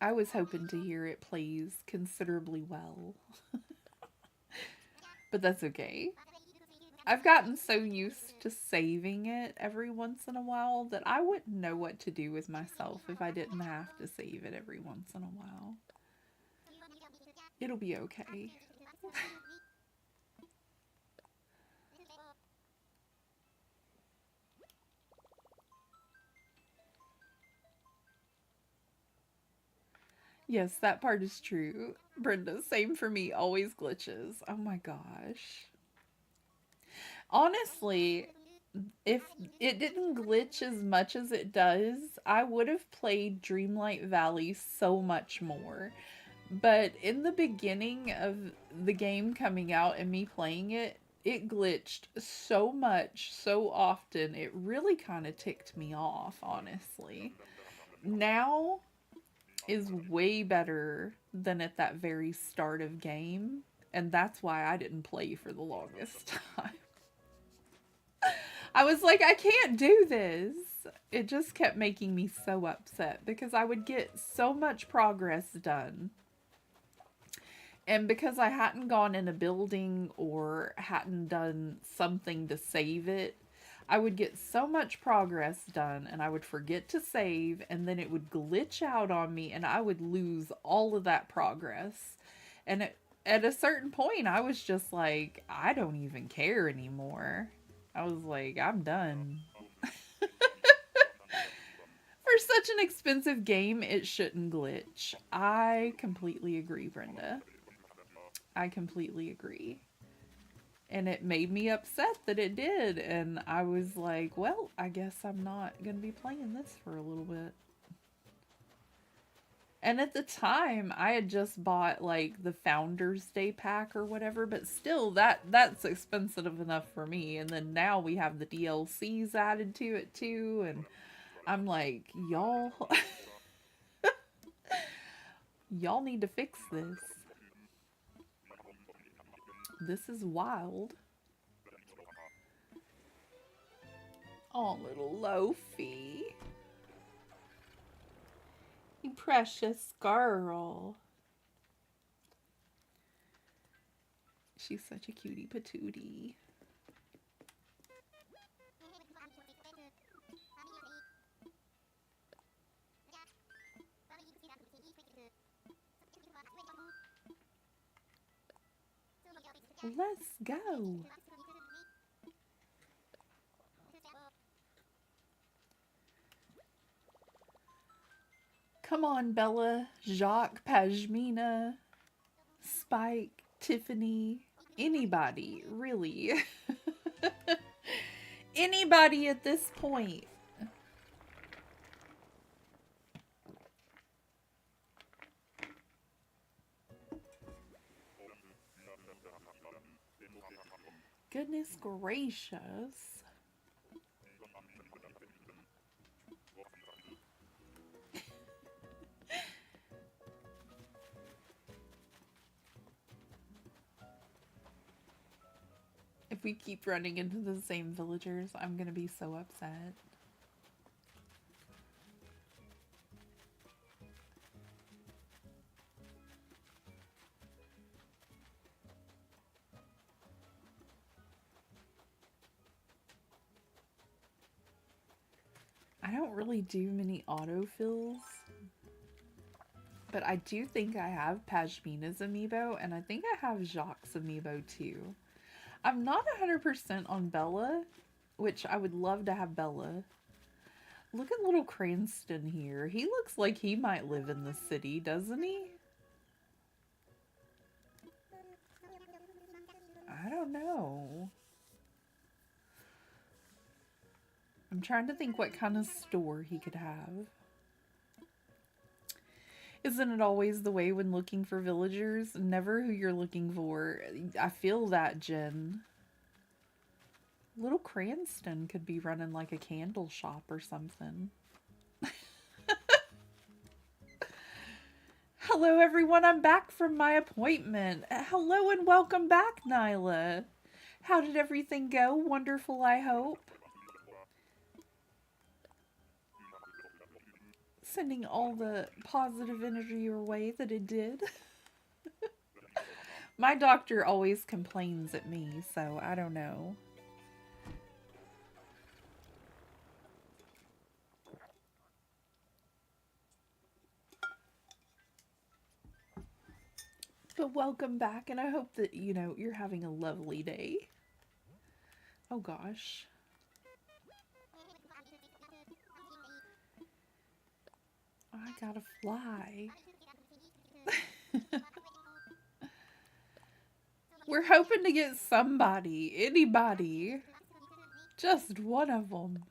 I was hoping to hear it plays considerably well. But that's okay. I've gotten so used to saving it every once in a while that I wouldn't know what to do with myself if I didn't have to save it every once in a while. It'll be okay. Yes, that part is true. Brenda, same for me, always glitches. Oh my gosh. Honestly, if it didn't glitch as much as it does, I would have played Dreamlight Valley so much more. But in the beginning of the game coming out and me playing it, it glitched so much, so often, it really kind of ticked me off, honestly. Now is way better than at that very start of game, and that's why I didn't play for the longest time. I was like, I can't do this. It just kept making me so upset because I would get so much progress done. And because I hadn't gone in a building or hadn't done something to save it, I would get so much progress done and I would forget to save and then it would glitch out on me and I would lose all of that progress. And at a certain point, I was just like, I don't even care anymore. I was like, I'm done. For such an expensive game, it shouldn't glitch. I completely agree, Brenda. I completely agree. And it made me upset that it did. And I was like, well, I guess I'm not going to be playing this for a little bit. And at the time, I had just bought like the Founders Day pack or whatever, but still that's expensive enough for me. And then now we have the DLCs added to it too, and I'm like, y'all y'all need to fix this. This is wild. Oh, little Loafie. You precious girl. She's such a cutie patootie. Let's go. Come on, Bella, Jacques, Pashmina, Spike, Tiffany, anybody, really. Anybody at this point. Goodness gracious. If we keep running into the same villagers, I'm gonna be so upset. I don't really do many autofills, but I do think I have Pashmina's amiibo, and I think I have Jacques' amiibo too. I'm not 100% on Bella, which I would love to have Bella. Look at little Cranston here. He looks like he might live in the city, doesn't he? I don't know. I'm trying to think what kind of store he could have. Isn't it always the way when looking for villagers? Never who you're looking for. I feel that, Jen. Little Cranston could be running like a candle shop or something. Hello everyone, I'm back from my appointment. Hello and welcome back, Nyla. How did everything go? Wonderful, I hope. Sending all the positive energy your way that it did. My doctor always complains at me, so I don't know. But welcome back, and I hope that, you know, you're having a lovely day. Oh gosh. I gotta fly. We're hoping to get somebody, anybody. Just one of them.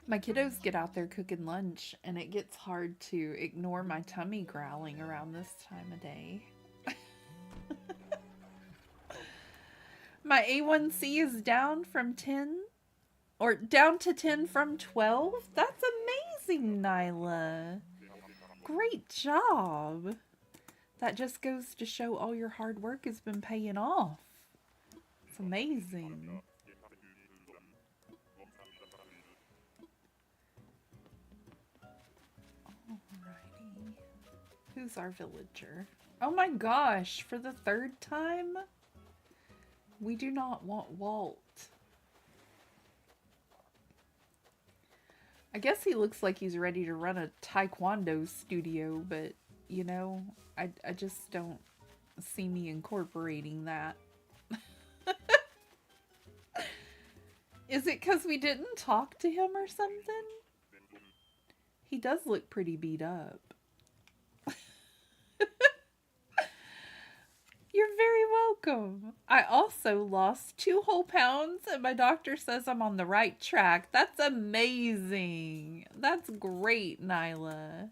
My kiddos get out there cooking lunch, and it gets hard to ignore my tummy growling around this time of day. My A1C is down from 10, or down to 10 from 12. That's amazing, Nyla. Great job. That just goes to show all your hard work has been paying off. It's amazing. Alrighty. Who's our villager? Oh my gosh, for the third time? We do not want Walt. I guess he looks like he's ready to run a taekwondo studio, but, you know, I just don't see me incorporating that. Is it because we didn't talk to him or something? He does look pretty beat up. You're very welcome. I also lost 2 whole pounds and my doctor says I'm on the right track. That's amazing. That's great, Nyla.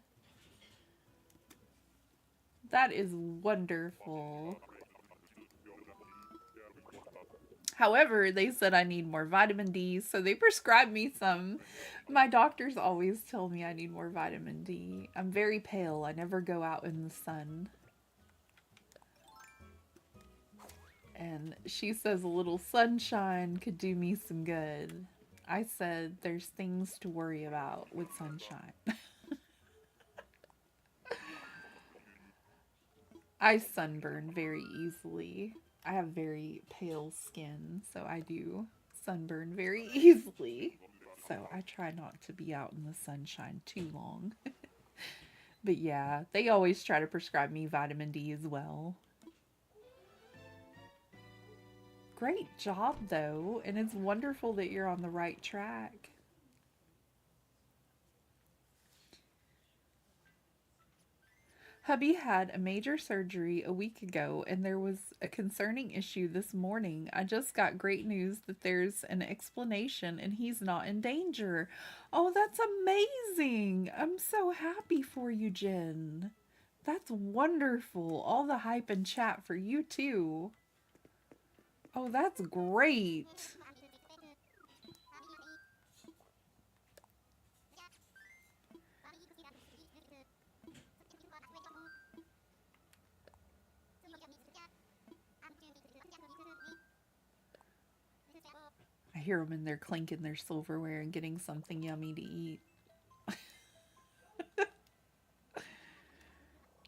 That is wonderful. However, they said I need more vitamin D, so they prescribed me some. My doctors always tell me I need more vitamin D. I'm very pale. I never go out in the sun. And she says a little sunshine could do me some good. I said there's things to worry about with sunshine. I sunburn very easily. I have very pale skin, so I do sunburn very easily. So I try not to be out in the sunshine too long. But yeah, they always try to prescribe me vitamin D as well. Great job, though, and it's wonderful that you're on the right track. Hubby had a major surgery a week ago, and there was a concerning issue this morning. I just got great news that there's an explanation and he's not in danger. Oh, that's amazing! I'm so happy for you, Jen. That's wonderful. All the hype and chat for you, too. Oh, that's great. I hear them in there clinking their silverware and getting something yummy to eat.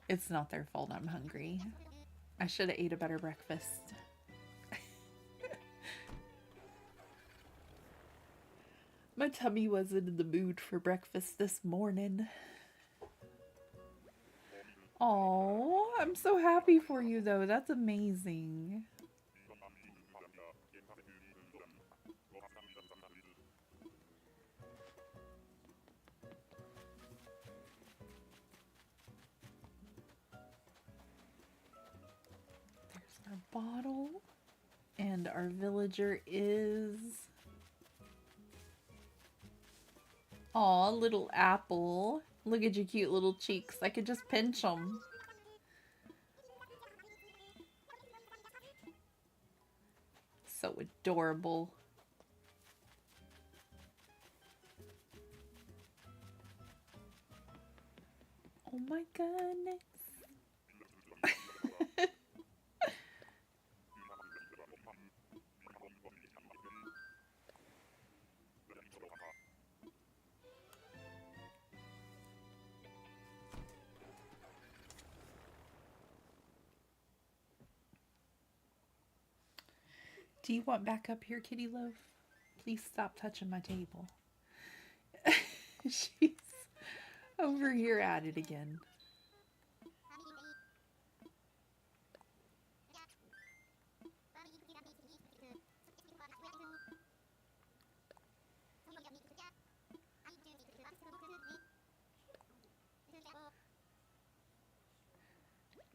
It's not their fault I'm hungry. I should have ate a better breakfast. My tummy wasn't in the mood for breakfast this morning. Oh, I'm so happy for you though. That's amazing. There's our bottle. And our villager is... Aw, little apple. Look at your cute little cheeks. I could just pinch them. So adorable. Oh my goodness. Do you want back up here, Kitty Loaf? Please stop touching my table. She's over here at it again.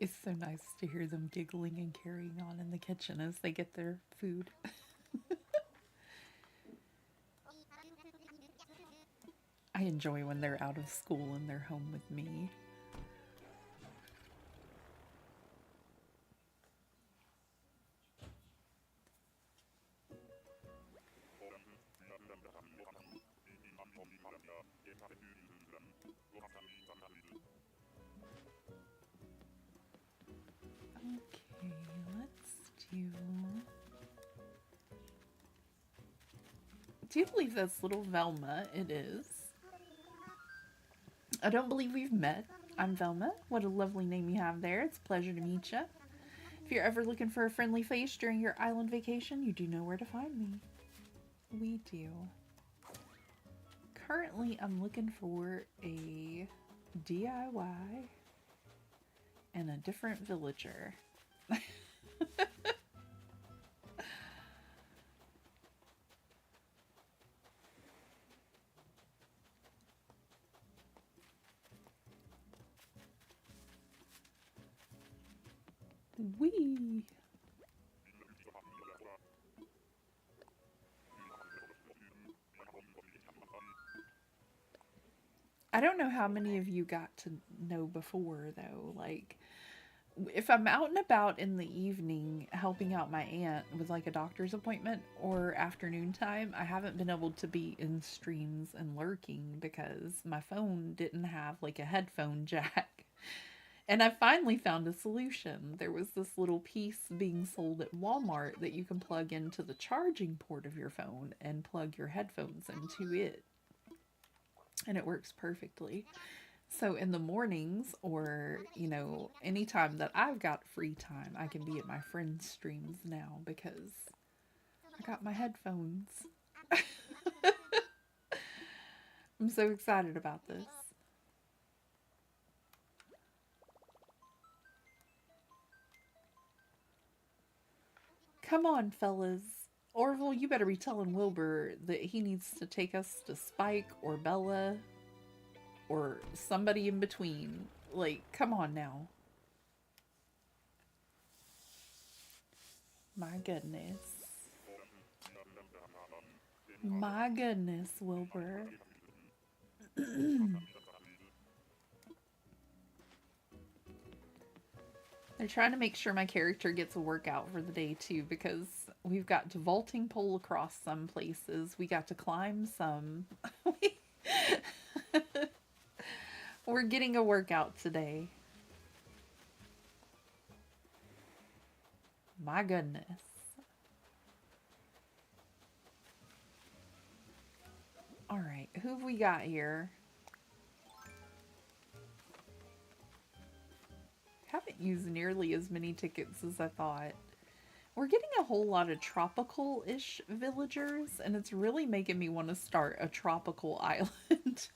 It's so nice to hear them giggling and carrying on in the kitchen as they get their food. I enjoy when they're out of school and they're home with me. Okay, let's do... Do you believe that's little Velma? It is. I don't believe we've met. I'm Velma. What a lovely name you have there. It's a pleasure to meet you. If you're ever looking for a friendly face during your island vacation, you do know where to find me. We do. Currently, I'm looking for a DIY and a different villager. Wee! I don't know how many of you got to know before, though. Like, if I'm out and about in the evening helping out my aunt with like a doctor's appointment or afternoon time, I haven't been able to be in streams and lurking because my phone didn't have like a headphone jack. And I finally found a solution. There was this little piece being sold at Walmart that you can plug into the charging port of your phone and plug your headphones into it. And it works perfectly. So in the mornings or, anytime that I've got free time, I can be at my friends' streams now because I got my headphones. I'm so excited about this. Come on, fellas. Orville, you better be telling Wilbur that he needs to take us to Spike or Bella or somebody in between. Like, come on now. My goodness. My goodness, Wilbur. They're trying to make sure my character gets a workout for the day too, because we've got to vaulting pole across some places. We got to climb some. We're getting a workout today. My goodness. Alright, who have we got here? Haven't used nearly as many tickets as I thought. We're getting a whole lot of tropical-ish villagers, and it's really making me want to start a tropical island.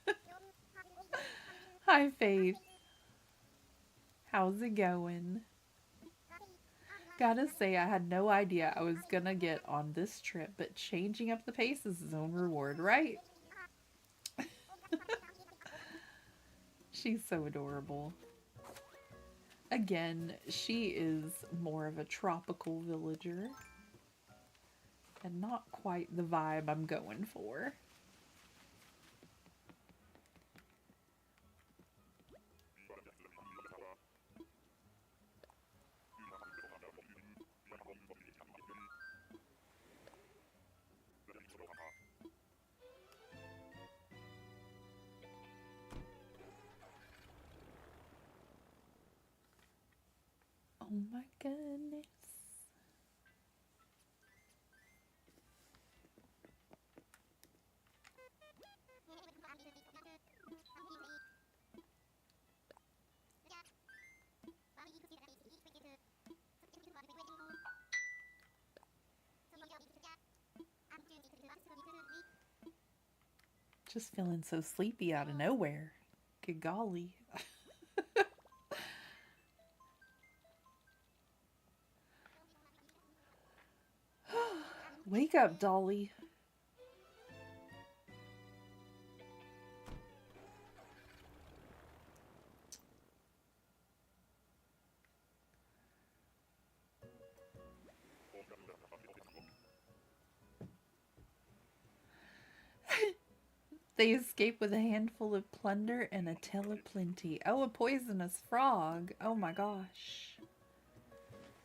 Hi, Faith. How's it going? Gotta say, I had no idea I was gonna get on this trip, but changing up the pace is its own reward, right? She's so adorable. Again, she is more of a tropical villager and not quite the vibe I'm going for. Oh my goodness. Just feeling so sleepy out of nowhere. Good golly. Wake up, Dolly. They escape with a handful of plunder and a tale of plenty. Oh, a poisonous frog. Oh my gosh.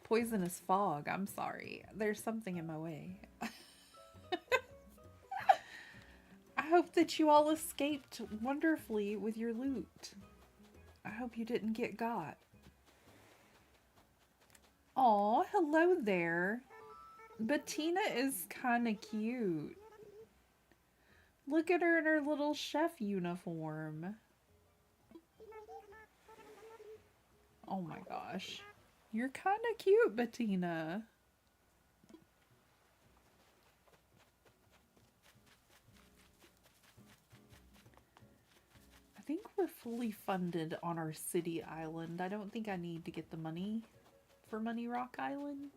Poisonous fog. I'm sorry. There's something in my way. I hope that you all escaped wonderfully with your loot. I hope you didn't get got. Aw, hello there. Bettina is kind of cute. Look at her in her little chef uniform. Oh my gosh. You're kind of cute, Bettina. I think we're fully funded on our city island. I don't think I need to get the money for Money Rock Island.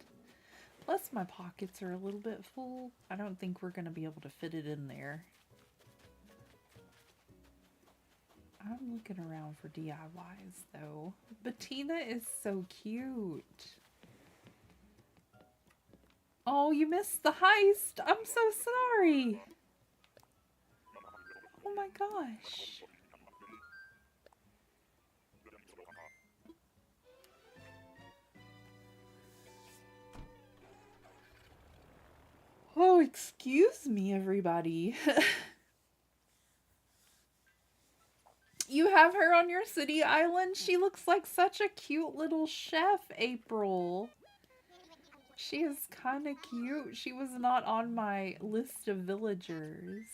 Plus my pockets are a little bit full. I don't think we're going to be able to fit it in there. I'm looking around for DIYs though. Bettina is so cute. Oh, you missed the heist. I'm so sorry. Oh my gosh. Oh, excuse me, everybody. You have her on your city island? She looks like such a cute little chef, April. She is kind of cute. She was not on my list of villagers.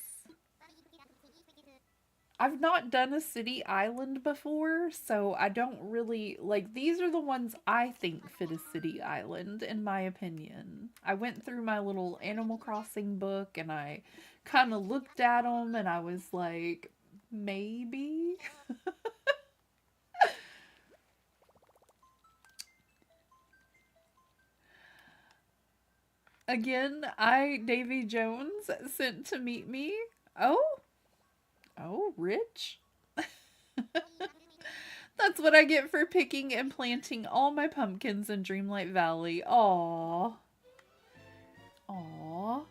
I've not done a city island before, so I don't really, like, these are the ones I think fit a city island, in my opinion. I went through my little Animal Crossing book and I kind of looked at them and I was like, maybe? Again, Davy Jones, sent to meet me. Oh? Oh, rich? That's what I get for picking and planting all my pumpkins in Dreamlight Valley. Aww. Aww.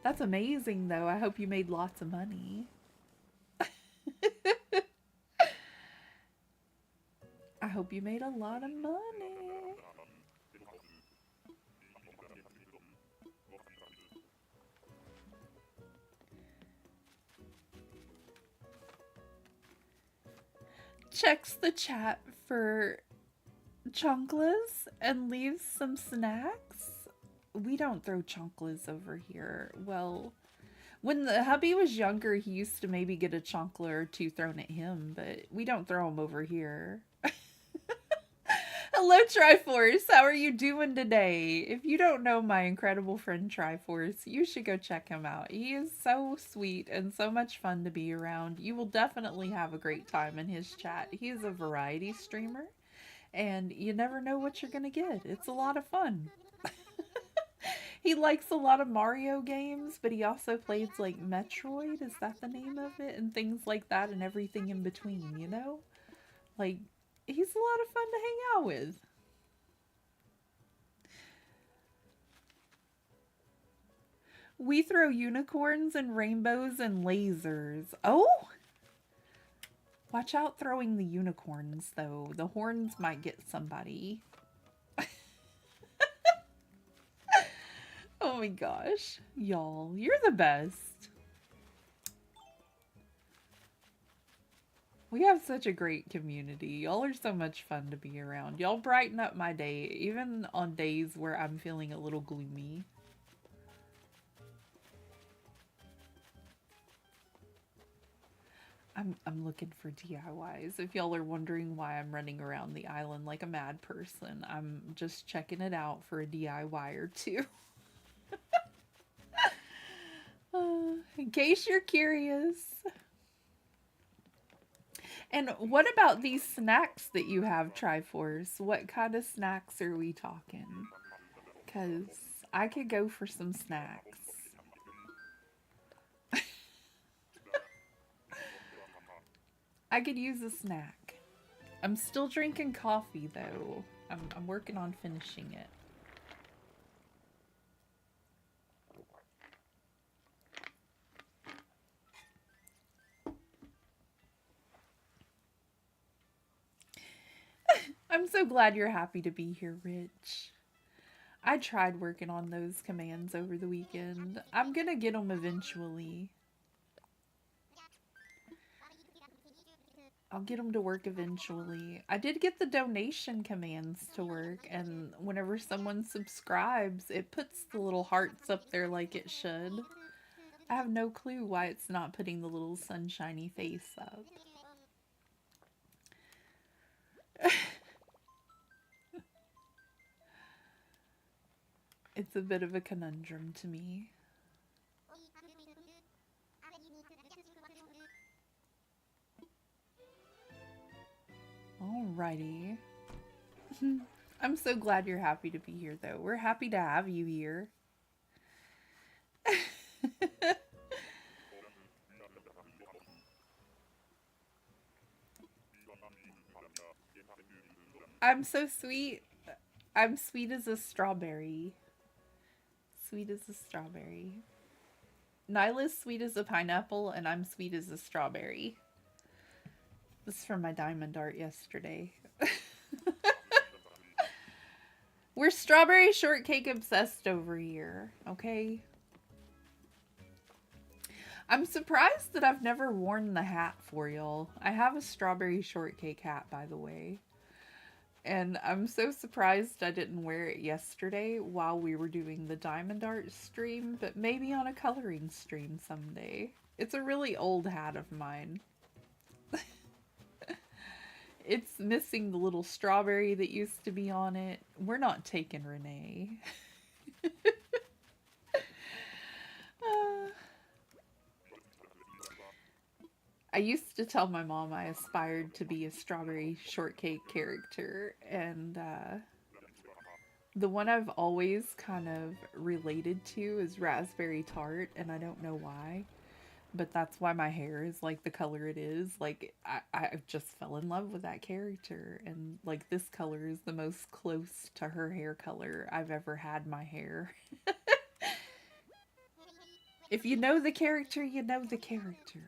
That's amazing, though. I hope you made lots of money. I hope you made a lot of money. Checks the chat for chonklas and leaves some snacks. We don't throw chonklas over here. Well, when the hubby was younger, he used to maybe get a chonkla or two thrown at him, but we don't throw them over here. Hello, Triforce. How are you doing today? If you don't know my incredible friend Triforce, you should go check him out. He is so sweet and so much fun to be around. You will definitely have a great time in his chat. He is a variety streamer, and you never know what you're going to get. It's a lot of fun. He likes a lot of Mario games, but he also plays like Metroid, is that the name of it? And things like that and everything in between, you know? Like, he's a lot of fun to hang out with. We throw unicorns and rainbows and lasers. Oh! Watch out throwing the unicorns, though. The horns might get somebody. Oh my gosh. Y'all, you're the best. We have such a great community. Y'all are so much fun to be around. Y'all brighten up my day, even on days where I'm feeling a little gloomy. I'm looking for DIYs. If y'all are wondering why I'm running around the island like a mad person, I'm just checking it out for a DIY or two. In case you're curious. And what about these snacks that you have, Triforce? What kind of snacks are we talking? Because I could go for some snacks. I could use a snack. I'm still drinking coffee, though. I'm working on finishing it. I'm so glad you're happy to be here, Rich. I tried working on those commands over the weekend. I'm gonna get them eventually. I'll get them to work eventually. I did get the donation commands to work, and whenever someone subscribes, it puts the little hearts up there like it should. I have no clue why it's not putting the little sunshiny face up. It's a bit of a conundrum to me. Alrighty. I'm so glad you're happy to be here, though. We're happy to have you here. I'm so sweet. I'm sweet as a strawberry. Sweet as a strawberry. Nyla's sweet as a pineapple, and I'm sweet as a strawberry. This is from my diamond art yesterday. We're strawberry shortcake obsessed over here, okay? I'm surprised that I've never worn the hat for y'all. I have a strawberry shortcake hat, by the way. And I'm so surprised I didn't wear it yesterday while we were doing the diamond art stream, but maybe on a coloring stream someday. It's a really old hat of mine. It's missing the little strawberry that used to be on it. We're not taking Renee. I used to tell my mom I aspired to be a strawberry shortcake character, and the one I've always kind of related to is raspberry tart, and I don't know why. But that's why my hair is like the color it is. Like, I just fell in love with that character. And like, this color is the most close to her hair color I've ever had my hair. If you know the character, you know the character.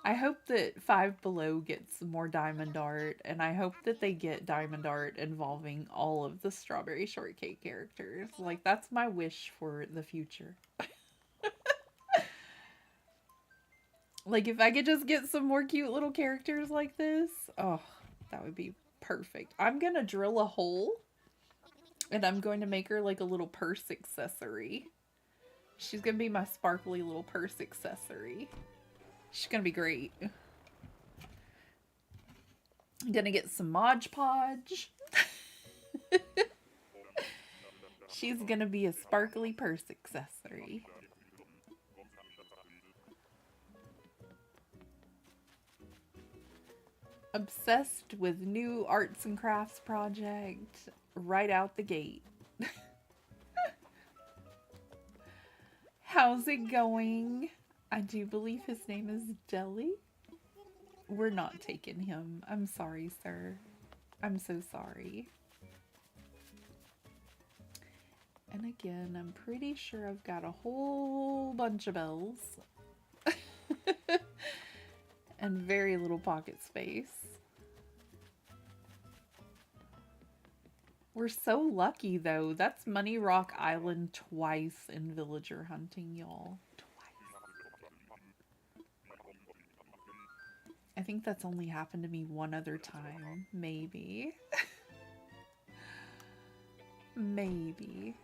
I hope that Five Below gets more diamond art, and I hope that they get diamond art involving all of the strawberry shortcake characters. Like, that's my wish for the future. Like, if I could just get some more cute little characters like this, oh, that would be perfect. I'm gonna drill a hole, and I'm going to make her like a little purse accessory. She's gonna be my sparkly little purse accessory. She's gonna be great. I'm gonna get some Mod Podge. She's gonna be a sparkly purse accessory. Obsessed with new arts and crafts project right out the gate. How's it going? I do believe his name is Deli. We're not taking him. I'm sorry, sir. I'm so sorry. And again, I'm pretty sure I've got a whole bunch of bells. And very little pocket space. We're so lucky, though. That's Money Rock Island twice in villager hunting, y'all. I think that's only happened to me one other time. Maybe. Maybe.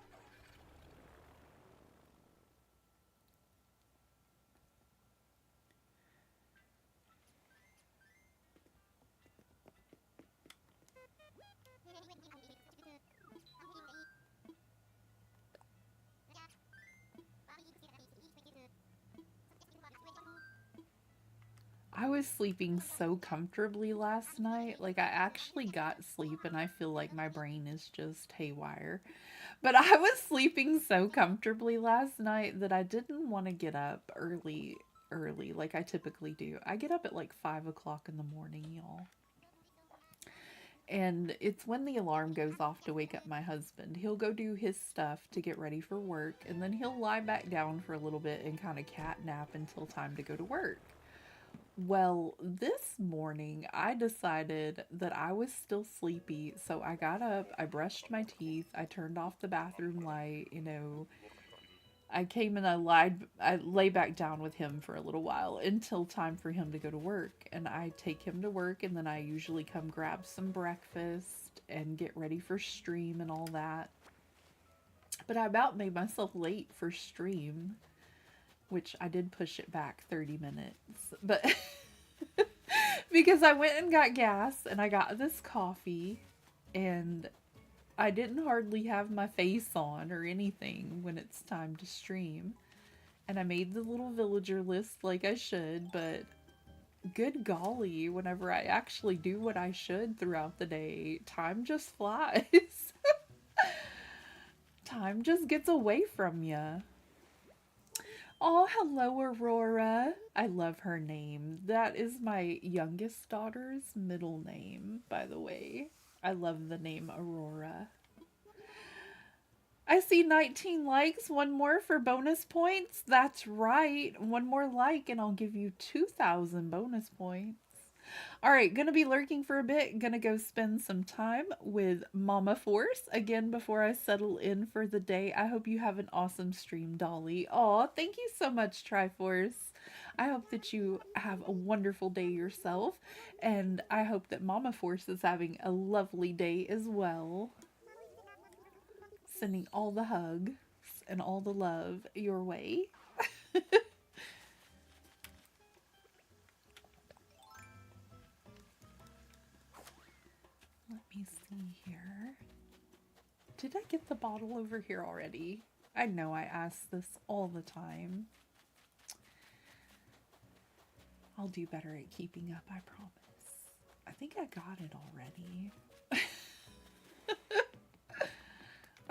I was sleeping so comfortably last night. Like, I actually got sleep, and I feel like my brain is just haywire. But I was sleeping so comfortably last night that I didn't want to get up early like I typically do. I get up at like 5 o'clock in the morning, y'all. And it's when the alarm goes off to wake up my husband. He'll go do his stuff to get ready for work, and then he'll lie back down for a little bit and kind of cat nap until time to go to work. Well, this morning I decided that I was still sleepy, so I got up, I brushed my teeth, I turned off the bathroom light, I came and I lay back down with him for a little while until time for him to go to work. And I take him to work, and then I usually come grab some breakfast and get ready for stream and all that. But I about made myself late for stream, which I did push it back 30 minutes. But Because I went and got gas and I got this coffee and I didn't hardly have my face on or anything when it's time to stream. And I made the little villager list like I should, but good golly, whenever I actually do what I should throughout the day, time just flies. Time just gets away from you. Oh, hello, Aurora. I love her name. That is my youngest daughter's middle name, by the way. I love the name Aurora. I see 19 likes. One more for bonus points. That's right. One more like, and I'll give you 2,000 bonus points. All right, gonna be lurking for a bit. Gonna go spend some time with Mama Force again before I settle in for the day. I hope you have an awesome stream, Dolly. Aw, thank you so much, Triforce. I hope that you have a wonderful day yourself, and I hope that Mama Force is having a lovely day as well. Sending all the hugs and all the love your way. Let me see here. Did I get the bottle over here already? I know I ask this all the time. I'll do better at keeping up, I promise. I think I got it already.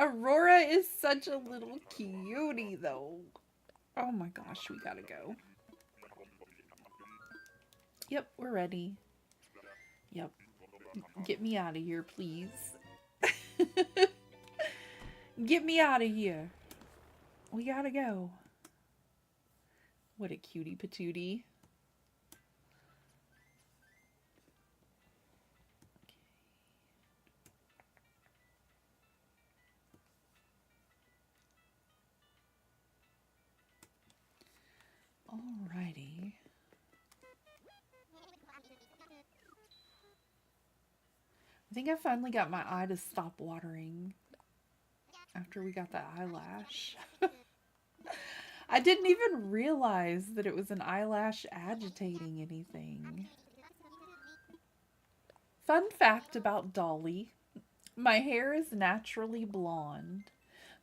Aurora is such a little cutie, though. Oh my gosh, we gotta go. Yep, we're ready. Yep. Get me out of here, please. Get me out of here. We gotta go. What a cutie patootie. Alrighty. I think I finally got my eye to stop watering after we got that eyelash. I didn't even realize that it was an eyelash agitating anything. Fun fact about Dolly, my hair is naturally blonde,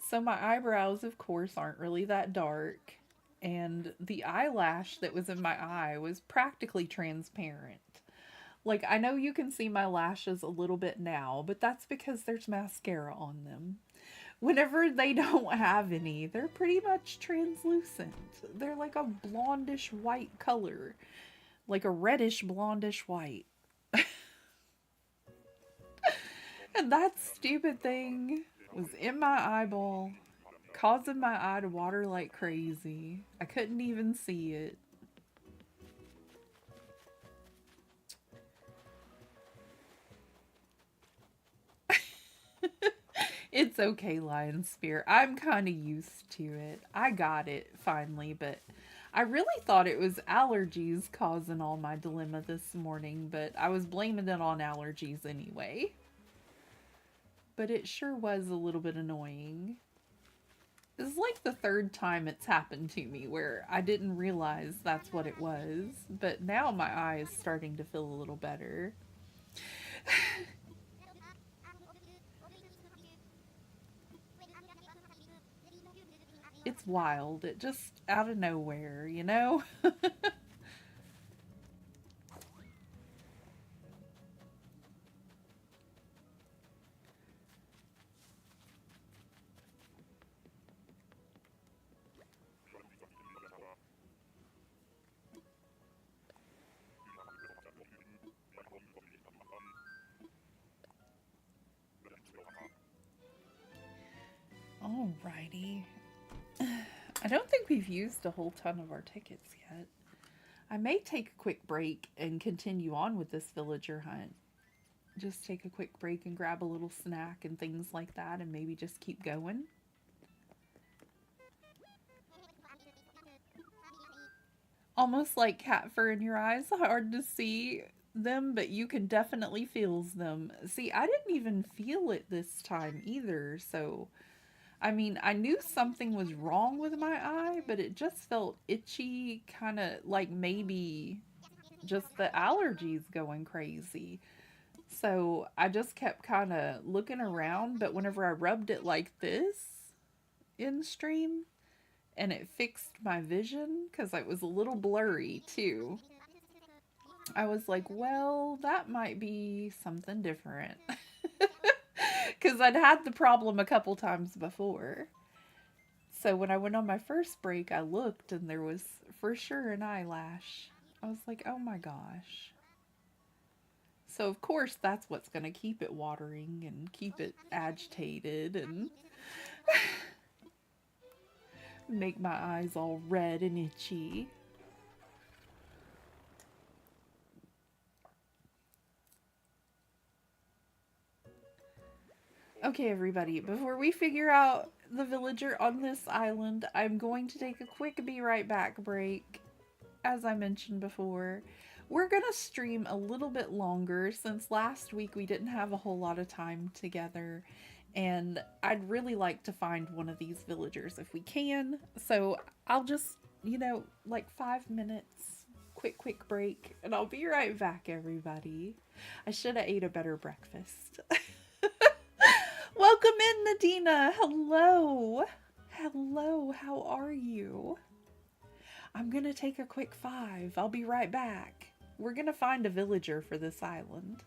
so my eyebrows, of course, aren't really that dark, and the eyelash that was in my eye was practically transparent. Like, I know you can see my lashes a little bit now, but that's because there's mascara on them. Whenever they don't have any, they're pretty much translucent. They're like a blondish white color, like a reddish blondish white. And that stupid thing was in my eyeball, causing my eye to water like crazy. I couldn't even see it. It's okay, Lion Spear. I'm kind of used to it. I got it finally, but I really thought it was allergies causing all my dilemma this morning, but I was blaming it on allergies anyway. But it sure was a little bit annoying. It's like the third time it's happened to me where I didn't realize that's what it was, but now my eye is starting to feel a little better. It's wild. It just out of nowhere, you know? Alrighty. I don't think we've used a whole ton of our tickets yet. I may take a quick break and continue on with this villager hunt. Just take a quick break and grab a little snack and things like that and maybe just keep going. Almost like cat fur in your eyes. Hard to see them, but you can definitely feel them. See, I didn't even feel it this time either, so... I mean, I knew something was wrong with my eye, but it just felt itchy, kind of like maybe just the allergies going crazy. So I just kept kind of looking around, but whenever I rubbed it like this in stream, and it fixed my vision because it was a little blurry too. I was like, well, that might be something different. Because I'd had the problem a couple times before. So when I went on my first break, I looked and there was for sure an eyelash. I was like, oh my gosh. So, of course, that's what's going to keep it watering and keep it agitated and make my eyes all red and itchy. Okay, everybody, before we figure out the villager on this island, I'm going to take a quick be right back break. As I mentioned before, we're going to stream a little bit longer since last week we didn't have a whole lot of time together. And I'd really like to find one of these villagers if we can. So I'll just, like 5 minutes, quick break, and I'll be right back, everybody. I should have ate a better breakfast. Welcome in, Nadina. Hello. Hello, how are you? I'm gonna take a quick 5. I'll be right back. We're gonna find a villager for this island.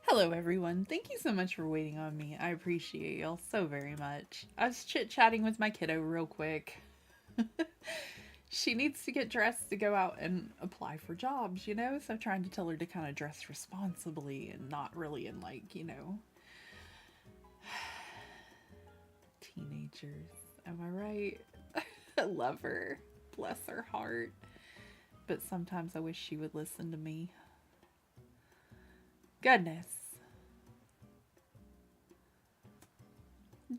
Hello, everyone. Thank you so much for waiting on me. I appreciate y'all so very much. I was chit-chatting with my kiddo real quick. She needs to get dressed to go out and apply for jobs, you know? So I'm trying to tell her to kind of dress responsibly and not really in, like, you know, teenagers. Am I right? I love her. Bless her heart. But sometimes I wish she would listen to me. Goodness.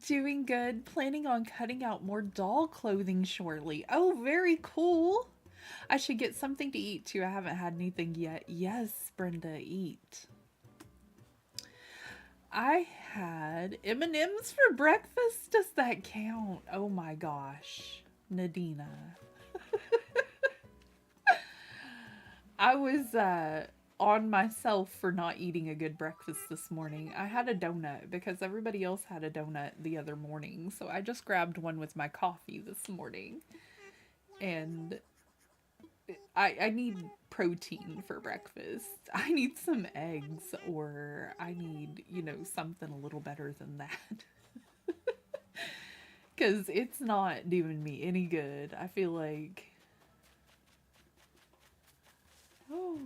Doing good. Planning on cutting out more doll clothing shortly. Oh, very cool. I should get something to eat too. I haven't had anything yet. Yes, Brenda, eat. I had M&Ms for breakfast. Does that count? Oh my gosh. Nadina. I was on myself for not eating a good breakfast this morning. I had a donut because everybody else had a donut the other morning. So I just grabbed one with my coffee this morning. And I need protein for breakfast. I need some eggs, or I need, you know, something a little better than that. Because it's not doing me any good. I feel like, oh,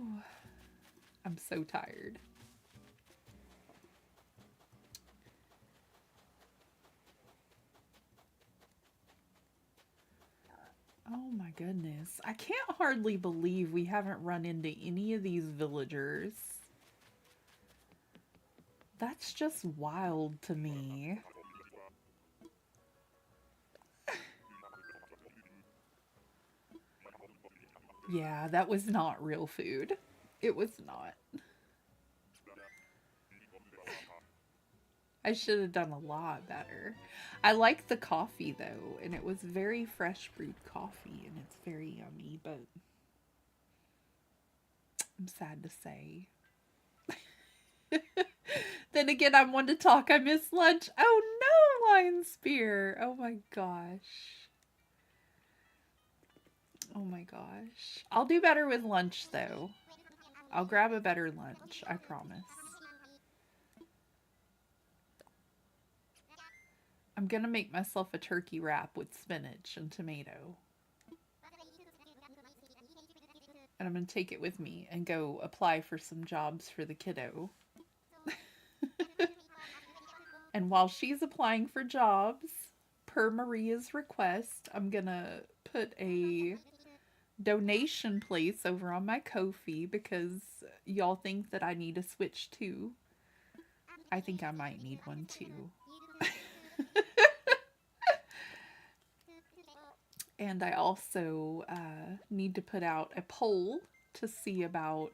I'm so tired. Oh my goodness. I can't hardly believe we haven't run into any of these villagers. That's just wild to me. Yeah, that was not real food. It was not. I should have done a lot better. I like the coffee though, and it was very fresh brewed coffee, and it's very yummy, but I'm sad to say. Then again, I'm one to talk. I miss lunch. Oh no, Lion Spear. Oh my gosh. Oh my gosh. I'll do better with lunch though. I'll grab a better lunch, I promise. I'm gonna make myself a turkey wrap with spinach and tomato. And I'm gonna take it with me and go apply for some jobs for the kiddo. And while she's applying for jobs, per Maria's request, I'm gonna put a donation place over on my Ko-fi because y'all think that I need a Switch too. I think I might need one too. And I also need to put out a poll to see about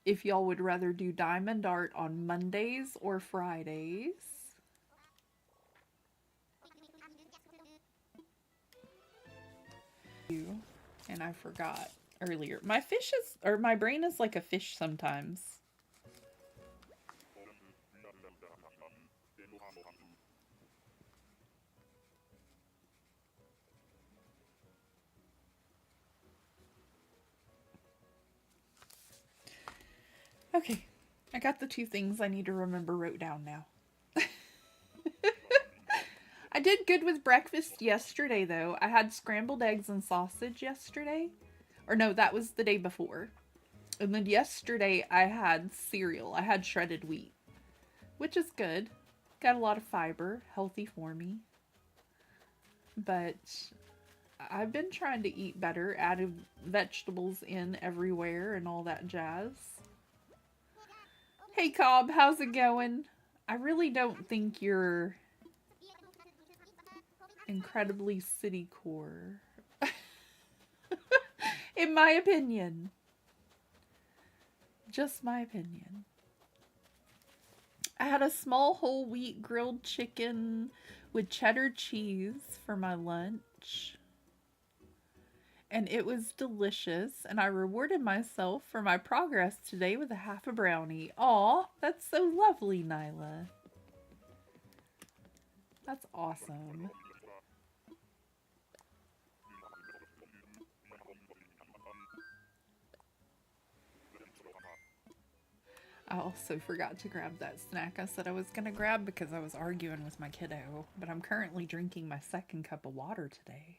if y'all would rather do diamond art on Mondays or Fridays. And I forgot earlier. My fish is, or my brain is like a fish sometimes. Okay, I got the two things I need to remember wrote down now. I did good with breakfast yesterday, though. I had scrambled eggs and sausage yesterday. Or no, that was the day before. And then yesterday I had cereal. I had shredded wheat, which is good. Got a lot of fiber, healthy for me. But I've been trying to eat better, added vegetables in everywhere and all that jazz. Hey Cobb, how's it going? I really don't think you're incredibly city core. In my opinion. Just my opinion. I had a small whole wheat grilled chicken with cheddar cheese for my lunch. And it was delicious, and I rewarded myself for my progress today with a half a brownie. Aw, that's so lovely, Nyla. That's awesome. I also forgot to grab that snack I said I was going to grab because I was arguing with my kiddo, but I'm currently drinking my second cup of water today.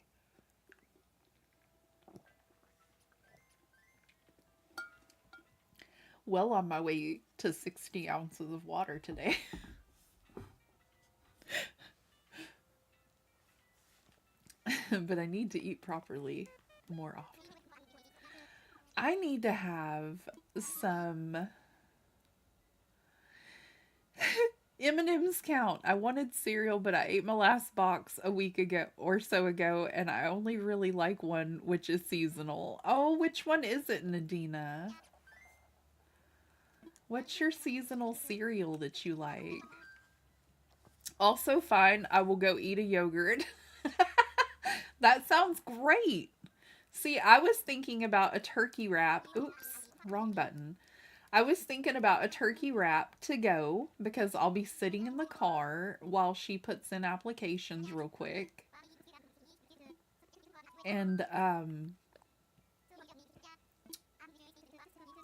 Well on my way to 60 ounces of water today. But I need to eat properly more often. I need to have some M&M's count. I wanted cereal, but I ate my last box a week ago or so ago, and I only really like one, which is seasonal. Oh, which one is it, Nadina? What's your seasonal cereal that you like? Also fine, I will go eat a yogurt. That sounds great. See, I was thinking about a turkey wrap. Oops, wrong button. I was thinking about a turkey wrap to go because I'll be sitting in the car while she puts in applications real quick. And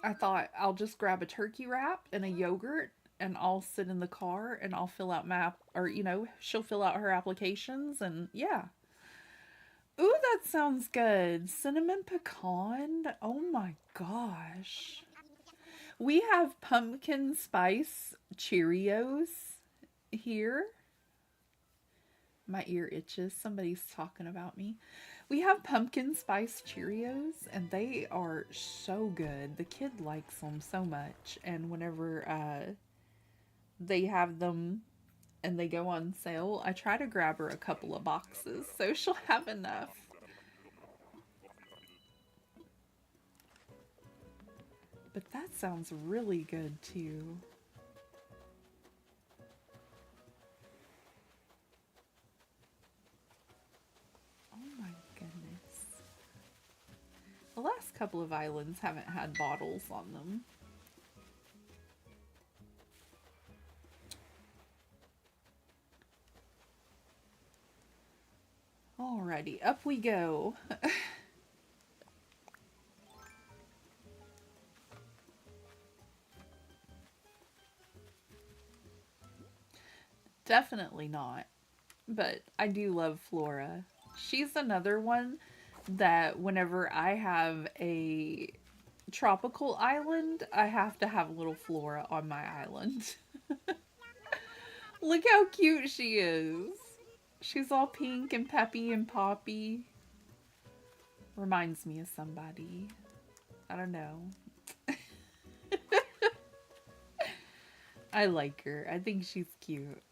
I thought I'll just grab a turkey wrap and a yogurt and I'll sit in the car and I'll fill out my or she'll fill out her applications and yeah. Ooh, that sounds good. Cinnamon pecan. Oh my gosh. We have pumpkin spice Cheerios here. My ear itches. Somebody's talking about me. We have pumpkin spice Cheerios, and they are so good. The kid likes them so much, and whenever they have them and they go on sale, I try to grab her a couple of boxes so she'll have enough. But that sounds really good too. Oh my goodness. The last couple of islands haven't had bottles on them. Alrighty, up we go. Definitely not. But I do love Flora. She's another one that whenever I have a tropical island, I have to have little Flora on my island. Look how cute she is. She's all pink and peppy and poppy. Reminds me of somebody. I don't know. I like her. I think she's cute.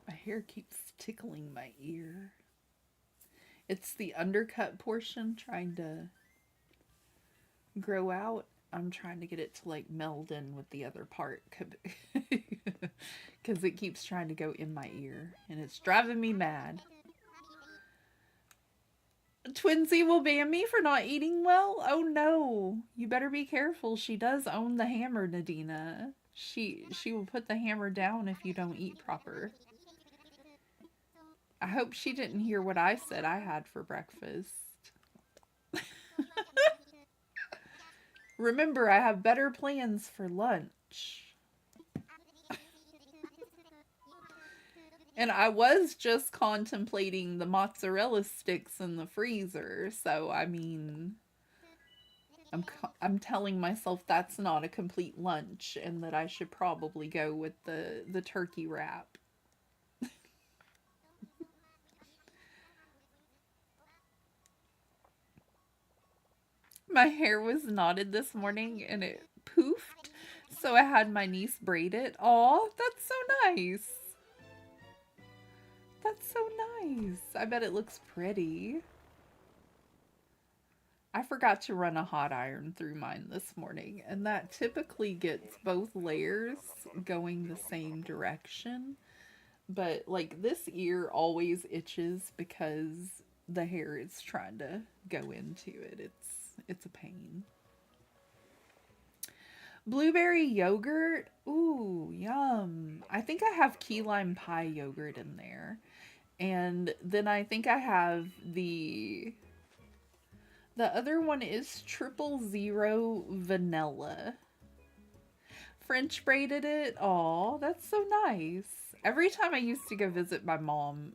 My hair keeps tickling my ear. It's the undercut portion trying to grow out. I'm trying to get it to like meld in with the other part because it keeps trying to go in my ear and it's driving me mad. Twinsy will ban me for not eating well? Oh no. You better be careful. She does own the hammer, Nadina. She will put the hammer down if you don't eat proper. I hope she didn't hear what I said I had for breakfast. Remember, I have better plans for lunch. And I was just contemplating the mozzarella sticks in the freezer, so I mean, I'm telling myself that's not a complete lunch and that I should probably go with the turkey wrap. My hair was knotted this morning and it poofed, so I had my niece braid it. Aw, that's so nice. That's so nice. I bet it looks pretty. I forgot to run a hot iron through mine this morning, and that typically gets both layers going the same direction. But like this ear always itches because the hair is trying to go into it. It's a pain. Blueberry yogurt. Ooh, yum. I think I have key lime pie yogurt in there. And then I think I have the other one is 000 vanilla. French braided it. Aw, that's so nice. Every time I used to go visit my mom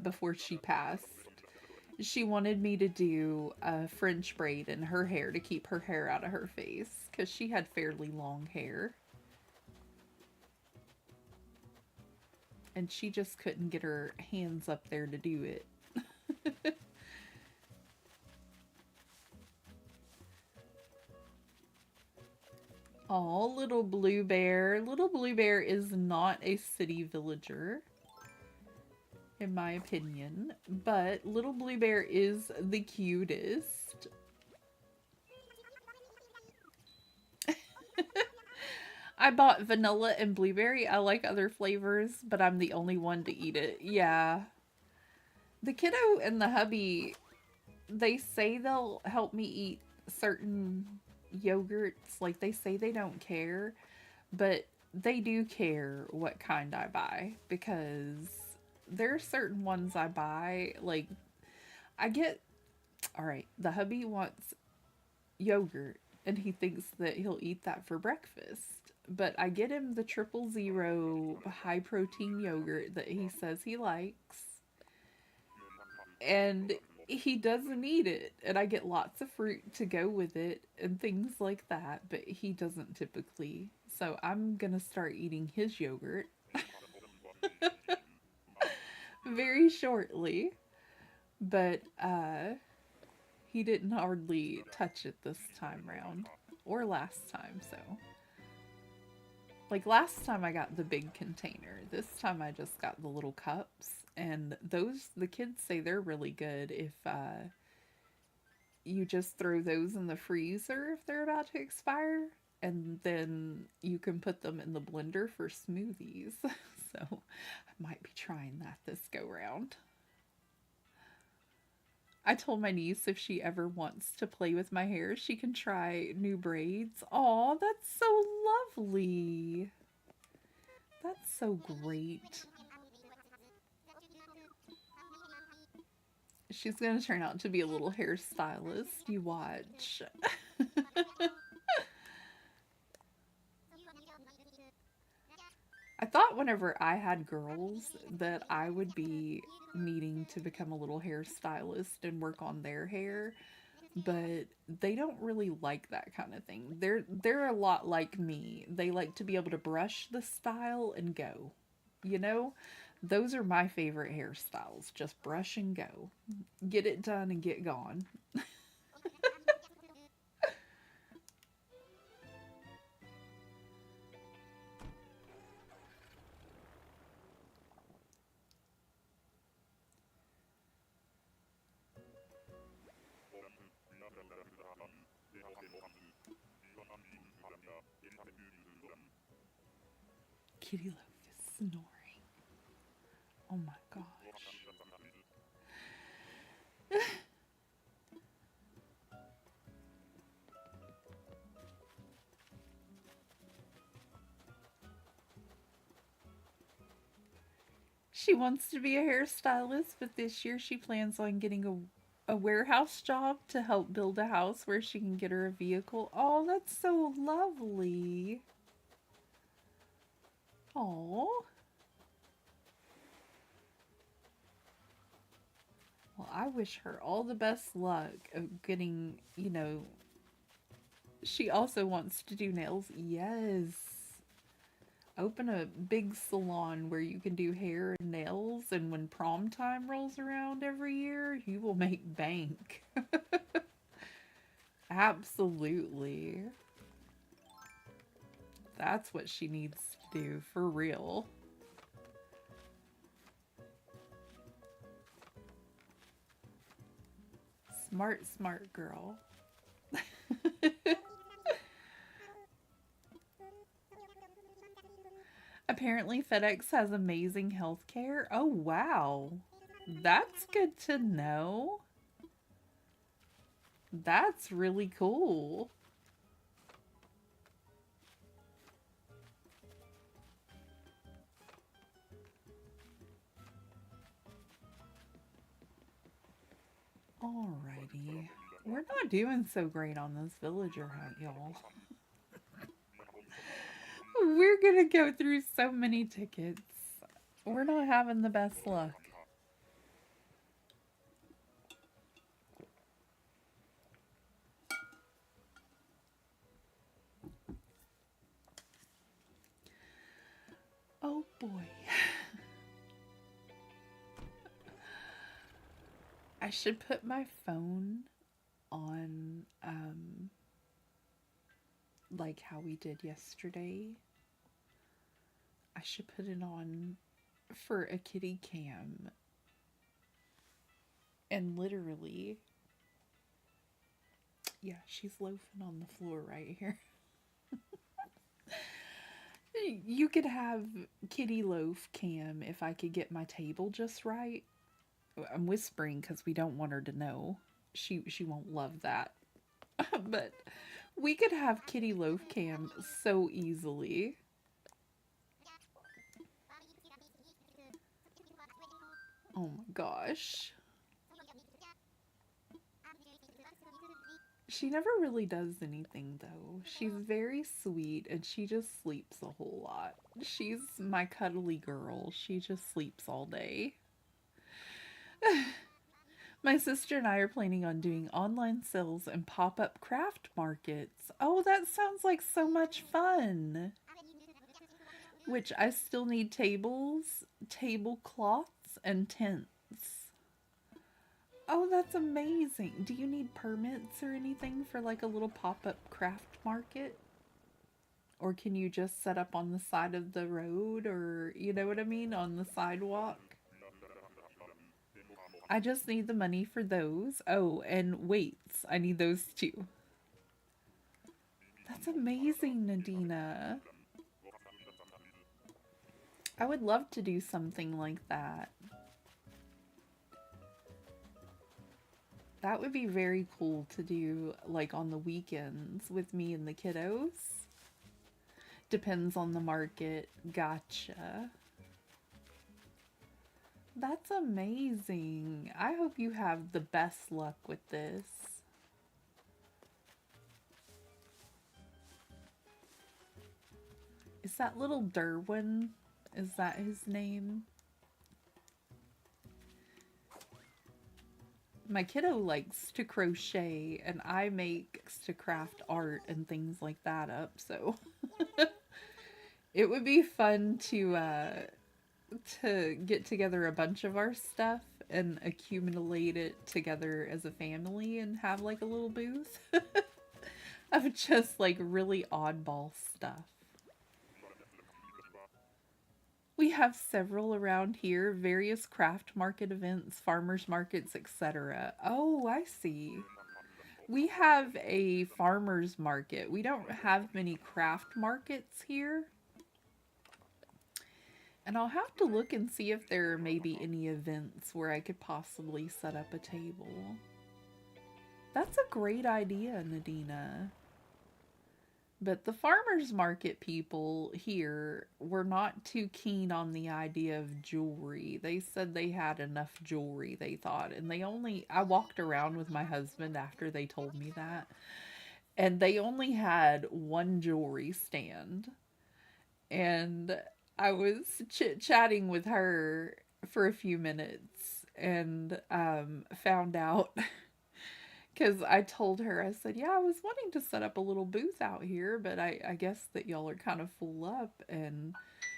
before she passed, she wanted me to do a French braid in her hair to keep her hair out of her face because she had fairly long hair. And she just couldn't get her hands up there to do it. Oh, little blue bear. Little blue bear is not a city villager, in my opinion, but little blue bear is the cutest. I bought vanilla and blueberry. I like other flavors, but I'm the only one to eat it. Yeah. The kiddo and the hubby, they say they'll help me eat certain yogurts. Like, they say they don't care, but they do care what kind I buy because there are certain ones I buy. Like, I get, all right, the hubby wants yogurt and he thinks that he'll eat that for breakfast. But I get him the 000 high protein yogurt that he says he likes, and he doesn't eat it. And I get lots of fruit to go with it and things like that, but he doesn't typically. So I'm gonna start eating his yogurt very shortly. But he didn't hardly touch it this time round or last time, so like last time I got the big container. This time I just got the little cups, and those the kids say they're really good if you just throw those in the freezer if they're about to expire, and then you can put them in the blender for smoothies. So I might be trying that this go round. I told my niece if she ever wants to play with my hair, she can try new braids. Aw, that's so lovely. That's so great. She's gonna turn out to be a little hairstylist. You watch. I thought whenever I had girls that I would be needing to become a little hairstylist and work on their hair, but they don't really like that kind of thing. They're a lot like me. They like to be able to brush the style and go. You know? Those are my favorite hairstyles. Just brush and go. Get it done and get gone. Kitty Loaf is snoring. Oh my gosh. She wants to be a hairstylist, but this year she plans on getting a warehouse job to help build a house where she can get her a vehicle. Oh, that's so lovely. Oh. Well, I wish her all the best luck of getting, she also wants to do nails. Yes. Open a big salon where you can do hair and nails, and when prom time rolls around every year, you will make bank. Absolutely. That's what she needs to do, for real. Smart, smart girl. apparently FedEx has amazing health care. Oh, wow. That's good to know. That's really cool. Alrighty. We're not doing so great on this villager hunt, y'all. We're gonna go through so many tickets. We're not having the best luck. Oh boy. I should put my phone on, like how we did yesterday. I should put it on for a kitty cam. And literally, yeah, she's loafing on the floor right here. You could have kitty loaf cam if I could get my table just right. I'm whispering because we don't want her to know. She won't love that. But we could have kitty loaf cam so easily. Oh my gosh. She never really does anything though. She's very sweet and she just sleeps a whole lot. She's my cuddly girl. She just sleeps all day. My sister and I are planning on doing online sales and pop up craft markets. Oh, that sounds like so much fun. Which I still need tables, tablecloths, and tents. Oh, that's amazing. Do you need permits or anything for like a little pop up craft market? Or can you just set up on the side of the road or, you know what I mean, on the sidewalk? I just need the money for those. Oh, and weights. I need those too. That's amazing, Nadina. I would love to do something like that. That would be very cool to do, like, on the weekends with me and the kiddos. Depends on the market. Gotcha. That's amazing. I hope you have the best luck with this. Is that little Derwin? Is that his name? My kiddo likes to crochet and I make to craft art and things like that up, so it would be fun to get together a bunch of our stuff and accumulate it together as a family and have like a little booth of just like really oddball stuff. We have several around here, various craft market events, farmers markets, etc. Oh, I see. We have a farmers market. We don't have many craft markets here. And I'll have to look and see if there are maybe any events where I could possibly set up a table. That's a great idea, Nadina. But the farmers market people here were not too keen on the idea of jewelry. They said they had enough jewelry, they thought. And I walked around with my husband after they told me that. And they only had one jewelry stand. And I was chit-chatting with her for a few minutes and found out because I told her, I said, yeah, I was wanting to set up a little booth out here, but I guess that y'all are kind of full up. And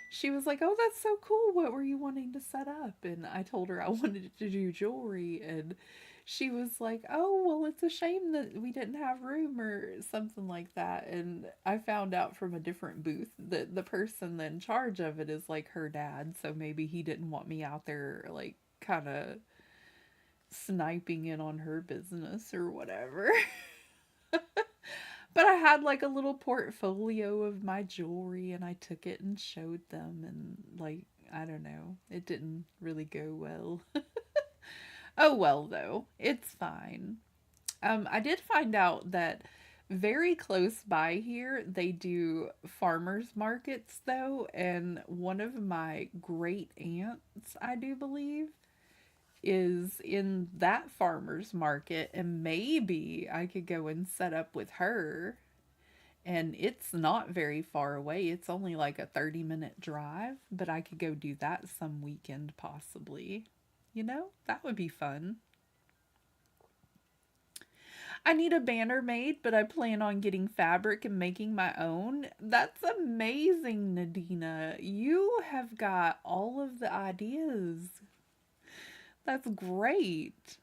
she was like, oh, that's so cool. What were you wanting to set up? And I told her I wanted to do jewelry. And she was like, oh, well, it's a shame that we didn't have room or something like that. And I found out from a different booth that the person in charge of it is like her dad. So maybe he didn't want me out there, like, kind of sniping in on her business or whatever. But I had like a little portfolio of my jewelry and I took it and showed them and like I don't know. It didn't really go well. Oh well though. It's fine. I did find out that very close by here they do farmers markets though, and one of my great aunts, I do believe, is in that farmers market, and maybe I could go and set up with her. And it's not very far away. It's only like a 30-minute drive, but I could go do that some weekend possibly. You know, that would be fun. I need a banner made, but I plan on getting fabric and making my own. That's amazing, Nadina. You have got all of the ideas. That's great.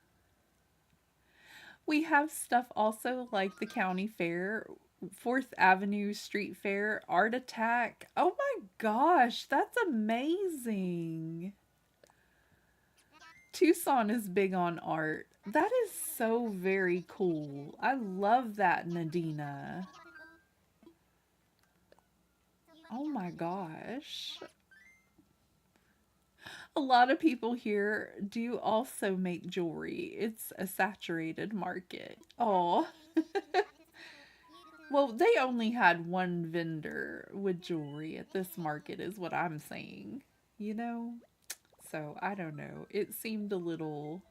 We have stuff also like the county fair, Fourth Avenue Street Fair, Art Attack. Oh my gosh, that's amazing. Tucson is big on art. That is so very cool. I love that, Nadina. Oh my gosh. A lot of people here do also make jewelry. It's a saturated market. Oh, well, they only had one vendor with jewelry at this market, is what I'm saying. You know? So I don't know. It seemed a little,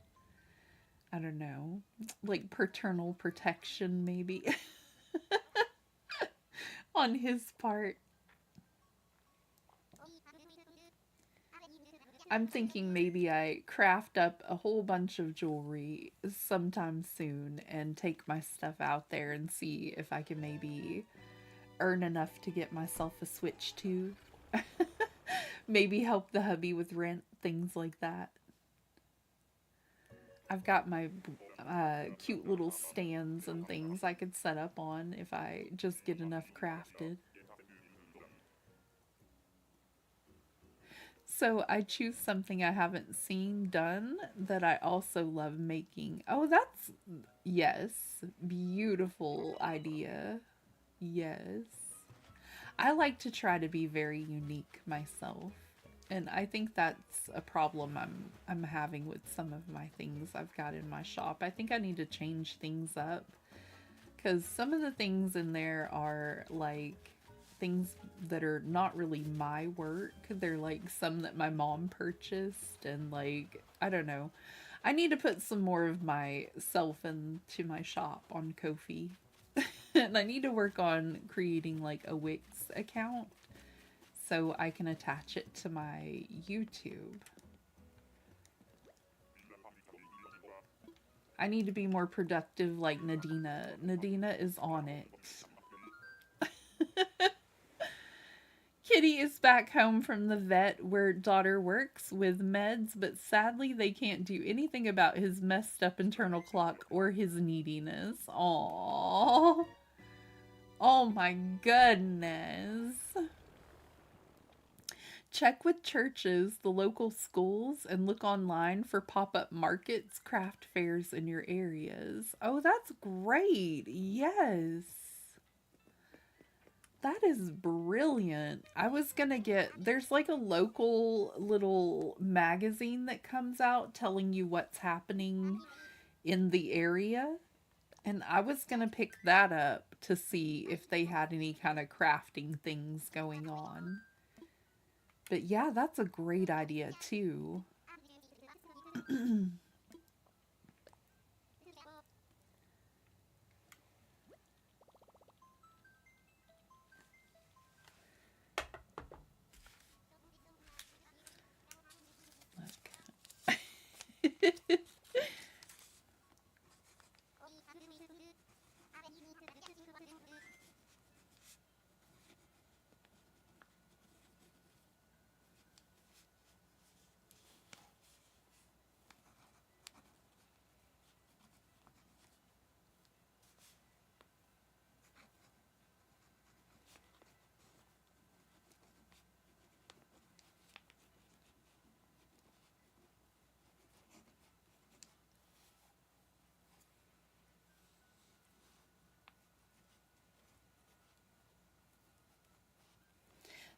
I don't know, like paternal protection maybe on his part. I'm thinking maybe I craft up a whole bunch of jewelry sometime soon and take my stuff out there and see if I can maybe earn enough to get myself a Switch too. Maybe help the hubby with rent, things like that. I've got my cute little stands and things I could set up on if I just get enough crafted. So I choose something I haven't seen done that I also love making. Oh, that's, yes, beautiful idea. Yes. I like to try to be very unique myself. And I think that's a problem I'm having with some of my things I've got in my shop. I think I need to change things up because some of the things in there are like things that are not really my work. They're like some that my mom purchased, and like I don't know. I need to put some more of myself into my shop on Kofi. And I need to work on creating like a Wix account so I can attach it to my YouTube. I need to be more productive like Nadina. Nadina is on it. Kitty is back home from the vet where daughter works with meds, but sadly they can't do anything about his messed up internal clock or his neediness. Aww. Oh my goodness. Check with churches, the local schools, and look online for pop-up markets, craft fairs in your areas. Oh, that's great. Yes. That is brilliant. I was gonna get, there's like a local little magazine that comes out telling you what's happening in the area. And I was gonna pick that up to see if they had any kind of crafting things going on. But yeah, that's a great idea too. Look.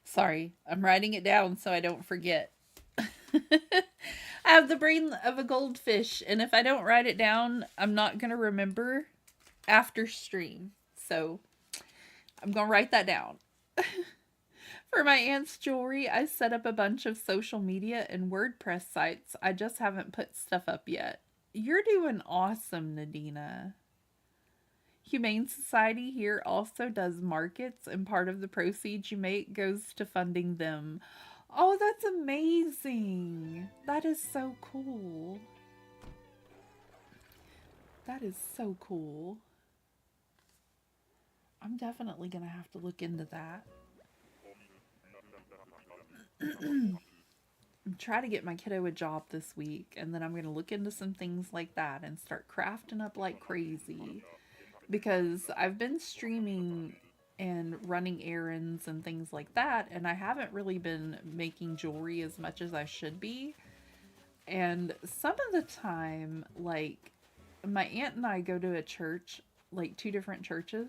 Sorry, I'm writing it down so I don't forget. I have the brain of a goldfish, and if I don't write it down, I'm not going to remember after stream. So I'm going to write that down. For my aunt's jewelry, I set up a bunch of social media and WordPress sites. I just haven't put stuff up yet. You're doing awesome, Nadina. Humane Society here also does markets, and part of the proceeds you make goes to funding them. Oh, that's amazing. That is so cool. That is so cool. I'm definitely going to have to look into that. Try to get my kiddo a job this week, and then I'm going to look into some things like that and start crafting up like crazy. Because I've been streaming and running errands and things like that, and I haven't really been making jewelry as much as I should be. And some of the time, like, my aunt and I go to a church, like two different churches,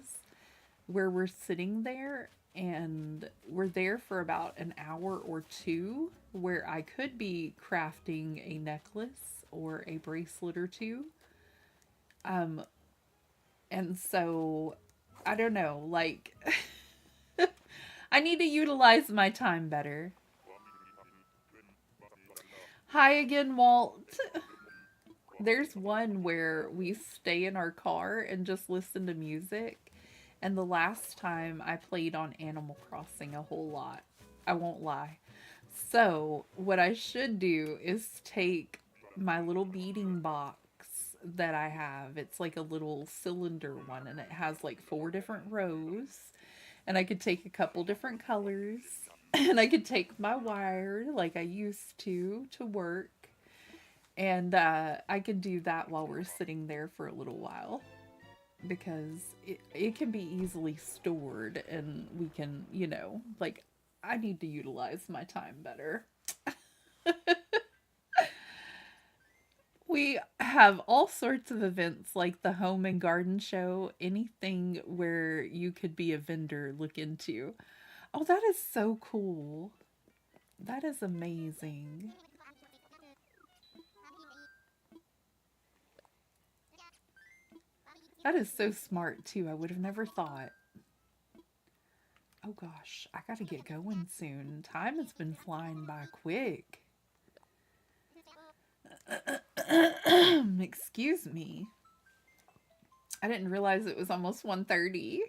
where we're sitting there and we're there for about an hour or two, where I could be crafting a necklace or a bracelet or two. Um, and so I don't know, like I need to utilize my time better. Hi again, Walt. There's one where we stay in our car and just listen to music. And the last time I played on Animal Crossing a whole lot. I won't lie. So, what I should do is take my little beading box that I have. It's like a little cylinder one, and it has like four different rows. And I could take a couple different colors. And I could take my wire like I used to work. And I could do that while we're sitting there for a little while. Because it can be easily stored, and we can, like, I need to utilize my time better. We have all sorts of events like the home and garden show, anything where you could be a vendor, look into. Oh, that is so cool. That is amazing. That is so smart, too. I would have never thought. Oh gosh, I gotta get going soon. Time has been flying by quick. Excuse me. I didn't realize it was almost 1:30.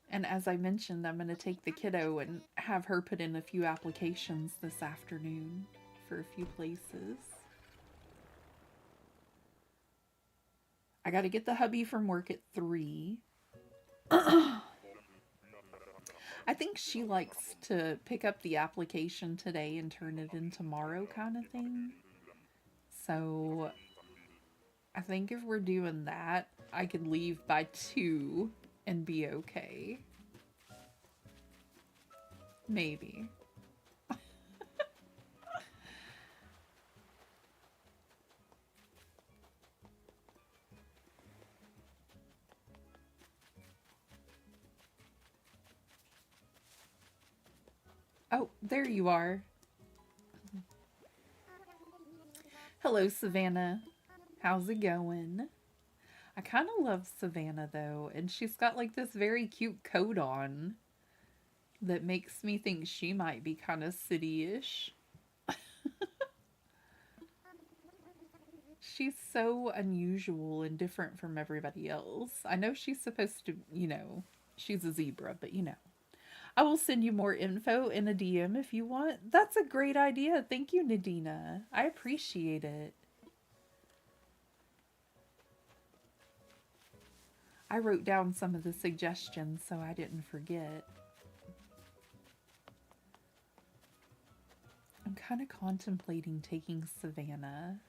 And as I mentioned, I'm going to take the kiddo and have her put in a few applications this afternoon for a few places. I got to get the hubby from work at 3. I think she likes to pick up the application today and turn it in tomorrow, kind of thing. So I think if we're doing that, I could leave by 2 and be okay. Maybe. Oh, there you are. Hello, Savannah. How's it going? I kind of love Savannah, though, and she's got like this very cute coat on that makes me think she might be kind of city-ish. She's so unusual and different from everybody else. I know she's supposed to, she's a zebra, but I will send you more info in a DM if you want. That's a great idea. Thank you, Nadina. I appreciate it. I wrote down some of the suggestions so I didn't forget. I'm kind of contemplating taking Savannah.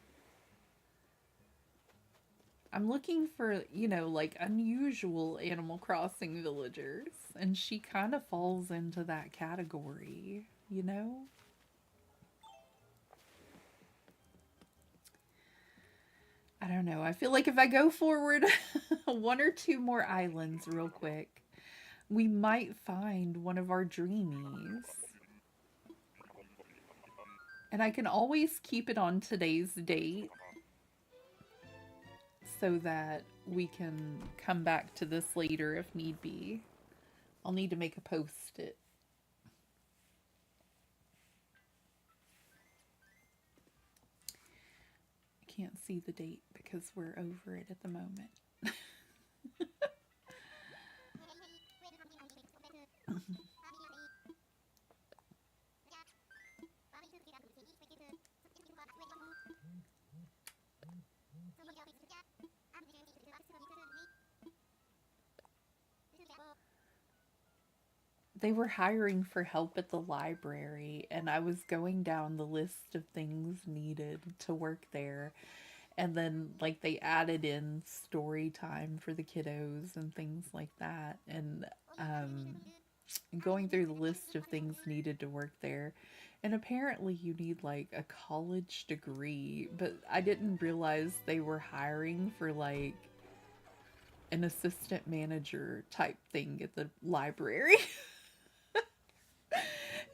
I'm looking for, like unusual Animal Crossing villagers, and she kind of falls into that category, I don't know. I feel like if I go forward 1 or 2 more islands real quick, We might find one of our dreamies. And I can always keep it on today's date so that we can come back to this later if need be. I'll need to make a post-it. I can't see the date because we're over it at the moment. They were hiring for help at the library, and I was going down the list of things needed to work there. And then, like, they added in story time for the kiddos and things like that. And um, going through the list of things needed to work there. And apparently, you need like a college degree, but I didn't realize they were hiring for like an assistant manager type thing at the library.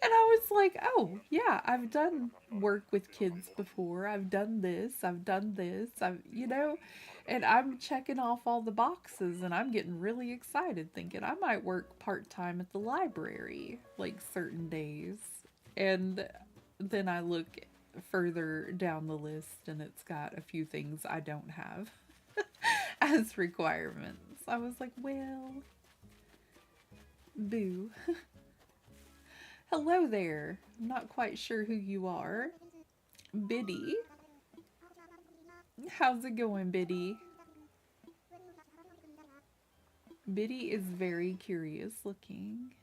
And I was like, oh, yeah, I've done work with kids before. I've done this. I've done this. And I'm checking off all the boxes and I'm getting really excited thinking I might work part time at the library, like certain days. And then I look further down the list and it's got a few things I don't have as requirements. I was like, well, boo. Hello there. I'm not quite sure who you are. Biddy. How's it going, Biddy? Biddy is very curious looking.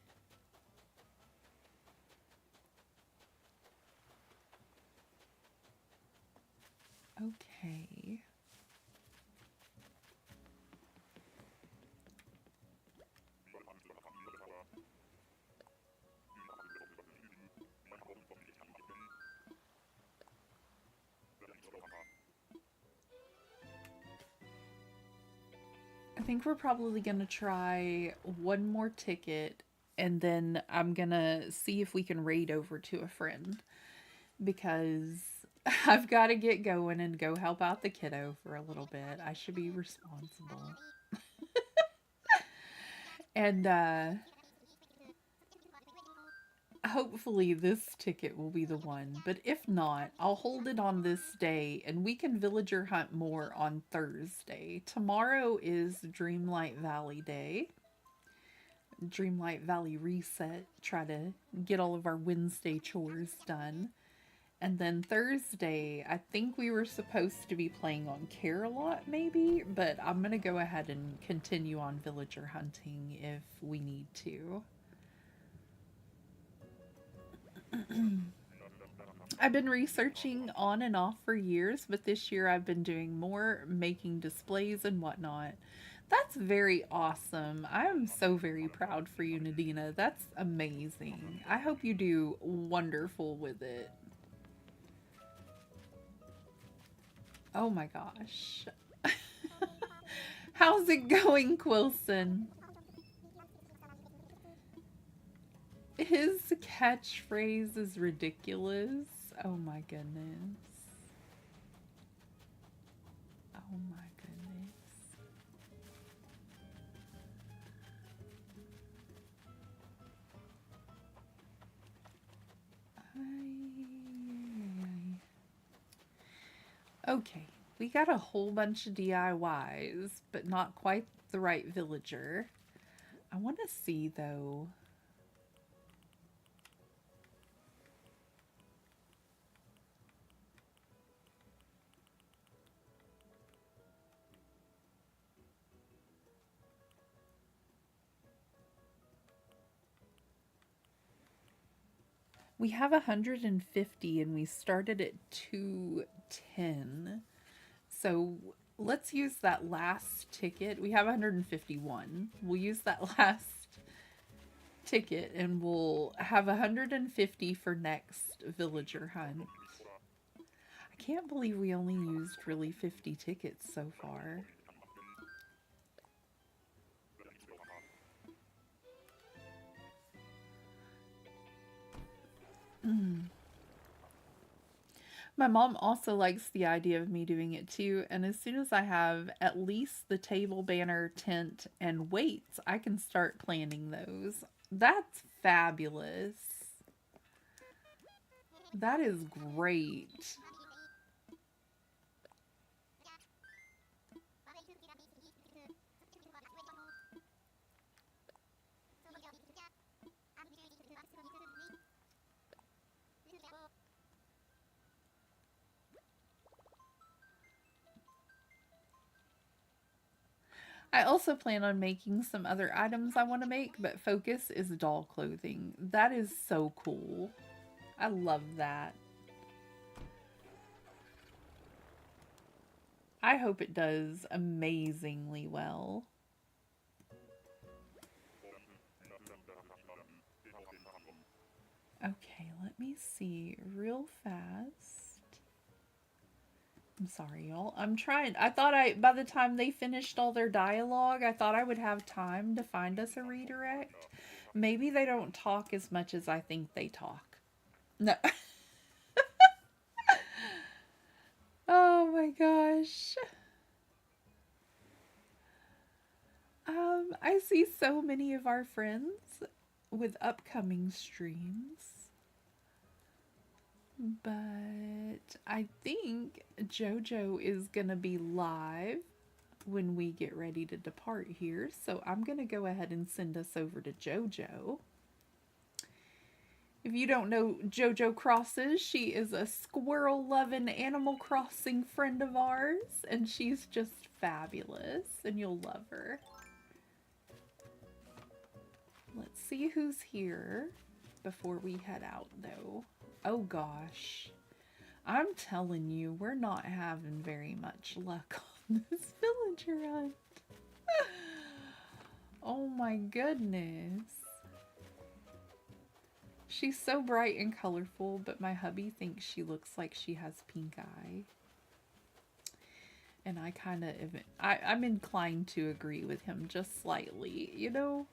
Okay. I think we're probably going to try one more ticket and then I'm going to see if we can raid over to a friend because I've got to get going and go help out the kiddo for a little bit. I should be responsible. And hopefully this ticket will be the one, but if not, I'll hold it on this day and we can villager hunt more on Thursday. Tomorrow is Dreamlight Valley Day. Dreamlight Valley reset, try to get all of our Wednesday chores done. And then Thursday, I think we were supposed to be playing on Carolot maybe, but I'm going to go ahead and continue on villager hunting if we need to. I've been researching on and off for years, but this year I've been doing more making displays and whatnot. That's very awesome. I'm so very proud for you, Nadina. That's amazing. I hope you do wonderful with it. Oh my gosh. How's it going, Quilson? His catchphrase is ridiculous. Oh my goodness. Oh my goodness. Okay, we got a whole bunch of DIYs, but not quite the right villager. I want to see though. We have 150 and we started at 210. So let's use that last ticket. We have 151. We'll use that last ticket and we'll have 150 for next villager hunt. I can't believe we only used really 50 tickets so far. My mom also likes the idea of me doing it too, and as soon as I have at least the table banner, tent, and weights, I can start planning those. That's fabulous. That is great. I also plan on making some other items I want to make, but focus is doll clothing. That is so cool. I love that. I hope it does amazingly well. Okay, let me see real fast. I'm sorry, y'all. I'm trying. By the time they finished all their dialogue, I thought I would have time to find us a redirect. Maybe they don't talk as much as I think they talk. No. Oh my gosh. I see so many of our friends with upcoming streams. But I think JoJo is gonna be live when we get ready to depart here. So I'm gonna go ahead and send us over to JoJo. If you don't know JoJo Crosses, she is a squirrel loving Animal Crossing friend of ours, and she's just fabulous, and you'll love her. Let's see who's here before we head out, though. Oh gosh. I'm telling you, we're not having very much luck on this villager hunt. Oh my goodness. She's so bright and colorful, but my hubby thinks she looks like she has pink eye. And I kind of, I'm inclined to agree with him just slightly, you know?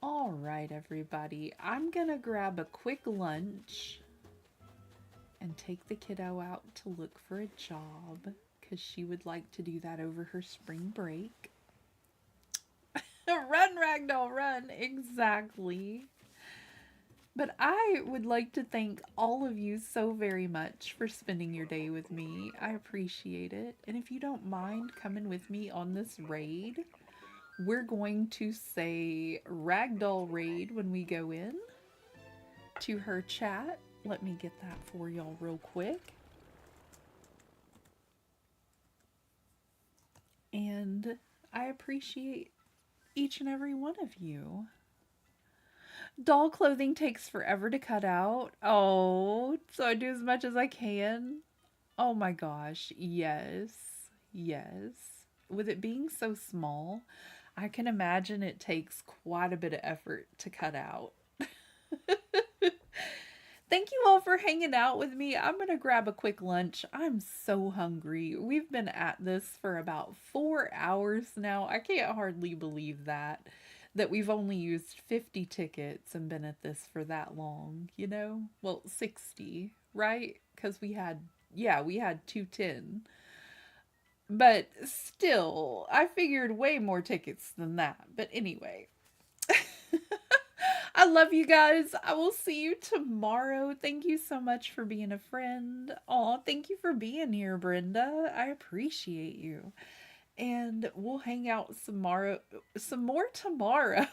All right, everybody. I'm gonna grab a quick lunch and take the kiddo out to look for a job because she would like to do that over her spring break. Run, Ragdoll, run! Exactly. But I would like to thank all of you so very much for spending your day with me. I appreciate it. And if you don't mind coming with me on this raid, we're going to say Ragdoll Raid when we go in to her chat. Let me get that for y'all real quick. And I appreciate each and every one of you. Doll clothing takes forever to cut out. Oh, so I do as much as I can. Oh my gosh, yes, yes. With it being so small, I can imagine it takes quite a bit of effort to cut out. Thank you all for hanging out with me. I'm going to grab a quick lunch. I'm so hungry. We've been at this for about 4 hours now. I can't hardly believe that we've only used 50 tickets and been at this for that long, you know? Well, 60, right? Because we had 210. But still, I figured way more tickets than that. But anyway. I love you guys. I will see you tomorrow. Thank you so much for being a friend. Aw, thank you for being here, Brenda. I appreciate you. And we'll hang out some more tomorrow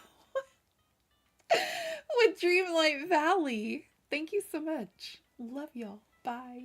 with Dreamlight Valley. Thank you so much. Love y'all. Bye.